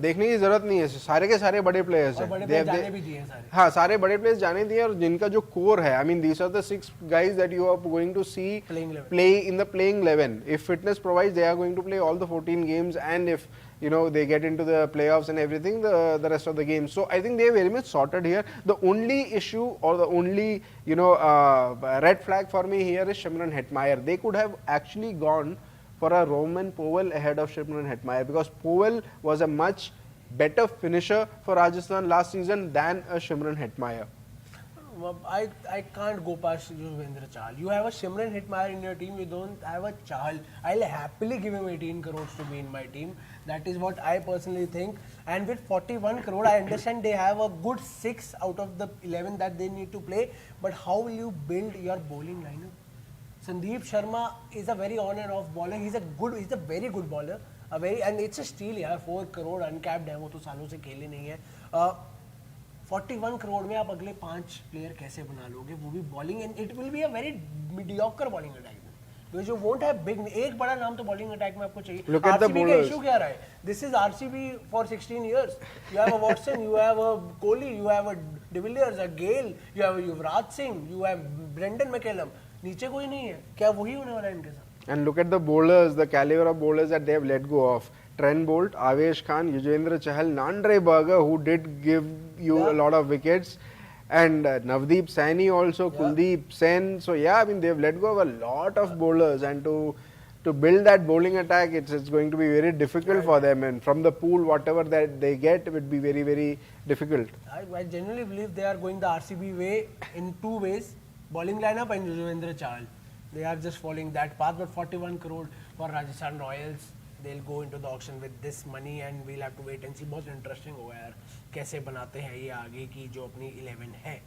[SPEAKER 3] देखने की जरूरत नहीं है. सारे के सारे बड़े प्लेयर्स हैं.
[SPEAKER 1] बड़े प्लेयर जाने भी दिए सारे.
[SPEAKER 3] हाँ, सारे बड़े प्लेयर्स जाने दिए और जिनका जो कोर है, I mean these are the 6 guys that you are going to see play in the playing 11. If fitness provides, they are going to play all the 14 games, and if they get into the playoffs and everything, the rest of the games. So I think they are very much sorted here. The only issue or the only red flag for me here is Shimran Hetmeyer. They could have actually gone for a Roman Powell ahead of Shimran Hetmeyer, because Powell was a much better finisher for Rajasthan last season than a Shimran Hetmeyer.
[SPEAKER 1] I can't go past Yuzvendra Chahal. You have a Shimran Hetmeyer in your team, you don't have a Chahal. I'll happily give him 18 crores to be in my team. That is what I personally think. And with 41 crore, I understand they have a good 6 out of the 11 that they need to play. But how will you build your bowling lineup? Sandeep Sharma is a very on and off bowler. He's a very good bowler. And it's a steal. 4 crore uncapped है, वो तो सालों से खेले नहीं है. 41 करोड़ में आप अगले 5 प्लेयर कैसे बना लोगे, वो भी bowling, and it will be a very mediocre bowling attack, because you won't have big. एक बड़ा नाम तो बॉलिंग अटैक में आपको चाहिए. आरसीबी का इशू क्या रहा है? This is RCB for 16 years. You have a Watson, you have a Kohli, you have a de Villiers, a Gayle, you have Yuvraj Singh, you have Brendon McCullum. नीचे कोई नहीं है. क्या वही होने वाला है इनके साथ?
[SPEAKER 3] And look at the bowlers, the caliber of bowlers that they have let go of. Trent Bolt, Avesh Khan, Yuzvendra Chahal, Nandre Berger, who did give you a lot of wickets, and Navdeep Saini also, Kuldeep Sen. So I mean they've let go of a lot of bowlers, and to to build that bowling attack, it's going to be very difficult for them, and from the pool, whatever that they get, it would be very, very difficult.
[SPEAKER 1] I genuinely believe they are going the RCB way in two ways, bowling lineup and Yuzvendra Chahal. They are just following that path, but 41 crore for Rajasthan Royals. They'll go into the auction with this money and we'll have to wait and see. बहुत interesting होगा यार कैसे बनाते हैं ये आगे की जो अपनी 11 है.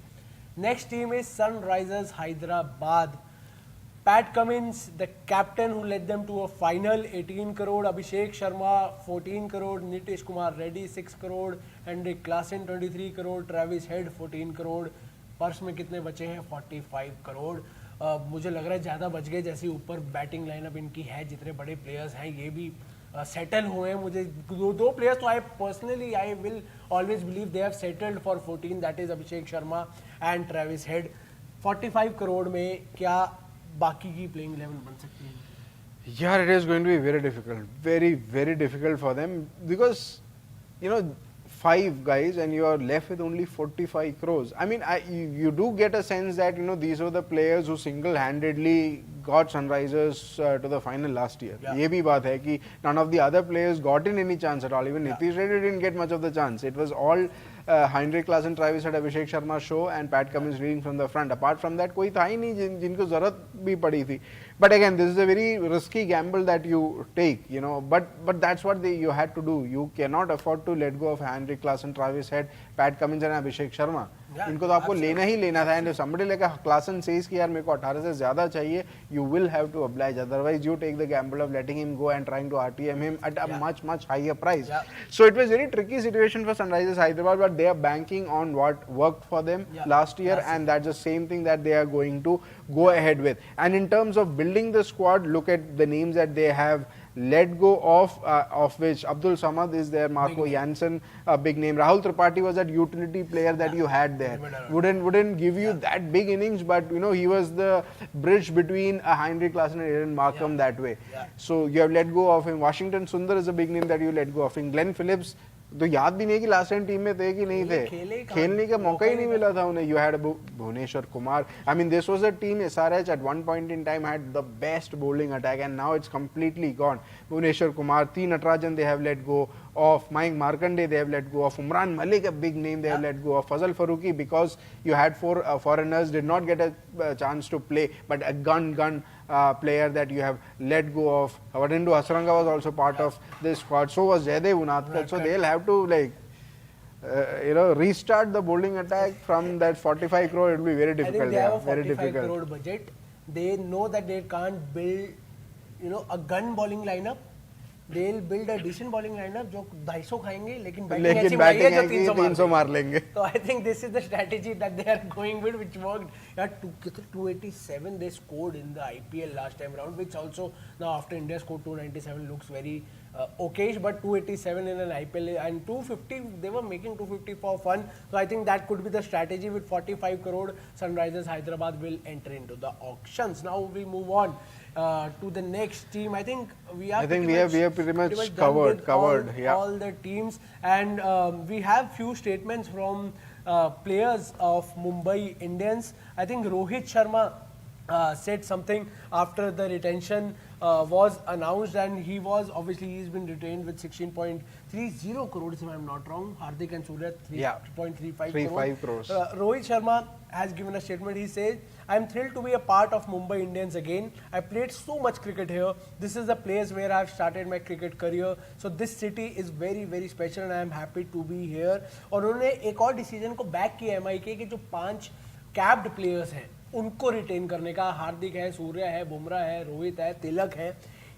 [SPEAKER 1] Next team is Sunrisers Hyderabad. Pat Cummins, the captain who led them to a final, 18 crore. Abhishek Sharma, 14 crore. Nitish Kumar Reddy, 6 crore. Hendrik Klaasen, 23 crore. Travis Head, 14 crore. Purse में कितने बचे हैं 45 करोड़. मुझे लग रहा है ज़्यादा बच गए, जैसे ऊपर बैटिंग लाइनअप इनकी है, जितने बड़े प्लेयर्स हैं ये भी सेटल हुए हैं. मुझे दो प्लेयर्स तो I will always believe they have settled for 14, that is Abhishek Sharma and Travis head. 45 crore में क्या बाकी की प्लेइंग 11 बन सकती है?
[SPEAKER 3] Yeah, it is going to be very difficult, very, very difficult for them, because, you know, 5 guys and you are left with only 45 crores. I mean, you do get a sense that, you know, these were the players who single-handedly got Sunrisers to the final last year.
[SPEAKER 1] Yeah.
[SPEAKER 3] ये भी बात है कि none of the other players got in any chance at all. Even Nitish Reddy didn't get much of the chance. It was all Hendrik Klaasen, Travis Head, Abhishek Sharma show and Pat Cummins leading from the front. Apart from that, कोई था ही नहीं जिनको जरूरत भी पड़ी थी. But again, this is a very risky gamble that you take, you know. But that's what you had to do. You cannot afford to let go of Hendrik Klaasen, Travis Head, Pat Cummins and Abhishek Sharma. इनको तो आपको लेना ही लेना था. And if somebody like Klaasen says कि यार मेरे को 18 से ज़्यादा चाहिए, you will have to oblige. Otherwise, you take the gamble of letting him go and trying to RTM him at a much higher price. So it was a very tricky situation for Sunrisers Hyderabad, but they are banking on what worked for them last year, and that's the same thing that they are going to go ahead with. And in terms of building the squad, look at the names that they have let go of which Abdul Samad is there, Marco Janssen, a big name. Rahul Tripathi was that utility player that you had there. Wouldn't give you that big innings, but you know he was the bridge between Heinrich Klaasen and Aaron Markham that way. So you have let go of him. Washington Sundar is a big name that you let go of him. Glenn Phillips, तो याद भी नहीं कि last time team में थे कि नहीं थे, खेलने का मौका ही नहीं मिला था उन्हें. You had Bhuvneshwar Kumar. I mean this was a team, SRH at one point in time had the best bowling attack and now it's completely gone. Bhuvneshwar Kumar, T Natarajan they have let go of, Mayank Markande they have let go of, Umran Malik a big name they have let go of, Fazal Farooqi because you had 4 foreigners did not get a chance to play, but a gun player that you have let go of. Vadindu Hasranga was also part of this squad. So was Jaydev Unatkar. So they'll have to restart the bowling attack from that 45 crore. It will be very difficult.
[SPEAKER 1] I think they have a
[SPEAKER 3] very
[SPEAKER 1] 45
[SPEAKER 3] difficult.
[SPEAKER 1] crore budget. They know that they can't build, a gun bowling lineup. They'll build a decent bowling lineup जो 250 खाएंगे लेकिन batting ऐसी मारी है जो 300 मार लेंगे. So I think this is the strategy that they are going with, which worked. 287 they scored in the IPL last time round, which also now after India scored 297 looks very okayish, but 287 in an IPL and 250 they were making 250 for fun. So I think that could be the strategy. With 45 crore, Sunrisers Hyderabad will enter into the auctions. Now we move on to the next team. I think we have pretty much covered all the teams, and we have few statements from players of Mumbai Indians. I think Rohit Sharma said something after the retention was announced, and he's been retained with 16.30 crores if I'm not wrong. Hardik and Surya 3.35 crores. Rohit Sharma has given a statement. He says, I'm thrilled to be a part of Mumbai Indians again. I played so much cricket here. This is the place where I've started my cricket career. So this city is very, very special and I'm happy to be here. और उन्होंने एक और decision को back किया MIK के जो 5 capped players हैं उनको रिटेन करने का. हार्दिक है, सूर्या है, बुमराह है, रोहित है, तिलक है.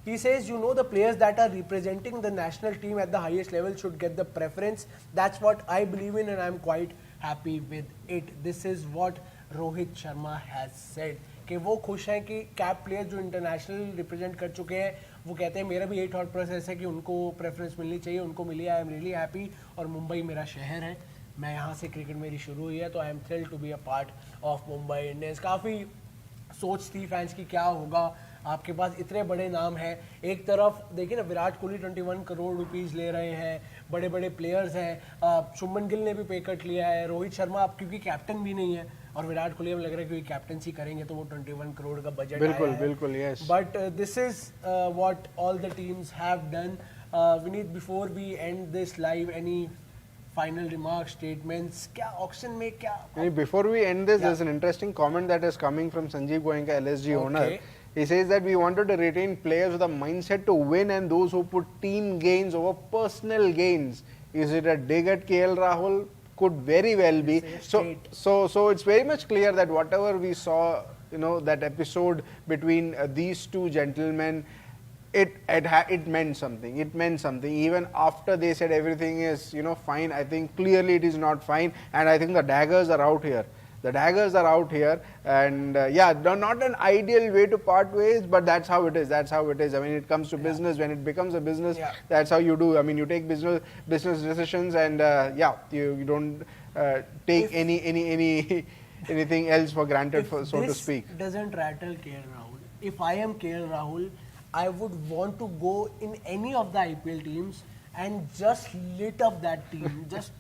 [SPEAKER 1] He says, the players that are representing the national team at the highest level should get the preference. That's what I believe in and I'm quite happy with it. This is what Rohit Sharma has said. कि वो खुश हैं कि cap player जो international represent कर चुके हैं वो कहते हैं मेरा भी यही थॉट प्रोसेस है कि उनको प्रेफरेंस मिलनी चाहिए, उनको मिली. आई एम रियली हैप्पी और मुंबई मेरा शहर है, मैं यहाँ से क्रिकेट मेरी शुरू हुई है, तो I am thrilled to be a part of Mumbai Indians. काफ़ी सोच थी फैंस की क्या होगा, आपके पास इतने बड़े नाम हैं. एक तरफ देखिए ना, विराट कोहली 21 करोड़ रुपीस ले रहे हैं, बड़े बड़े प्लेयर्स हैं, शुभमन गिल ने भी पे कट लिया है, रोहित शर्मा अब क्योंकि कैप्टन भी नहीं है और विराट कोहली हमें लग रहा है कि कैप्टेंसी करेंगे तो वो 21 करोड़ का बजट
[SPEAKER 3] बिल्कुल yes
[SPEAKER 1] but this is what all the teams have done Vineet before we end this live any final remarks, statements, क्या auction में क्या?
[SPEAKER 3] Before we end this, there's an interesting comment that is coming from Sanjeev Goenka, LSG owner. He says that we wanted to retain players with a mindset to win and those who put team gains over personal gains. Is it a dig at KL Rahul? Could very well be. So it's very much clear that whatever we saw, that episode between these two gentlemen, it meant something. It meant something. Even after they said everything is, fine, I think clearly it is not fine. And I think the daggers are out here. The daggers are out here. And not an ideal way to part ways, but that's how it is. That's how it is. I mean, it comes to business. When it becomes a business, that's how you do. I mean, you take business decisions and, you don't take anything else for granted, so to speak.
[SPEAKER 1] If this doesn't rattle KL Rahul, if I am KL Rahul, I would want to go in any of the IPL teams and just lit up that team, just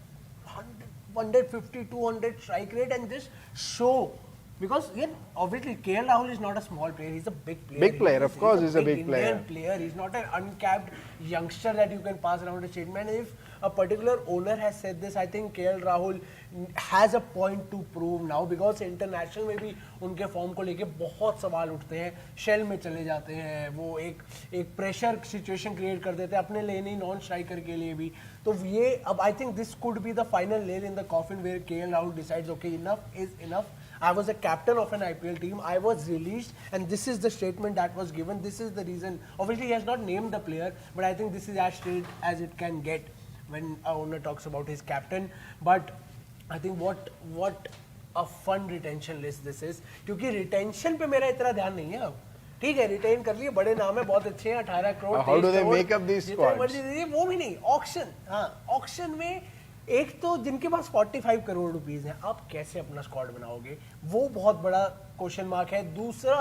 [SPEAKER 1] 150, 200 strike rate and just show. Because obviously KL Rahul is not a small player, he's a big player.
[SPEAKER 3] Big player, of course, he's a big
[SPEAKER 1] Indian player. He's not an uncapped youngster that you can pass around a statement. If a particular owner has said this, I think KL Rahul has a point to prove now because international में भी उनके form को लेके बहुत सवाल उठते हैं, shell में चले जाते हैं, वो एक प्रेशर सिचुएशन क्रिएट कर देते हैं अपने लिए नहीं नॉन स्ट्राइकर के लिए भी. तो ये अब I think this could be the final nail in the coffin where KL Rahul decides okay enough is enough. I was a captain of an IPL team. I was released, and this is the statement that was given. This is the reason. Obviously, he has not named the player, but I think this is as straight as it can get when a owner talks about his captain. But I think what a fun retention list this is. क्योंकि retention पे मेरा इतना ध्यान नहीं है अब. ठीक है, रिटेन कर लिए, बड़े नाम है, बहुत अच्छे हैं, 18 crore.
[SPEAKER 3] How do they make up these squads?
[SPEAKER 1] वो भी नहीं. Auction, हाँ, auction में एक तो जिनके पास 45 करोड़ रुपीस हैं, आप कैसे अपना स्क्वाड बनाओगे, वो बहुत बड़ा क्वेश्चन मार्क है. दूसरा,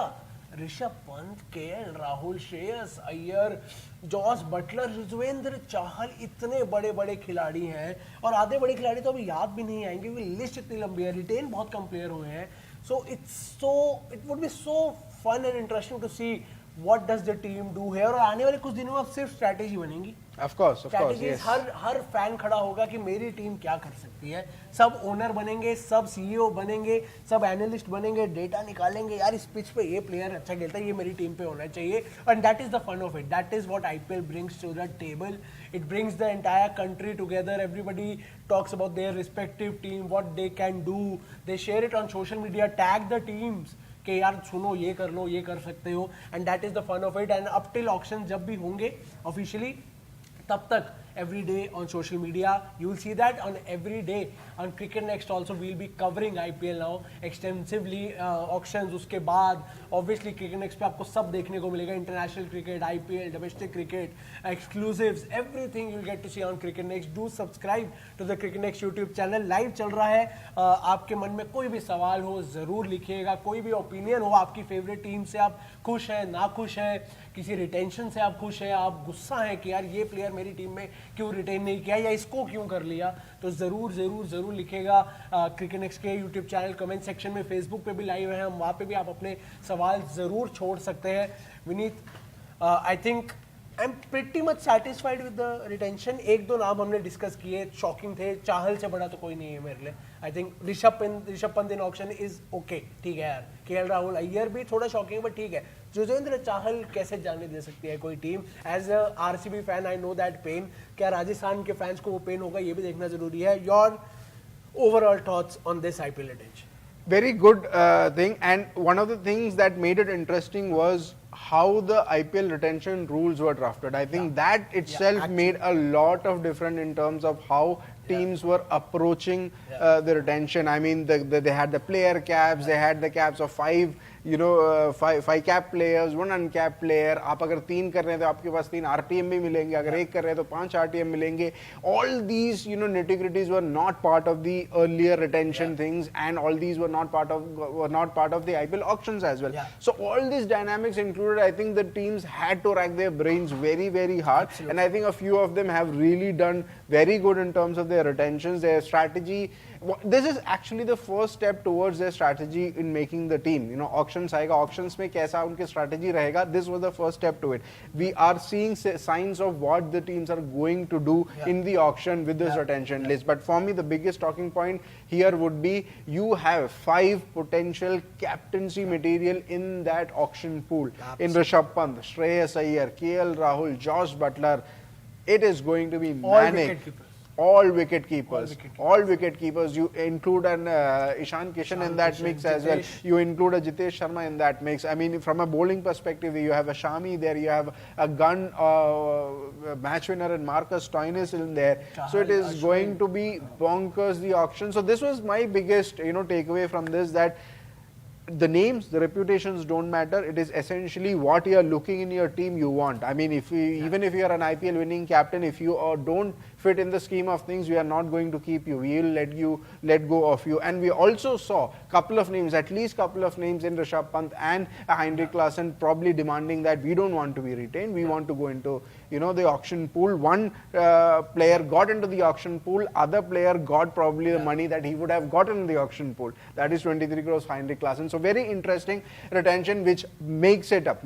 [SPEAKER 1] Rishabh Pant, KL Rahul, Shreyas Iyer, Jos Buttler, Yuzvendra Chahal, इतने बड़े बड़े खिलाड़ी हैं और आधे बड़े खिलाड़ी तो अभी याद भी नहीं आएंगे क्योंकि लिस्ट इतनी लंबी है, रिटेन बहुत कम प्लेयर हुए हैं. So it would be so fun and interesting to see what does the team do here. और आने वाले कुछ दिनों में अब सिर्फ स्ट्रैटेजी बनेगी.
[SPEAKER 3] Of course,
[SPEAKER 1] yes. Her fan खड़ा होगा कि मेरी टीम क्या कर सकती है. सब ओनर बनेंगे, सब सीईओ बनेंगे, सब एनालिस्ट बनेंगे, डेटा निकालेंगे, यार इस पिच पे ये प्लेयर अच्छा खेलता है, ये मेरी टीम पे होना चाहिए. And that is the fun of it. That is what IPL brings to the table. It brings the entire country together. Everybody talks about their respective team, what they can do. They share it on social media, tag the teams कि यार सुनो ये कर लो, ये कर सकते हो. And that is the fun of it. And up till auction जब भी होंगे ऑफिशियली, तब तक every day on social media you will see that. On every day on Cricket Next also we'll be covering IPL now extensively. Auctions उसके बाद obviously Cricket Next पे आपको सब देखने को मिलेगा. International cricket, IPL, domestic cricket, exclusives, everything you'll get to see on Cricket Next. Do subscribe to the Cricket Next YouTube channel. Live चल रहा है. आपके मन में कोई भी सवाल हो ज़रूर लिखिएगा. कोई भी ओपिनियन हो, आपकी फेवरेट टीम से आप खुश हैं, ना खुश हैं, किसी रिटेंशन से आप खुश हैं, आप गुस्सा हैं कि यार ये प्लेयर मेरी टीम में क्यों रिटेन नहीं किया या इसको क्यों कर लिया, तो ज़रूर ज़रूर ज़रूर लिखेगा. क्रिकेट नेक्स्ट के यूट्यूब चैनल कमेंट सेक्शन में, फेसबुक पे भी लाइव हैं हम, वहाँ पे भी आप अपने सवाल ज़रूर छोड़ सकते हैं. Vineet, I think I am pretty much satisfied with the retention. एक दो नाम हमने डिस्कस किए, शॉकिंग थे, चाहल से बड़ा तो कोई नहीं है मेरे लिए. I think Rishabh Pant in auction is okay, ठीक है यार. केएल राहुल, अय्यर भी थोड़ा शॉकिंग बट ठीक है. युजवेंद्र चाहल कैसे जाने दे सकती है कोई team. As a RCB fan I know that pain. क्या राजस्थान के फैंस को वो पेन होगा, ये भी देखना जरूरी है. Your overall thoughts on this IPL retention?
[SPEAKER 3] Very good thing, and one of the things that made it interesting was how the IPL retention rules were drafted. I think that itself made a lot of difference in terms of how teams were approaching the retention. I mean, they had the player caps, they had the caps of five cap players, one uncapped player. आप अगर 3 कर रहे हैं तो आपके पास 3 RTM भी मिलेंगे, अगर 1 कर रहे हैं तो 5 RTM मिलेंगे. All these nitty-gritties were not part of the earlier retention things, and all these were not part of the IPL auctions as well. So all these dynamics included, I think the teams had to rack their brains very, very hard. Absolutely. And I think a few of them have really done very good in terms of their retentions. Their strategy this is actually the first step towards their strategy in making the team. You know, auctions आएगा, auctions में कैसा उनके strategy रहेगा. This was the first step to it. We are seeing signs of what the teams are going to do in the auction with this retention list. But for me, the biggest talking point here would be you have 5 potential captaincy material in that auction pool. In Rishabh Pant, Shreyas Iyer, KL Rahul, Josh Butler. It is going to be manic. All wicket keepers. You include an Ishan Kishan in that mix as well. You include a Jitesh Sharma in that mix. I mean, from a bowling perspective, you have a Shami there, you have a gun match winner and Marcus Stoinis in there. So it is going to be bonkers, the auction. So this was my biggest, takeaway from this, that the names, the reputations don't matter. It is essentially what you are looking in your team you want. I mean, even if you are an IPL winning captain, if you don't fit in the scheme of things, we are not going to keep you. We will let go of you. And we also saw at least couple of names in Rishabh Pant and Heinrich Klaasen probably demanding that we don't want to be retained. We want to go into the auction pool. One player got into the auction pool, other player got probably the money that he would have gotten in the auction pool. That is 23 crores for Heinrich Klaasen. So very interesting retention, which makes it up,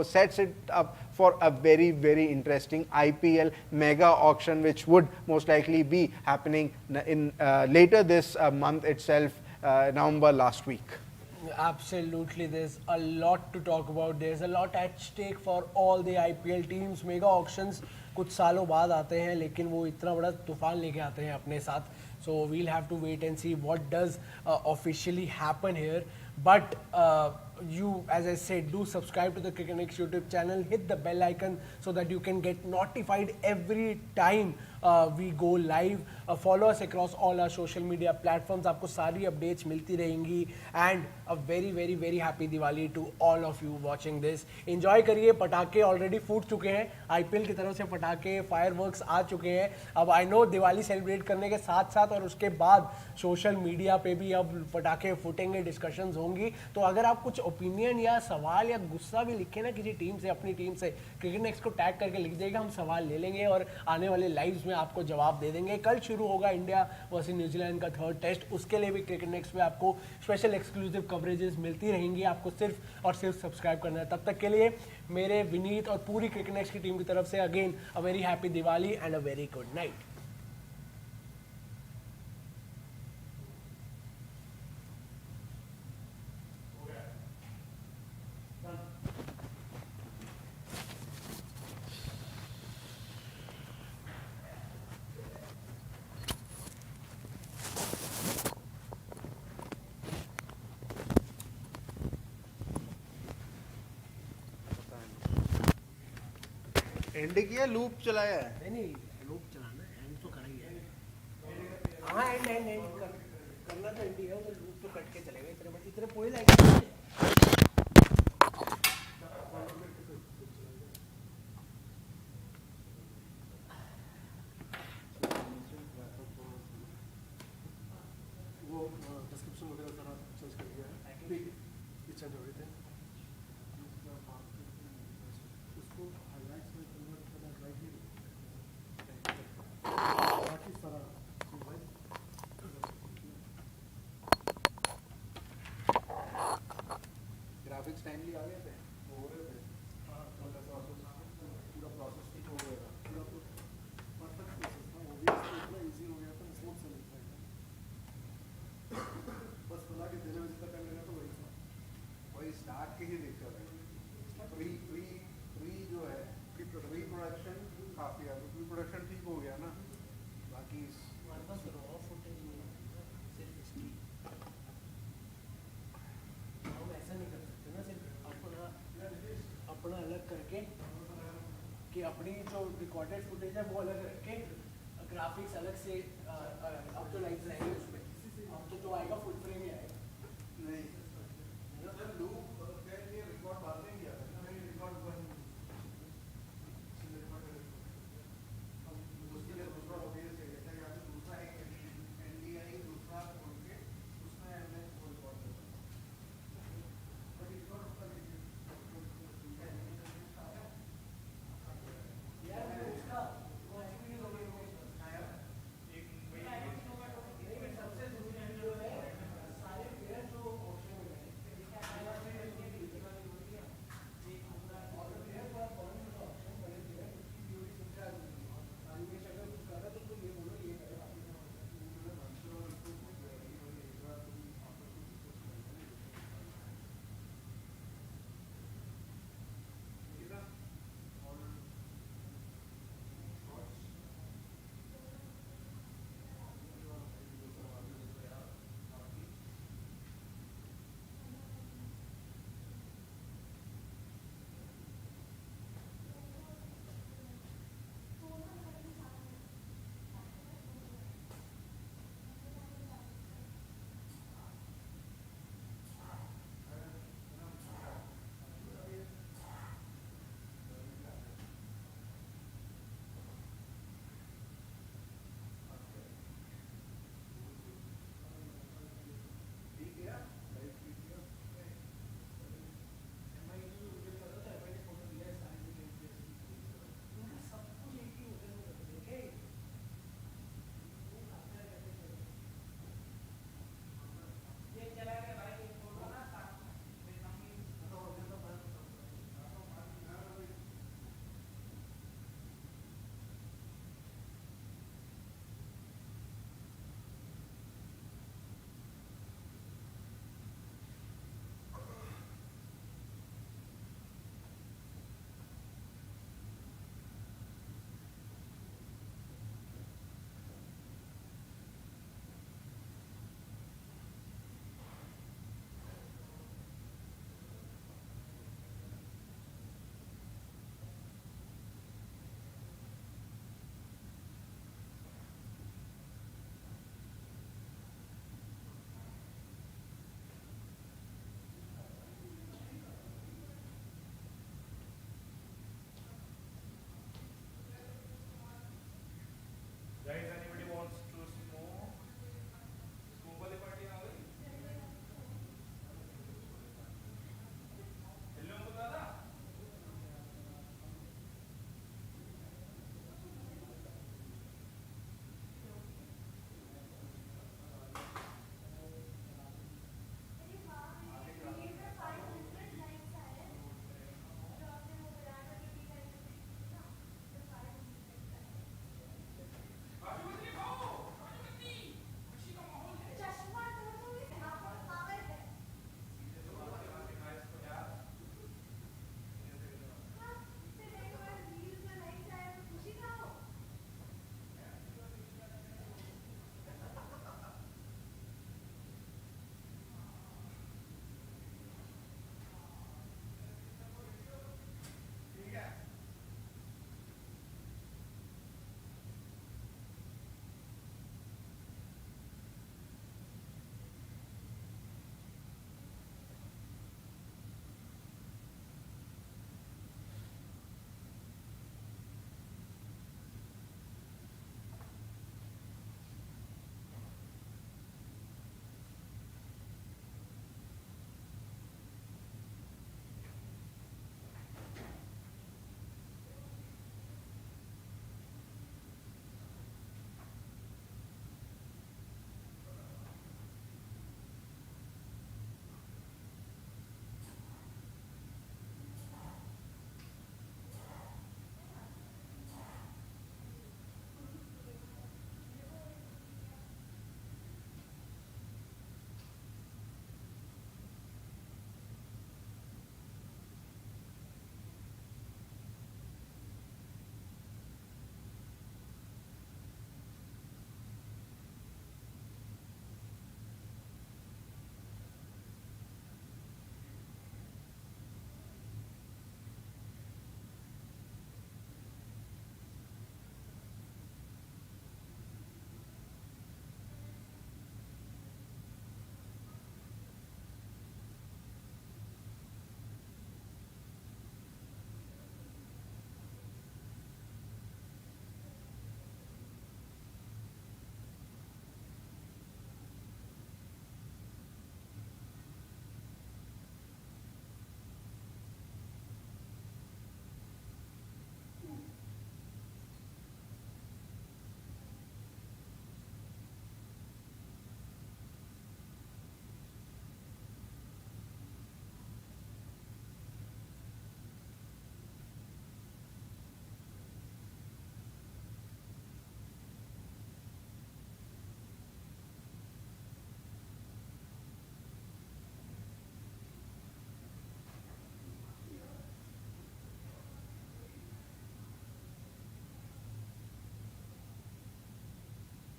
[SPEAKER 3] sets it up for a very, very interesting IPL mega auction, which would most likely be happening in later this month itself, November last week.
[SPEAKER 1] Absolutely, there's a lot to talk about. There's a lot at stake for all the IPL teams. Mega auctions कुछ सालों बाद आते हैं, लेकिन वो इतना बड़ा तूफान लेके आते हैं अपने साथ. So we'll have to wait and see what does officially happen here. But you, as I said, do subscribe to the Cricket Next YouTube channel. Hit the bell icon so that you can get notified every time we go live. Follow us across all our social media platforms. आपको सारी updates मिलती रहेंगी. And a very, very, very happy Diwali to all of you watching this. Enjoy करिए. पटाखे already फूट चुके हैं. IPL की तरफ से पटाखे, fireworks आ चुके हैं. अब I know दिवाली celebrate करने के साथ साथ और उसके बाद सोशल मीडिया पे भी अब पटाखे फूटेंगे, डिस्कशंस होंगी. तो अगर आप कुछ ओपिनियन या सवाल या गुस्सा भी लिखे ना किसी टीम से, अपनी टीम से, क्रिकेट नेक्स्ट को टैग करके लिख देगा, हम सवाल ले लेंगे और आने वाले लाइव्स में आपको जवाब दे देंगे. कल शुरू होगा इंडिया वर्सेस न्यूजीलैंड का 3rd टेस्ट. उसके लिए भी क्रिकेट नेक्स्ट में आपको स्पेशल एक्सक्लूसिव कवरेजेस मिलती रहेंगी. आपको सिर्फ और सिर्फ सब्सक्राइब करना है. तब तक के लिए मेरे, विनीत और पूरी क्रिकेट नेक्स्ट की टीम की तरफ से again a very happy Diwali and a very good night.
[SPEAKER 3] And किया, लूप चलाया है?
[SPEAKER 1] नहीं, लूप चलाना है, एंड तो करा ही है. हाँ, एंड करना तो एंड ही है, तो लूप तो कट के चलेगा. इतने पूरे लाइक वो डिस्क्रिप्शन वगैरह सारा चेंज कर दिया है. It's and everything. उसको हाइलाइट्स में कन्वर्ट करना राइटली बाकी सारा
[SPEAKER 3] ग्राफिक्स टाइमली आ गए थे, हो रहे थे. हाँ, पूरा प्रोसेस ठीक हो गया था.
[SPEAKER 1] पूरा परफेक्ट प्रोसेस था. वो भी इतना ईजी हो गया था, स्मूथ से लिखा है. बस बना के देने में जितना टाइम लगा तो वही था.
[SPEAKER 3] वही स्टार्ट की ही दिक्कत है. प्री जो है, प्री प्रोडक्शन काफ़ी है. प्री प्रोडक्शन ठीक हो गया ना, बाकी
[SPEAKER 1] हमारे पास रॉ फुटेज नहीं है, सिर्फ इसकी. हम ऐसा नहीं कर सकते ना, सिर्फ अपना अलग करके कि अपनी जो रिकॉर्डेड फुटेज है वो अलग रख के ग्राफिक्स अलग से अब तो लाइट्स रहेंगे उसमें. अब तो जो आएगा फुल फ्रेम ही आएगा.
[SPEAKER 3] नहीं.